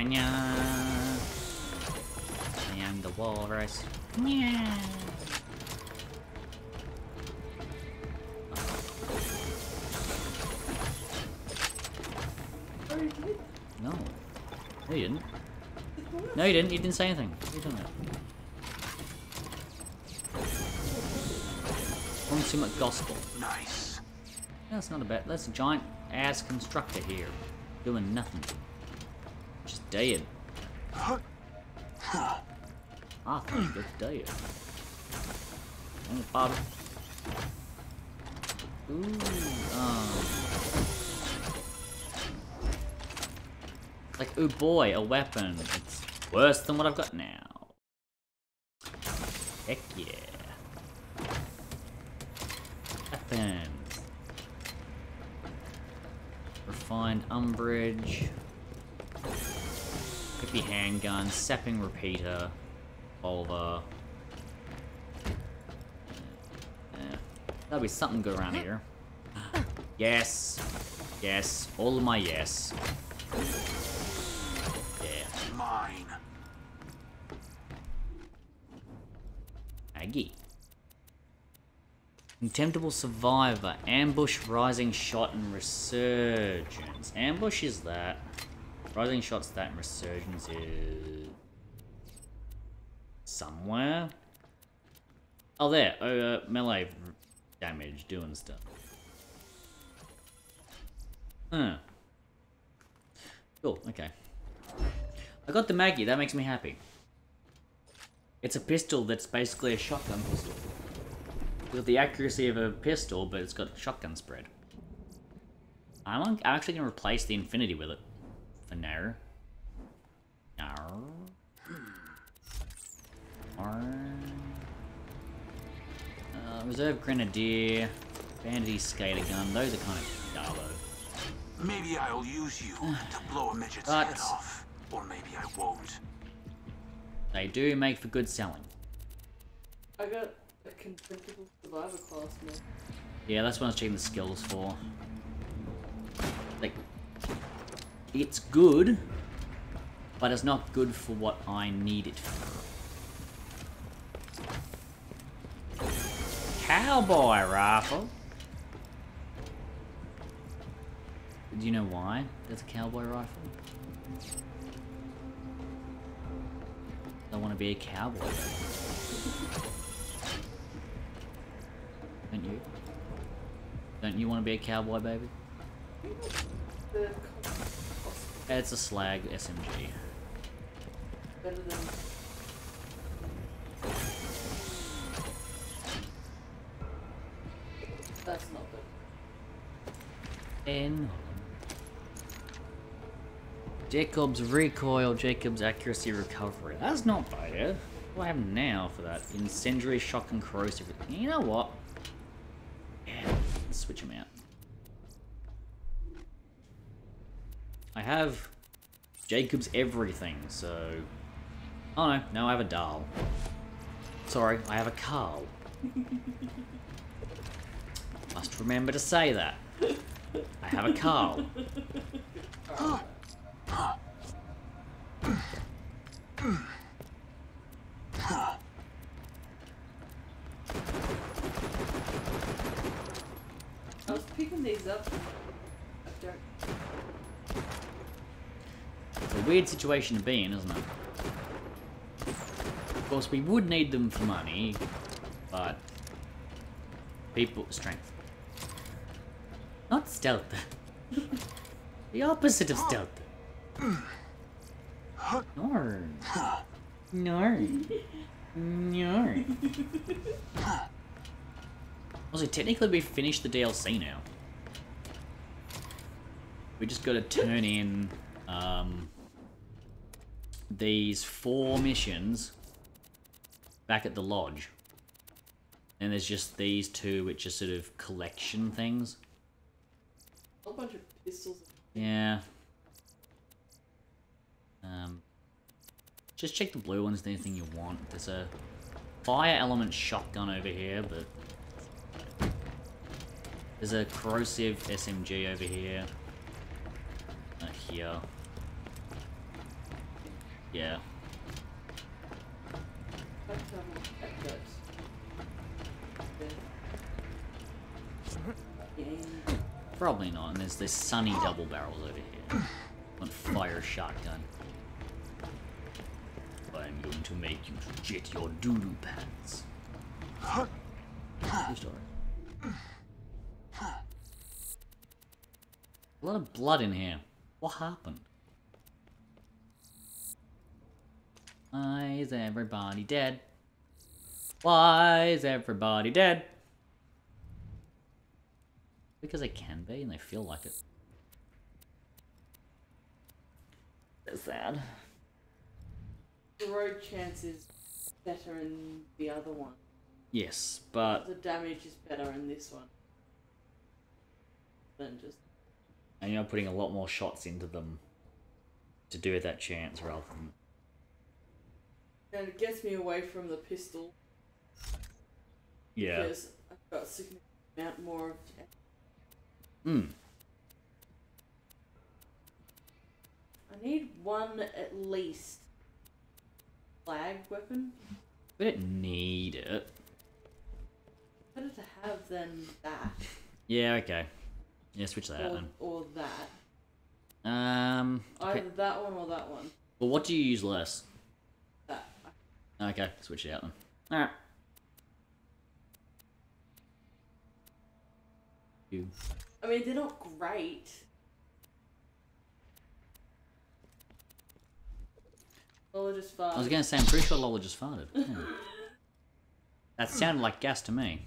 Speaker 2: am the walrus. No. No, you didn't. No, you didn't. You didn't say anything. What are you doing that? Consummate gospel.
Speaker 8: Nice.
Speaker 2: That's not a bad. That's a giant ass constructor here, doing nothing. Just dead. I think it's dead. And Bob. Ooh. Like, oh boy, a weapon. It's worse than what I've got now. Heck yeah. Weapons. Refined umbrage. Hippie handgun. Sapping repeater. Revolver. There'll be something good around here. Yes. Yes. All of my yes. Yeah.
Speaker 8: Mine.
Speaker 2: Aggie. Contemptible survivor. Ambush, rising shot, and resurgence. Ambush is that. Rising shot's that, and resurgence is somewhere. Oh, there. Melee damage, doing stuff. Huh. Cool, okay. I got the Maggie, that makes me happy. It's a pistol that's basically a shotgun pistol. With the accuracy of a pistol, but it's got shotgun spread. I'm actually going to replace the Infinity with it. For now. Reserve Grenadier. Bandity Skater Gun. Those are kind of darlo.
Speaker 8: Maybe I'll use you to blow a midget's head off. Or maybe I won't.
Speaker 2: They do make for good selling.
Speaker 1: I got a contemptible survivor class now.
Speaker 2: Yeah, that's what I was checking the skills for. Like, it's good. but it's not good for what I need it for. Cowboy rifle. Do you know why there's a cowboy rifle? I want to be a cowboy. Don't you? Don't you want to be a cowboy, baby? It's a slag SMG.
Speaker 1: Better than... That's not good.
Speaker 2: In Jacob's recoil, Jacob's accuracy recovery. That's not bad. What do I have now for that? Incendiary, shock, and corrosive. You know what? Yeah, let's switch them out. I have Jacob's everything, so... Oh no, no, I have a Dahl. Sorry, I have a Carl. Must remember to say that. I have a Carl.
Speaker 1: I was picking these up. I don't.
Speaker 2: It's a weird situation to be in, isn't it? Of course, we would need them for money, but people strength, not stealth. The opposite of stealth. No. No. No. Also, technically we finished the DLC now. We just got to turn in these 4 missions back at the lodge. And there's just these 2 which are sort of collection things.
Speaker 1: A whole bunch of pistols.
Speaker 2: Yeah. Just check the blue ones, anything you want. There's a fire element shotgun over here, but there's a corrosive SMG over here. Here. Yeah. Probably not, and there's this sunny double barrels over here. On fire shotgun. I'm going to make you jet your doo-doo pants. True story. A lot of blood in here. What happened? Why is everybody dead? Why is everybody dead? Because they can be and they feel like it. That's sad.
Speaker 1: The road chance is better in the other one.
Speaker 2: Yes, but...
Speaker 1: The damage is better in this one. Than just...
Speaker 2: And you're putting a lot more shots into them to do with that chance rather than...
Speaker 1: And it gets me away from the pistol.
Speaker 2: Yeah.
Speaker 1: Because I've got a significant amount more of... I need one at least. Flag weapon?
Speaker 2: We don't need it.
Speaker 1: Better to have than that.
Speaker 2: Yeah, okay. Yeah, switch that out then.
Speaker 1: Or that.
Speaker 2: Okay.
Speaker 1: Either that one or that one.
Speaker 2: Well, what do you use less?
Speaker 1: That.
Speaker 2: Okay, switch it out then. Alright. You.
Speaker 1: I mean, they're not great. Lola just farted.
Speaker 2: I was gonna say, I'm pretty sure Lola just farted. Yeah. That sounded like gas to me.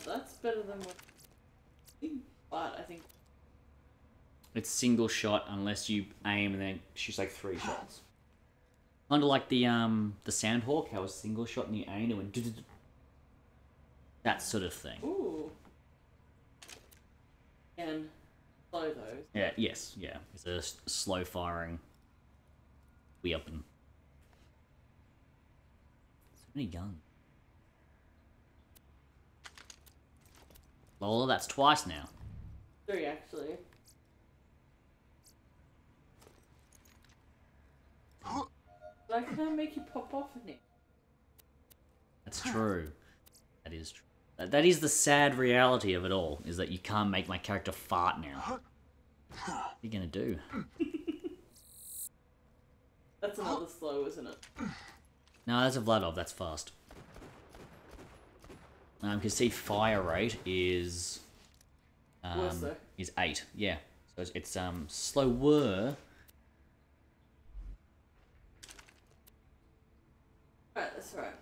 Speaker 1: That's better than what... But I think...
Speaker 2: It's single shot unless you aim and then shoots like 3 shots. Kind of like the Sandhawk, how a single shot and you aim and went... That sort of thing.
Speaker 1: Ooh. And slow those.
Speaker 2: Yeah, yes, yeah. It's a slow firing weapon. Many guns. Lola, that's twice now.
Speaker 1: 3 actually. But I can't make you pop off in it.
Speaker 2: That's true. That is true. That is the sad reality of it all, is that you can't make my character fart now. What are you gonna do?
Speaker 1: That's another slow, isn't it?
Speaker 2: No, that's a Vladov, that's fast. You can see fire rate is...
Speaker 1: Worse though.
Speaker 2: is 8, yeah. So it's slower.
Speaker 1: Right, that's right.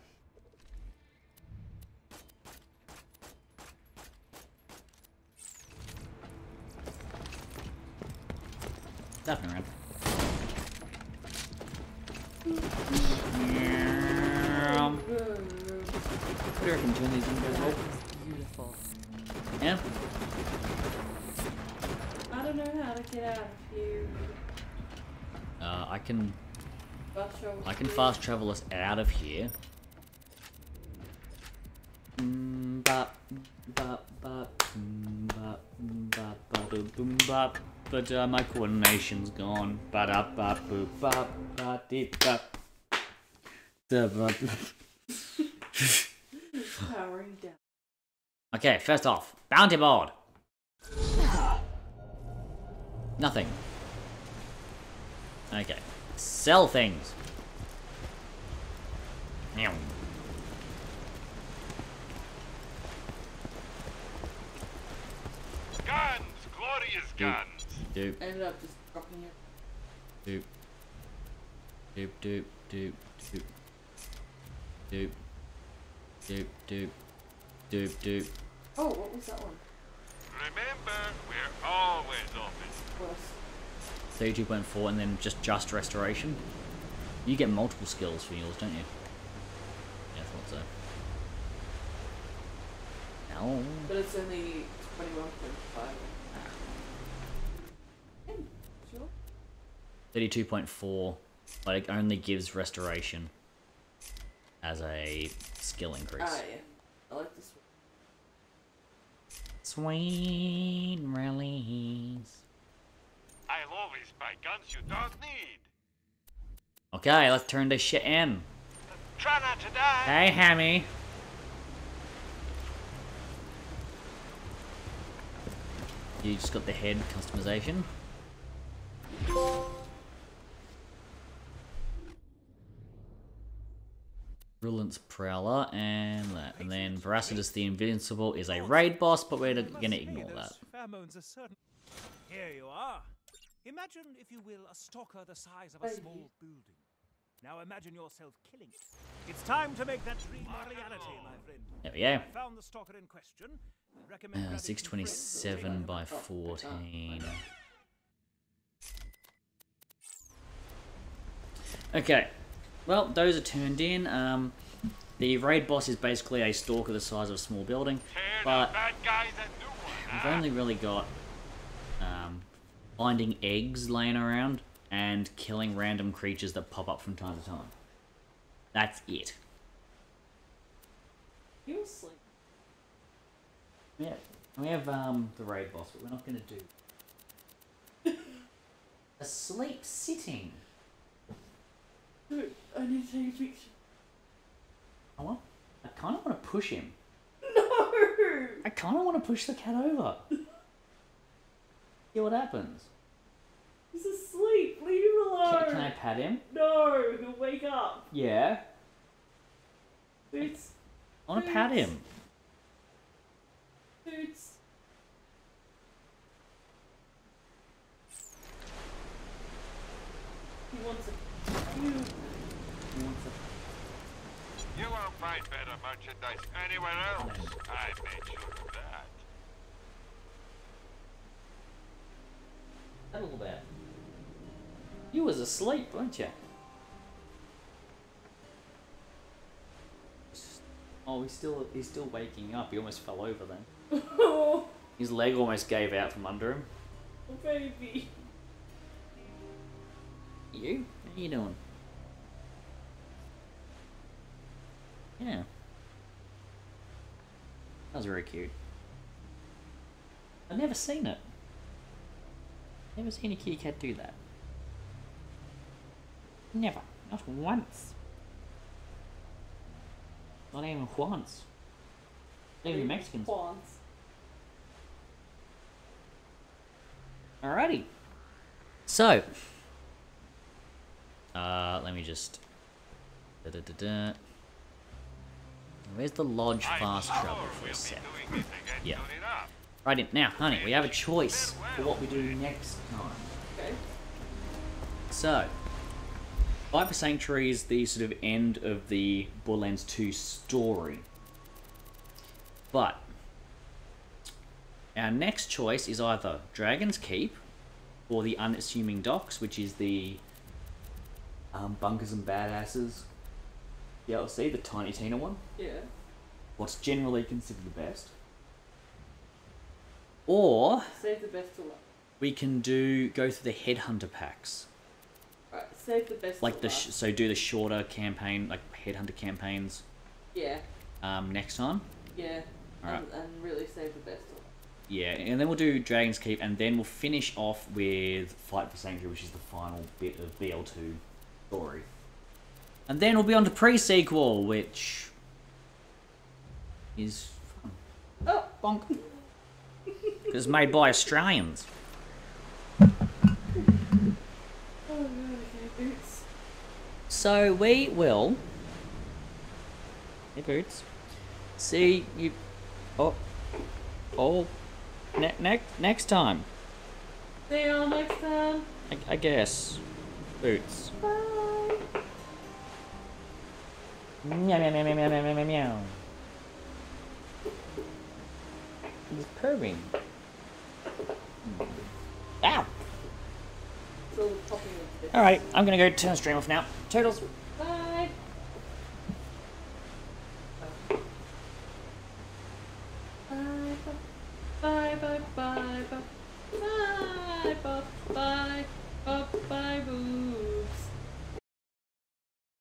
Speaker 2: Nothing around. What do you reckon, turn these windows off?
Speaker 3: Beautiful.
Speaker 2: Yeah?
Speaker 1: I don't know how to get out of here.
Speaker 2: I can fast travel us out of here. But my coordination's gone.
Speaker 1: Powering down.
Speaker 2: Okay, first off, bounty board. Nothing. Okay, sell things. Meow.
Speaker 5: Guns! Glorious guns!
Speaker 2: Doop,
Speaker 1: I ended up just dropping it.
Speaker 2: doop. Doop, doop, doop, doop. Doop, doop, doop, doop.
Speaker 1: Oh, what was that one?
Speaker 5: Remember, we're always open.
Speaker 1: Worse.
Speaker 2: 32.4 and then just restoration. You get multiple skills for yours, don't you? Yeah, I thought so. No.
Speaker 1: But it's only 21.5. Sure.
Speaker 2: 32.4, but it only gives restoration as a skill increase.
Speaker 1: Ah, yeah. I like this one.
Speaker 2: Sweet release.
Speaker 5: I'll always buy guns you don't need.
Speaker 2: Okay, let's turn this shit in.
Speaker 5: Try not to die.
Speaker 2: Hey, Hammy. You just got the head customization. Brilliance Prowler and that. And then Veracitus the Invincible is a raid boss, but we're gonna ignore that.
Speaker 7: Pheromones are certain. Here you are. Imagine, if you will, a stalker the size of a small building. Now imagine yourself killing it. It's time to make that dream a reality, my friend.
Speaker 2: There we go.
Speaker 7: I found the stalker in question. I'd recommend grabbing
Speaker 2: 627 by 14. Okay. Well, those are turned in. The raid boss is basically a stalker the size of a small building, but
Speaker 5: Bad guys and new one,
Speaker 2: we've only really got finding eggs laying around and killing random creatures that pop up from time to time. That's it.
Speaker 1: You were asleep.
Speaker 2: Yeah, we have the raid boss, but we're not going to do asleep sitting.
Speaker 1: Dude, I need to take a picture.
Speaker 2: I kind of want to push him.
Speaker 1: No!
Speaker 2: I kind of want to push the cat over. See what happens.
Speaker 1: He's asleep. Leave him alone.
Speaker 2: Can I pat him?
Speaker 1: No, he'll wake up.
Speaker 2: Yeah.
Speaker 1: Boots.
Speaker 2: I want to pat him.
Speaker 1: Boots. He wants a cube.
Speaker 5: You won't find better merchandise anywhere else. I made sure of that.
Speaker 2: A little bit. You was asleep, weren't you? Oh, he's still waking up. He almost fell over then.
Speaker 1: Oh,
Speaker 2: His leg almost gave out from under him.
Speaker 1: baby.
Speaker 2: You? How you doing? Yeah. That was very cute. I've never seen it. Never seen a kitty cat do that. Never. Not once. Not even once. Not even Mexicans.
Speaker 1: Once.
Speaker 2: Alrighty. So. Let me just... Where's the lodge fast travel for a sec? Yeah. Right in. Now, honey, we have a choice for what we do next time.
Speaker 1: Okay.
Speaker 2: So, Fight for Sanctuary is the sort of end of the Borderlands 2 story. But, our next choice is either Dragon's Keep or the Unassuming Docks, which is the Bunkers and Badasses DLC, the Tiny Tina one.
Speaker 1: Yeah.
Speaker 2: What's generally considered the best. Or
Speaker 1: Save the best to last.
Speaker 2: we can go through the Headhunter packs.
Speaker 1: Right, save the best
Speaker 2: Like
Speaker 1: to last.
Speaker 2: so do the shorter campaign, like Headhunter campaigns.
Speaker 1: Yeah.
Speaker 2: Next time.
Speaker 1: Yeah.
Speaker 2: Alright.
Speaker 1: And really save the best to last.
Speaker 2: Yeah, and then we'll do Dragon's Keep, and then we'll finish off with Fight for Sanctuary, which is the final bit of BL2 story. And then we'll be on to pre-sequel, which is fun.
Speaker 1: Oh!
Speaker 2: Bonk. It's made by Australians.
Speaker 1: Oh god, okay, Boots.
Speaker 2: So we will... Hey, Boots. See you... next time.
Speaker 1: See y'all next time.
Speaker 2: I guess. Boots.
Speaker 1: Bye.
Speaker 2: Meow, meow, meow, meow, meow, meow, meow, meow. He's purring. Ow!
Speaker 1: Still popping with this.
Speaker 2: Alright, I'm gonna go turn the stream off now. Toodles!
Speaker 1: Bye. Bye, bye, bye, bye, bye, bye, bye, bye, bye, bye, bye, bye, boo.